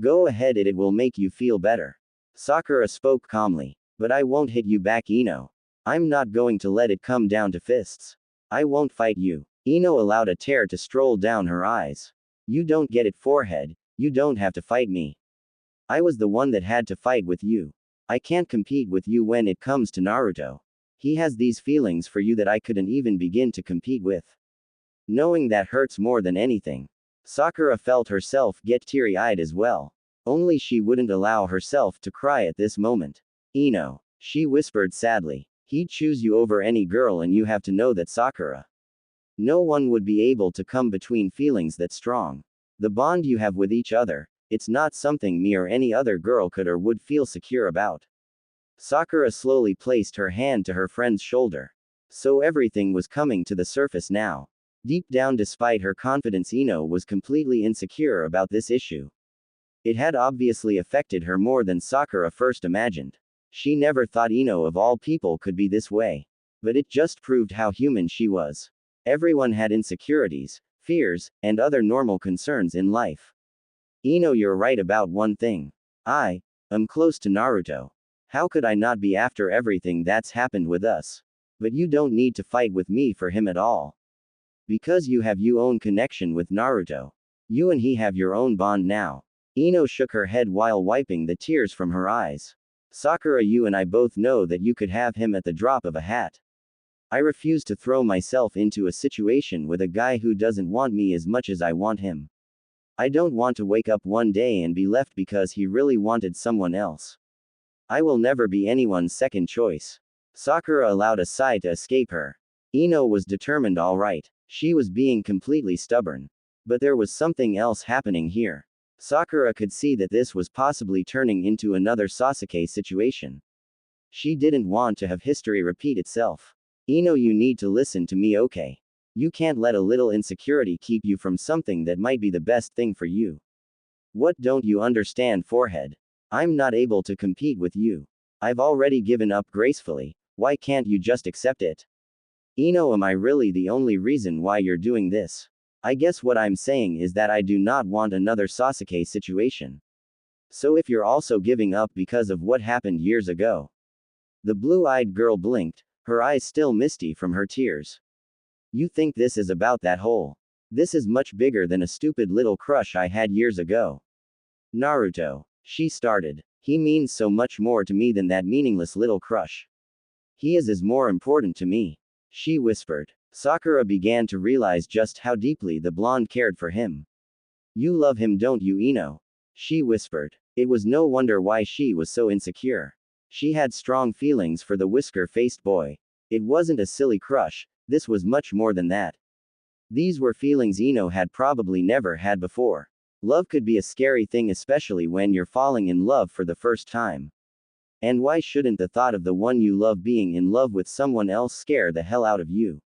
Go ahead, it will make you feel better. Sakura spoke calmly. But I won't hit you back, Ino. I'm not going to let it come down to fists. I won't fight you. Ino allowed a tear to stroll down her eyes. You don't get it, forehead. You don't have to fight me. I was the one that had to fight with you. I can't compete with you when it comes to Naruto. He has these feelings for you that I couldn't even begin to compete with. Knowing that hurts more than anything. Sakura felt herself get teary-eyed as well. Only she wouldn't allow herself to cry at this moment. Ino, she whispered sadly. He'd choose you over any girl, and you have to know that, Sakura. No one would be able to come between feelings that strong. The bond you have with each other, it's not something me or any other girl could or would feel secure about. Sakura slowly placed her hand to her friend's shoulder. So everything was coming to the surface now. Deep down, despite her confidence, Ino was completely insecure about this issue. It had obviously affected her more than Sakura first imagined. She never thought Ino of all people could be this way. But it just proved how human she was. Everyone had insecurities, fears, and other normal concerns in life. Ino, you're right about one thing. I am close to Naruto. How could I not be after everything that's happened with us? But you don't need to fight with me for him at all. Because you have your own connection with Naruto. You and he have your own bond now. Ino shook her head while wiping the tears from her eyes. Sakura, you and I both know that you could have him at the drop of a hat. I refuse to throw myself into a situation with a guy who doesn't want me as much as I want him. I don't want to wake up one day and be left because he really wanted someone else. I will never be anyone's second choice. Sakura allowed a sigh to escape her. Ino was determined, all right. She was being completely stubborn. But there was something else happening here. Sakura could see that this was possibly turning into another Sasuke situation. She didn't want to have history repeat itself. Ino, you need to listen to me, okay? You can't let a little insecurity keep you from something that might be the best thing for you. What don't you understand, forehead? I'm not able to compete with you. I've already given up gracefully. Why can't you just accept it? Ino, am I really the only reason why you're doing this? I guess what I'm saying is that I do not want another Sasuke situation. So if you're also giving up because of what happened years ago. The blue-eyed girl blinked, her eyes still misty from her tears. You think this is about that hole? This is much bigger than a stupid little crush I had years ago. Naruto. She started. He means so much more to me than that meaningless little crush. He is more important to me. She whispered. Sakura began to realize just how deeply the blonde cared for him. You love him, don't you, Ino? She whispered. It was no wonder why she was so insecure. She had strong feelings for the whisker-faced boy. It wasn't a silly crush, this was much more than that. These were feelings Ino had probably never had before. Love could be a scary thing, especially when you're falling in love for the first time. And why shouldn't the thought of the one you love being in love with someone else scare the hell out of you?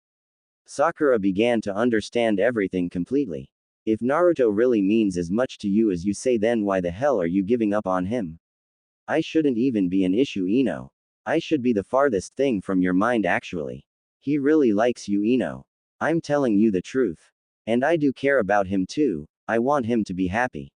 Sakura began to understand everything completely. If Naruto really means as much to you as you say, then why the hell are you giving up on him? I shouldn't even be an issue, Ino. I should be the farthest thing from your mind actually. He really likes you, Ino. I'm telling you the truth. And I do care about him too, I want him to be happy.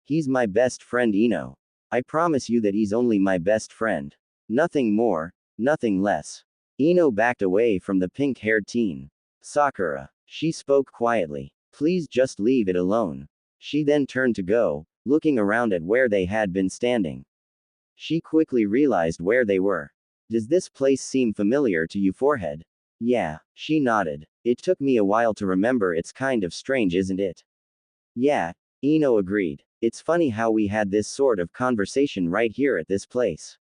He's my best friend, Ino. I promise you that he's only my best friend. Nothing more, nothing less. Ino backed away from the pink-haired teen. Sakura. She spoke quietly. Please just leave it alone. She then turned to go, looking around at where they had been standing. She quickly realized where they were. Does this place seem familiar to you, forehead? Yeah, she nodded. It took me a while to remember, it's kind of strange, isn't it? Yeah, Ino agreed. It's funny how we had this sort of conversation right here at this place.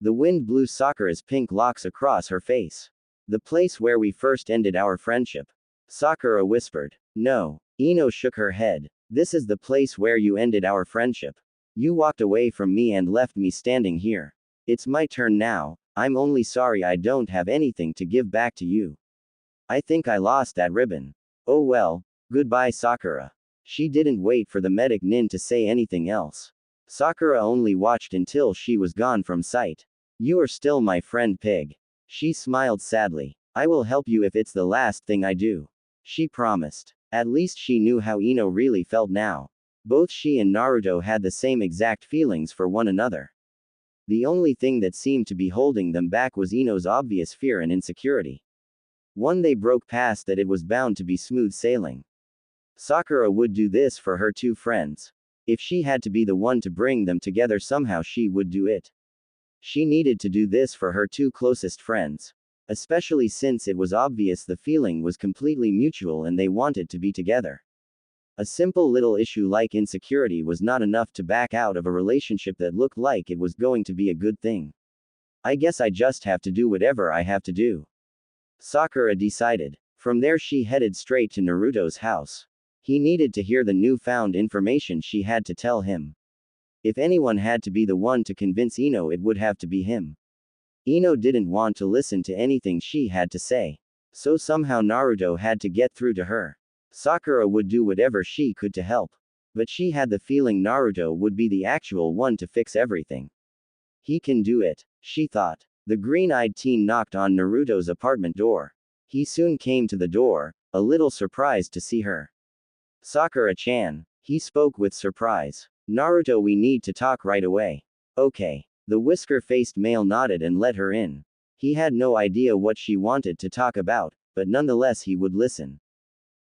The wind blew Sakura's pink locks across her face. The place where we first ended our friendship. Sakura whispered. No. Ino shook her head. This is the place where you ended our friendship. You walked away from me and left me standing here. It's my turn now. I'm only sorry I don't have anything to give back to you. I think I lost that ribbon. Oh well, goodbye, Sakura. She didn't wait for the medic nin to say anything else. Sakura only watched until she was gone from sight. You are still my friend, pig. She smiled sadly. I will help you if it's the last thing I do. She promised. At least she knew how Ino really felt now. Both she and Naruto had the same exact feelings for one another. The only thing that seemed to be holding them back was Ino's obvious fear and insecurity. One they broke past that, it was bound to be smooth sailing. Sakura would do this for her two friends. If she had to be the one to bring them together somehow, she would do it. She needed to do this for her two closest friends. Especially since it was obvious the feeling was completely mutual and they wanted to be together. A simple little issue like insecurity was not enough to back out of a relationship that looked like it was going to be a good thing. I guess I just have to do whatever I have to do. Sakura decided. From there she headed straight to Naruto's house. He needed to hear the newfound information she had to tell him. If anyone had to be the one to convince Ino, it would have to be him. Ino didn't want to listen to anything she had to say. So somehow Naruto had to get through to her. Sakura would do whatever she could to help. But she had the feeling Naruto would be the actual one to fix everything. He can do it, she thought. The green-eyed teen knocked on Naruto's apartment door. He soon came to the door, a little surprised to see her. Sakura-chan. He spoke with surprise. Naruto, we need to talk right away. Okay. The whisker-faced male nodded and let her in. He had no idea what she wanted to talk about, but nonetheless he would listen.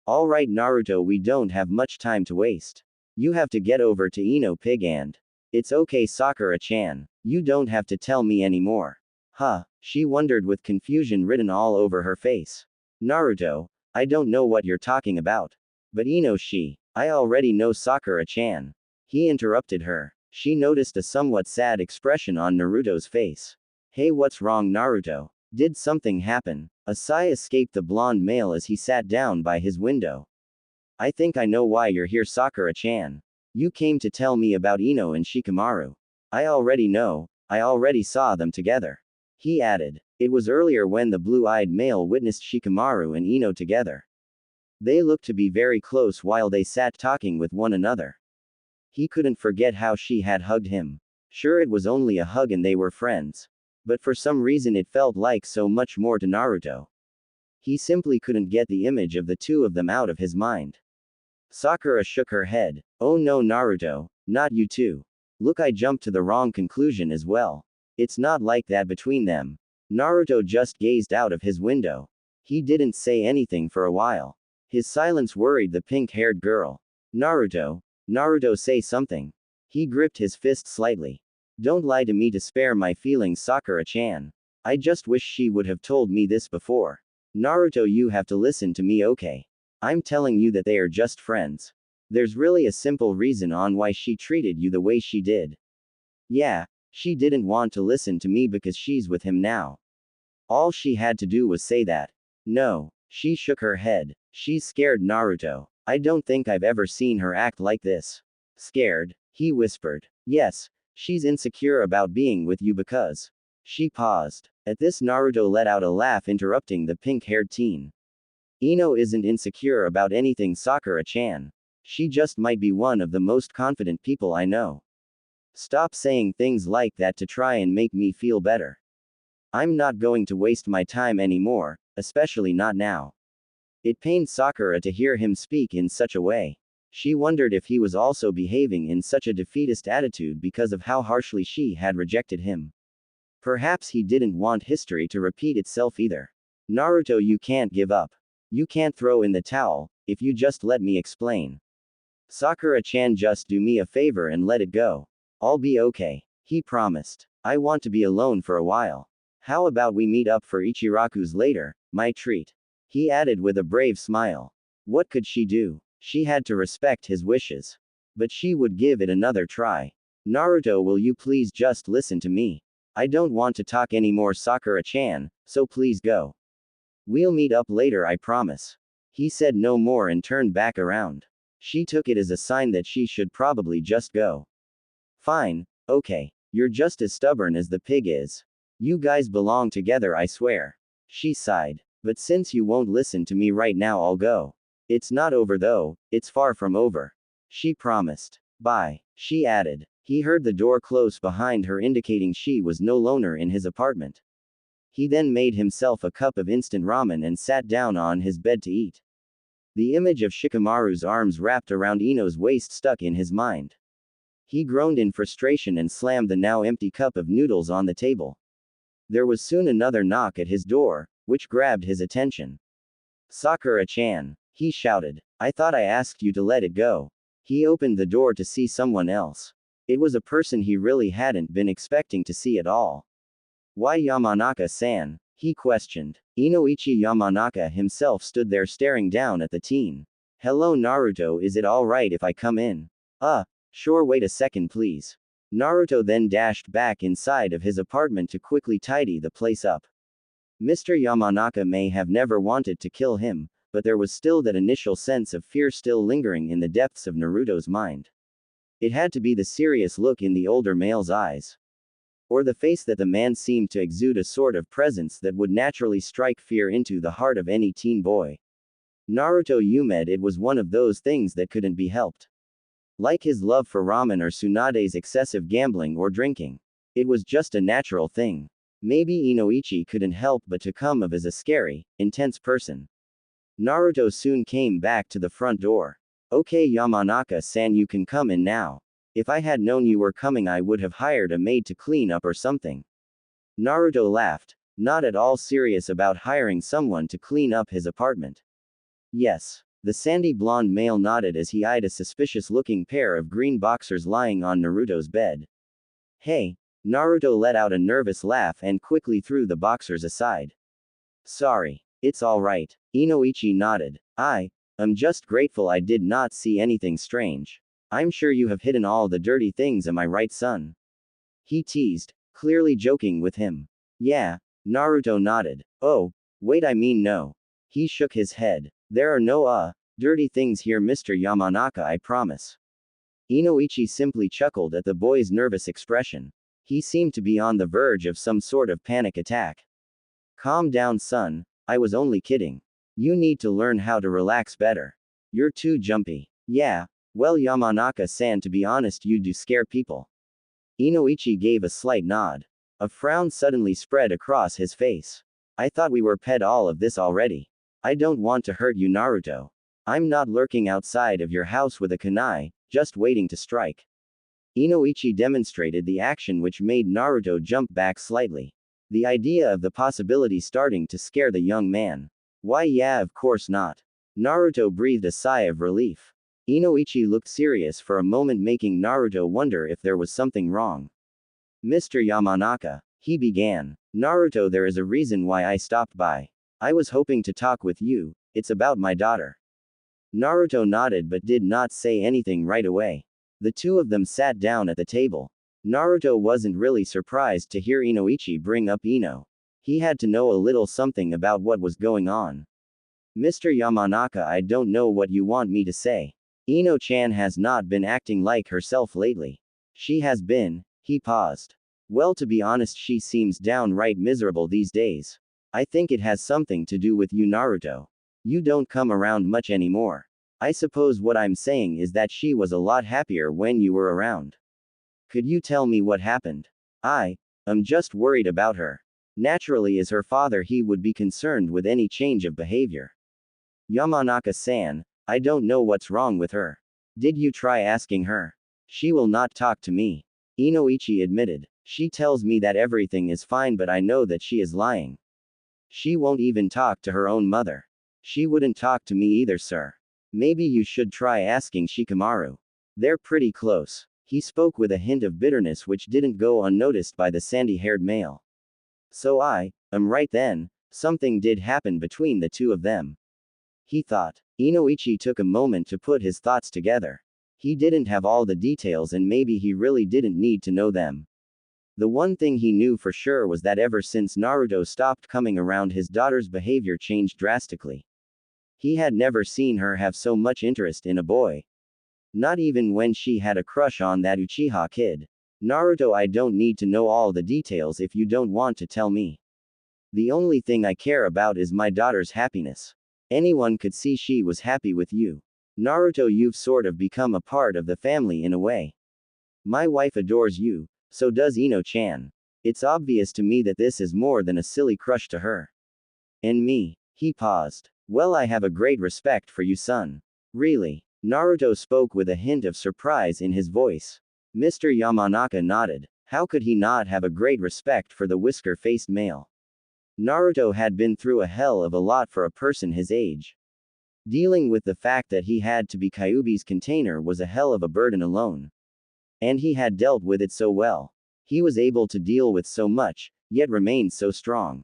Alright Naruto, we don't have much time to waste. You have to get over to Ino, pig, and... It's okay, Sakura-chan. You don't have to tell me anymore. Huh? She wondered with confusion written all over her face. Naruto, I don't know what you're talking about. But Ino, I already know, Sakura-chan. He interrupted her. She noticed a somewhat sad expression on Naruto's face. Hey, what's wrong, Naruto? Did something happen? A sigh escaped the blonde male as he sat down by his window. I think I know why you're here, Sakura-chan. You came to tell me about Ino and Shikamaru. I already know, I already saw them together. He added. It was earlier when the blue-eyed male witnessed Shikamaru and Ino together. They looked to be very close while they sat talking with one another. He couldn't forget how she had hugged him. Sure, it was only a hug and they were friends. But for some reason it felt like so much more to Naruto. He simply couldn't get the image of the two of them out of his mind. Sakura shook her head. Oh no, Naruto, not you too. Look, I jumped to the wrong conclusion as well. It's not like that between them. Naruto just gazed out of his window. He didn't say anything for a while. His silence worried the pink-haired girl. Naruto, say something. He gripped his fist slightly. Don't lie to me to spare my feelings, Sakura-chan. I just wish she would have told me this before. Naruto, you have to listen to me, okay? I'm telling you that they are just friends. There's really a simple reason on why she treated you the way she did. Yeah, she didn't want to listen to me because she's with him now. All she had to do was say that. No, she shook her head. She's scared, Naruto. I don't think I've ever seen her act like this. Scared? He whispered. Yes, she's insecure about being with you because. She paused. At this, Naruto let out a laugh, interrupting the pink-haired teen. Ino isn't insecure about anything, Sakura-chan. She just might be one of the most confident people I know. Stop saying things like that to try and make me feel better. I'm not going to waste my time anymore, especially not now. It pained Sakura to hear him speak in such a way. She wondered if he was also behaving in such a defeatist attitude because of how harshly she had rejected him. Perhaps he didn't want history to repeat itself either. Naruto, you can't give up. You can't throw in the towel, if you just let me explain. Sakura-chan, just do me a favor and let it go. I'll be okay. He promised. I want to be alone for a while. How about we meet up for Ichiraku's later, my treat? He added with a brave smile. What could she do? She had to respect his wishes. But she would give it another try. Naruto, will you please just listen to me? I don't want to talk anymore, Sakura-chan, so please go. We'll meet up later, I promise. He said no more and turned back around. She took it as a sign that she should probably just go. Fine, okay. You're just as stubborn as the pig is. You guys belong together, I swear. She sighed. But since you won't listen to me right now, I'll go. It's not over though, it's far from over. She promised. Bye, she added. He heard the door close behind her, indicating she was no longer in his apartment. He then made himself a cup of instant ramen and sat down on his bed to eat. The image of Shikamaru's arms wrapped around Ino's waist stuck in his mind. He groaned in frustration and slammed the now empty cup of noodles on the table. There was soon another knock at his door, which grabbed his attention. Sakura-chan, he shouted. I thought I asked you to let it go. He opened the door to see someone else. It was a person he really hadn't been expecting to see at all. Why, Yamanaka-san? He questioned. Inoichi Yamanaka himself stood there staring down at the teen. Hello, Naruto, is it alright if I come in? Sure, wait a second please. Naruto then dashed back inside of his apartment to quickly tidy the place up. Mr. Yamanaka may have never wanted to kill him, but there was still that initial sense of fear still lingering in the depths of Naruto's mind. It had to be the serious look in the older male's eyes. Or the face that the man seemed to exude a sort of presence that would naturally strike fear into the heart of any teen boy. Naruto Umed, it was one of those things that couldn't be helped. Like his love for ramen or Tsunade's excessive gambling or drinking. It was just a natural thing. Maybe Inoichi couldn't help but to come of as a scary, intense person. Naruto soon came back to the front door. Okay, Yamanaka-san, you can come in now. If I had known you were coming, I would have hired a maid to clean up or something. Naruto laughed, not at all serious about hiring someone to clean up his apartment. Yes. The sandy blonde male nodded as he eyed a suspicious-looking pair of green boxers lying on Naruto's bed. Hey. Naruto let out a nervous laugh and quickly threw the boxers aside. Sorry. It's alright. Inoichi nodded. I'm just grateful I did not see anything strange. I'm sure you have hidden all the dirty things, am I right, son? He teased, clearly joking with him. Yeah. Naruto nodded. Oh, wait, I mean no. He shook his head. There are no, dirty things here, Mr. Yamanaka, I promise. Inoichi simply chuckled at the boy's nervous expression. He seemed to be on the verge of some sort of panic attack. Calm down, son. I was only kidding. You need to learn how to relax better. You're too jumpy. Yeah, well, Yamanaka-san, to be honest, you do scare people. Inoichi gave a slight nod. A frown suddenly spread across his face. I thought we were pet all of this already. I don't want to hurt you, Naruto. I'm not lurking outside of your house with a kunai, just waiting to strike. Inoichi demonstrated the action which made Naruto jump back slightly. The idea of the possibility starting to scare the young man. Why, yeah, of course not. Naruto breathed a sigh of relief. Inoichi looked serious for a moment, making Naruto wonder if there was something wrong. Mr. Yamanaka, he began. Naruto, there is a reason why I stopped by. I was hoping to talk with you, it's about my daughter. Naruto nodded but did not say anything right away. The two of them sat down at the table. Naruto wasn't really surprised to hear Inoichi bring up Ino. He had to know a little something about what was going on. Mr. Yamanaka, I don't know what you want me to say. Ino-chan has not been acting like herself lately. She has been, he paused. Well, to be honest, she seems downright miserable these days. I think it has something to do with you, Naruto. You don't come around much anymore. I suppose what I'm saying is that she was a lot happier when you were around. Could you tell me what happened? I'm just worried about her. Naturally, as her father, he would be concerned with any change of behavior. Yamanaka-san, I don't know what's wrong with her. Did you try asking her? She will not talk to me. Inoichi admitted. She tells me that everything is fine, but I know that she is lying. She won't even talk to her own mother. She wouldn't talk to me either, sir. Maybe you should try asking Shikamaru. They're pretty close. He spoke with a hint of bitterness which didn't go unnoticed by the sandy-haired male. So I'm right then, something did happen between the two of them. He thought. Inoichi took a moment to put his thoughts together. He didn't have all the details and maybe he really didn't need to know them. The one thing he knew for sure was that ever since Naruto stopped coming around, his daughter's behavior changed drastically. He had never seen her have so much interest in a boy. Not even when she had a crush on that Uchiha kid. Naruto, I don't need to know all the details if you don't want to tell me. The only thing I care about is my daughter's happiness. Anyone could see she was happy with you. Naruto, you've sort of become a part of the family in a way. My wife adores you, so does Ino-chan. It's obvious to me that this is more than a silly crush to her. And me. He paused. Well, I have a great respect for you, son. Really? Naruto spoke with a hint of surprise in his voice. Mr. Yamanaka nodded. How could he not have a great respect for the whisker-faced male? Naruto had been through a hell of a lot for a person his age. Dealing with the fact that he had to be Kyuubi's container was a hell of a burden alone. And he had dealt with it so well. He was able to deal with so much, yet remained so strong.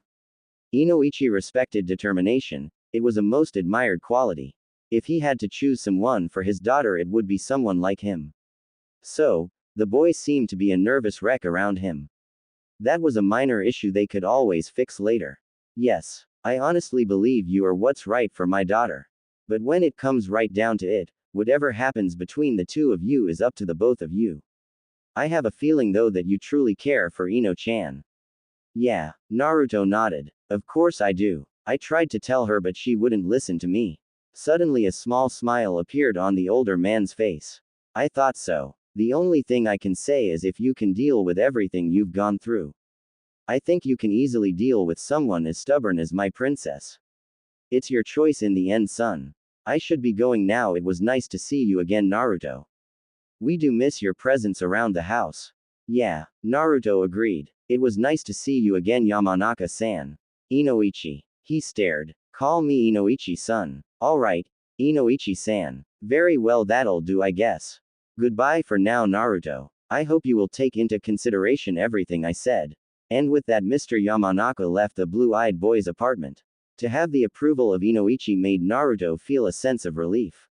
Inoichi respected determination. It was a most admired quality. If he had to choose someone for his daughter, it would be someone like him. So, the boy seemed to be a nervous wreck around him. That was a minor issue they could always fix later. Yes, I honestly believe you are what's right for my daughter. But when it comes right down to it, whatever happens between the two of you is up to the both of you. I have a feeling though that you truly care for Ino-chan. Yeah, Naruto nodded. Of course I do. I tried to tell her but she wouldn't listen to me. Suddenly a small smile appeared on the older man's face. I thought so. The only thing I can say is if you can deal with everything you've gone through, I think you can easily deal with someone as stubborn as my princess. It's your choice in the end, son. I should be going now. It was nice to see you again, Naruto. We do miss your presence around the house. Yeah, Naruto agreed. It was nice to see you again, Yamanaka-san. Inoichi. He stared. Call me Inoichi-san. Alright, Inoichi-san. Very well, that'll do, I guess. Goodbye for now, Naruto. I hope you will take into consideration everything I said. And with that, Mr. Yamanaka left the blue-eyed boy's apartment. To have the approval of Inoichi made Naruto feel a sense of relief.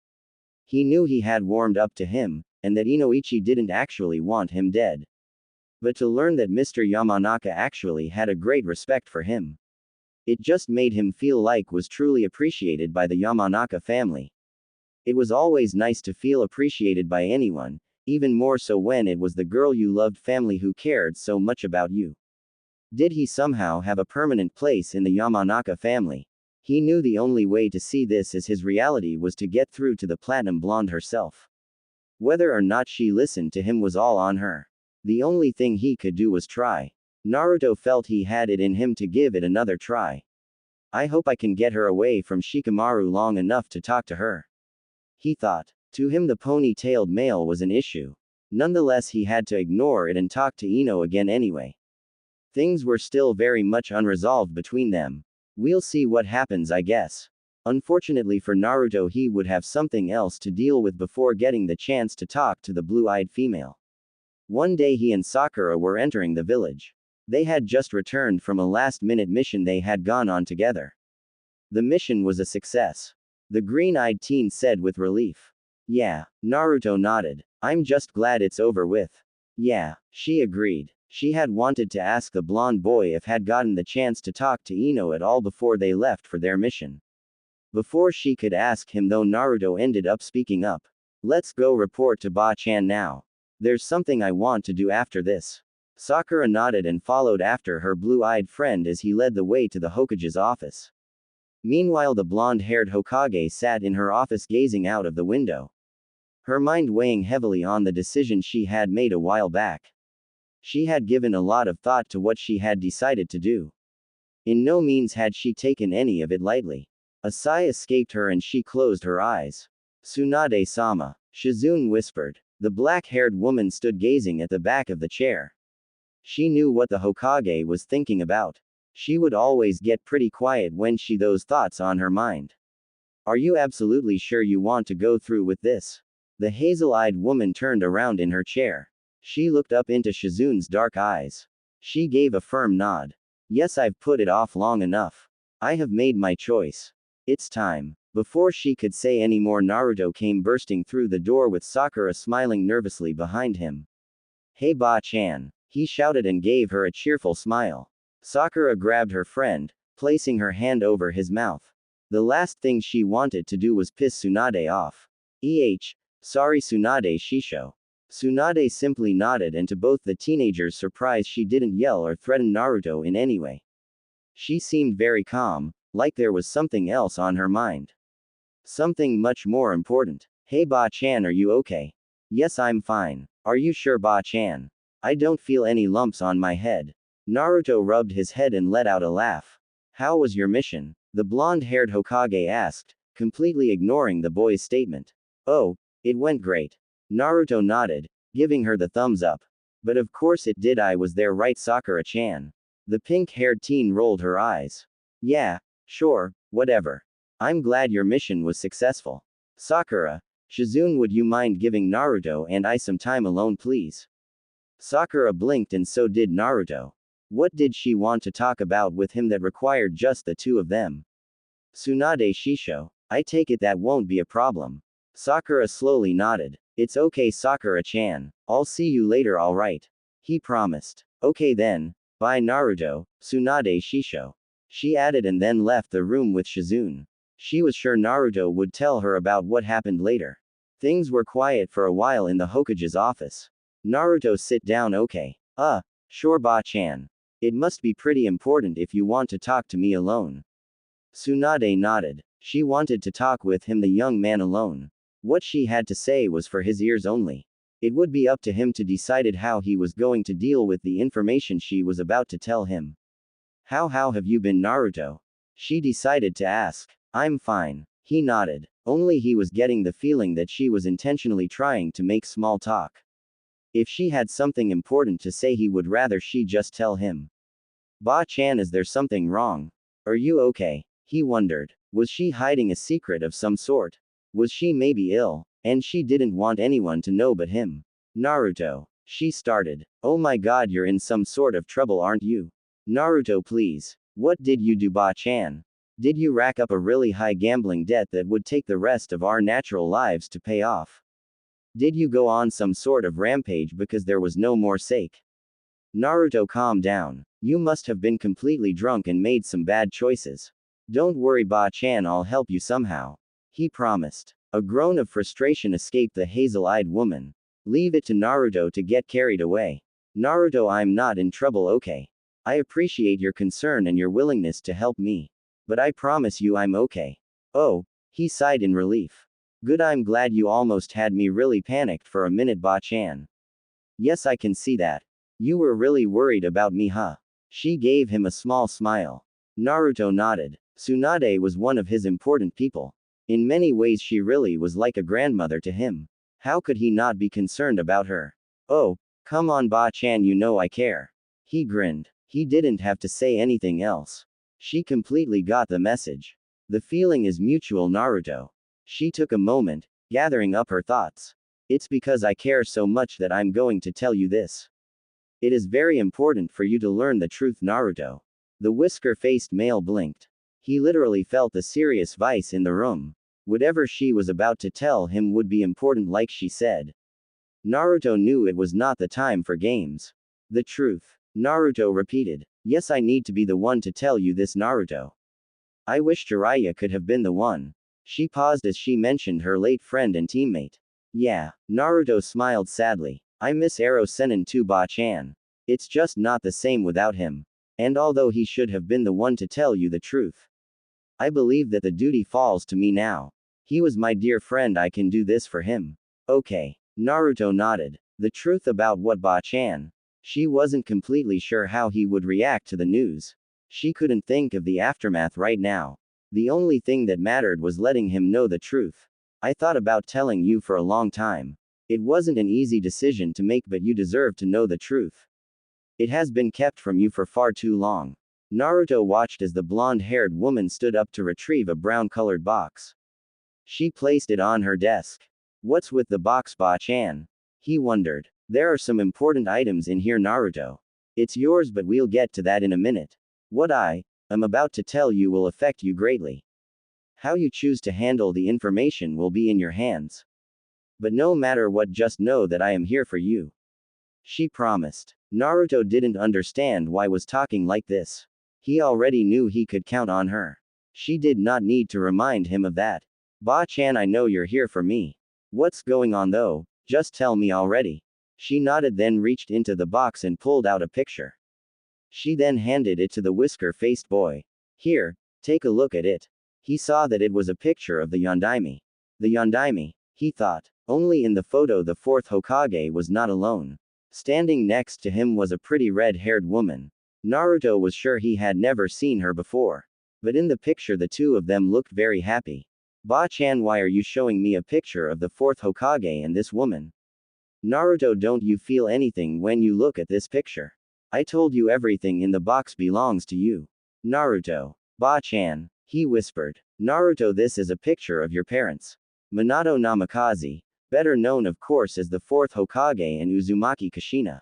He knew he had warmed up to him, and that Inoichi didn't actually want him dead. But to learn that Mr. Yamanaka actually had a great respect for him, it just made him feel like was truly appreciated by the Yamanaka family. It was always nice to feel appreciated by anyone, even more so when it was the girl you loved family who cared so much about you. Did he somehow have a permanent place in the Yamanaka family? He knew the only way to see this as his reality was to get through to the platinum blonde herself. Whether or not she listened to him was all on her. The only thing he could do was try. Naruto felt he had it in him to give it another try. I hope I can get her away from Shikamaru long enough to talk to her, he thought. To him the pony-tailed male was an issue. Nonetheless he had to ignore it and talk to Ino again anyway. Things were still very much unresolved between them. We'll see what happens, I guess. Unfortunately for Naruto, he would have something else to deal with before getting the chance to talk to the blue-eyed female. One day he and Sakura were entering the village. They had just returned from a last-minute mission they had gone on together. The mission was a success, the green-eyed teen said with relief. Yeah, Naruto nodded. I'm just glad it's over with. Yeah, she agreed. She had wanted to ask the blonde boy if had gotten the chance to talk to Ino at all before they left for their mission. Before she could ask him though, Naruto ended up speaking up. Let's go report to Ba-chan now. There's something I want to do after this. Sakura nodded and followed after her blue-eyed friend as he led the way to the Hokage's office. Meanwhile the blonde-haired Hokage sat in her office gazing out of the window, her mind weighing heavily on the decision she had made a while back. She had given a lot of thought to what she had decided to do. In no means had she taken any of it lightly. A sigh escaped her and she closed her eyes. Tsunade-sama, Shizune whispered. The black-haired woman stood gazing at the back of the chair. She knew what the Hokage was thinking about. She would always get pretty quiet when she had those thoughts on her mind. Are you absolutely sure you want to go through with this? The hazel-eyed woman turned around in her chair. She looked up into Shizune's dark eyes. She gave a firm nod. Yes, I've put it off long enough. I have made my choice. It's time. Before she could say any more, Naruto came bursting through the door with Sakura smiling nervously behind him. Hey Ba-chan, he shouted and gave her a cheerful smile. Sakura grabbed her friend, placing her hand over his mouth. The last thing she wanted to do was piss Tsunade off. Sorry Tsunade Shisho. Tsunade simply nodded, and to both the teenagers' surprise she didn't yell or threaten Naruto in any way. She seemed very calm, like there was something else on her mind. Something much more important. Hey Ba-chan, are you okay? Yes, I'm fine. Are you sure Ba-chan? I don't feel any lumps on my head. Naruto rubbed his head and let out a laugh. How was your mission? The blonde-haired Hokage asked, completely ignoring the boy's statement. Oh, it went great. Naruto nodded, giving her the thumbs up. But of course it did, I was there, right Sakura-chan? The pink-haired teen rolled her eyes. Yeah, sure, whatever. I'm glad your mission was successful. Sakura, Shizune, would you mind giving Naruto and I some time alone please? Sakura blinked and so did Naruto. What did she want to talk about with him that required just the two of them? Tsunade Shisho, I take it that won't be a problem. Sakura slowly nodded. It's okay Sakura-chan, I'll see you later alright. He promised. Okay then, bye Naruto, Tsunade Shisho. She added and then left the room with Shizune. She was sure Naruto would tell her about what happened later. Things were quiet for a while in the Hokage's office. Naruto, sit down, okay. Sure Ba-chan. It must be pretty important if you want to talk to me alone. Tsunade nodded. She wanted to talk with him, the young man, alone. What she had to say was for his ears only. It would be up to him to decide how he was going to deal with the information she was about to tell him. How have you been, Naruto? She decided to ask. I'm fine. He nodded. Only he was getting the feeling that she was intentionally trying to make small talk. If she had something important to say, he would rather she just tell him. Ba-chan, is there something wrong? Are you okay? He wondered. Was she hiding a secret of some sort? Was she maybe ill, and she didn't want anyone to know but him? Naruto. She started. Oh my god, you're in some sort of trouble, aren't you? Naruto, please. What did you do, Ba-chan? Did you rack up a really high gambling debt that would take the rest of our natural lives to pay off? Did you go on some sort of rampage because there was no more sake? Naruto, calm down. You must have been completely drunk and made some bad choices. Don't worry Ba-chan, I'll help you somehow. He promised. A groan of frustration escaped the hazel-eyed woman. Leave it to Naruto to get carried away. Naruto, I'm not in trouble, okay? I appreciate your concern and your willingness to help me. But I promise you I'm okay. Oh, he sighed in relief. Good, I'm glad you almost had me really panicked for a minute, Ba-chan. Yes, I can see that. You were really worried about me, huh? She gave him a small smile. Naruto nodded. Tsunade was one of his important people. In many ways she really was like a grandmother to him. How could he not be concerned about her? Oh, come on, Ba-chan, you know I care. He grinned. He didn't have to say anything else. She completely got the message. The feeling is mutual, Naruto. She took a moment, gathering up her thoughts. It's because I care so much that I'm going to tell you this. It is very important for you to learn the truth, Naruto. The whisker-faced male blinked. He literally felt the serious vice in the room. Whatever she was about to tell him would be important, like she said. Naruto knew it was not the time for games. The truth. Naruto repeated. Yes, I need to be the one to tell you this, Naruto. I wish Jiraiya could have been the one. She paused as she mentioned her late friend and teammate. Yeah, Naruto smiled sadly. I miss Ero Sennin too, Ba-chan. It's just not the same without him. And although he should have been the one to tell you the truth, I believe that the duty falls to me now. He was my dear friend, I can do this for him. Okay. Naruto nodded. The truth about what, Ba-chan? She wasn't completely sure how he would react to the news. She couldn't think of the aftermath right now. The only thing that mattered was letting him know the truth. I thought about telling you for a long time. It wasn't an easy decision to make, but you deserve to know the truth. It has been kept from you for far too long. Naruto watched as the blonde-haired woman stood up to retrieve a brown-colored box. She placed it on her desk. What's with the box, Ba-chan? He wondered. There are some important items in here, Naruto. It's yours, but we'll get to that in a minute. What I am about to tell you will affect you greatly. How you choose to handle the information will be in your hands. But no matter what, just know that I am here for you. She promised. Naruto didn't understand why was talking like this. He already knew he could count on her. She did not need to remind him of that. Ba-chan, I know you're here for me. What's going on though? Just tell me already. She nodded, then reached into the box and pulled out a picture. She then handed it to the whisker-faced boy. Here, take a look at it. He saw that it was a picture of the Yondaime. The Yondaime, he thought. Only in the photo the fourth Hokage was not alone. Standing next to him was a pretty red-haired woman. Naruto was sure he had never seen her before. But in the picture the two of them looked very happy. Ba-chan, why are you showing me a picture of the fourth Hokage and this woman? Naruto, don't you feel anything when you look at this picture? I told you everything in the box belongs to you. Naruto. Ba-chan. He whispered. Naruto, this is a picture of your parents. Minato Namikaze, better known of course as the fourth Hokage, and Uzumaki Kushina.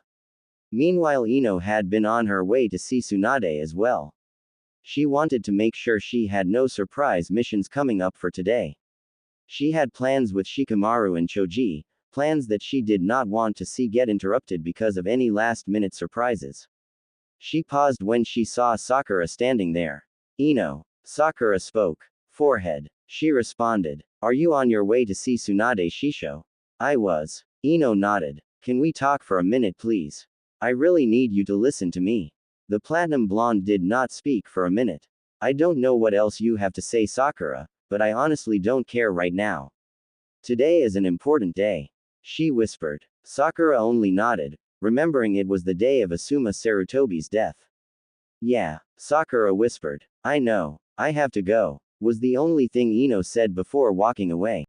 Meanwhile, Ino had been on her way to see Tsunade as well. She wanted to make sure she had no surprise missions coming up for today. She had plans with Shikamaru and Choji, plans that she did not want to see get interrupted because of any last-minute surprises. She paused when she saw Sakura standing there. Ino. Sakura spoke. Forehead. She responded. Are you on your way to see Tsunade Shisho? I was. Ino nodded. Can we talk for a minute, please? I really need you to listen to me. The platinum blonde did not speak for a minute. I don't know what else you have to say, Sakura, but I honestly don't care right now. Today is an important day. She whispered. Sakura only nodded, remembering it was the day of Asuma Sarutobi's death. Yeah, Sakura whispered. I know. I have to go, was the only thing Ino said before walking away.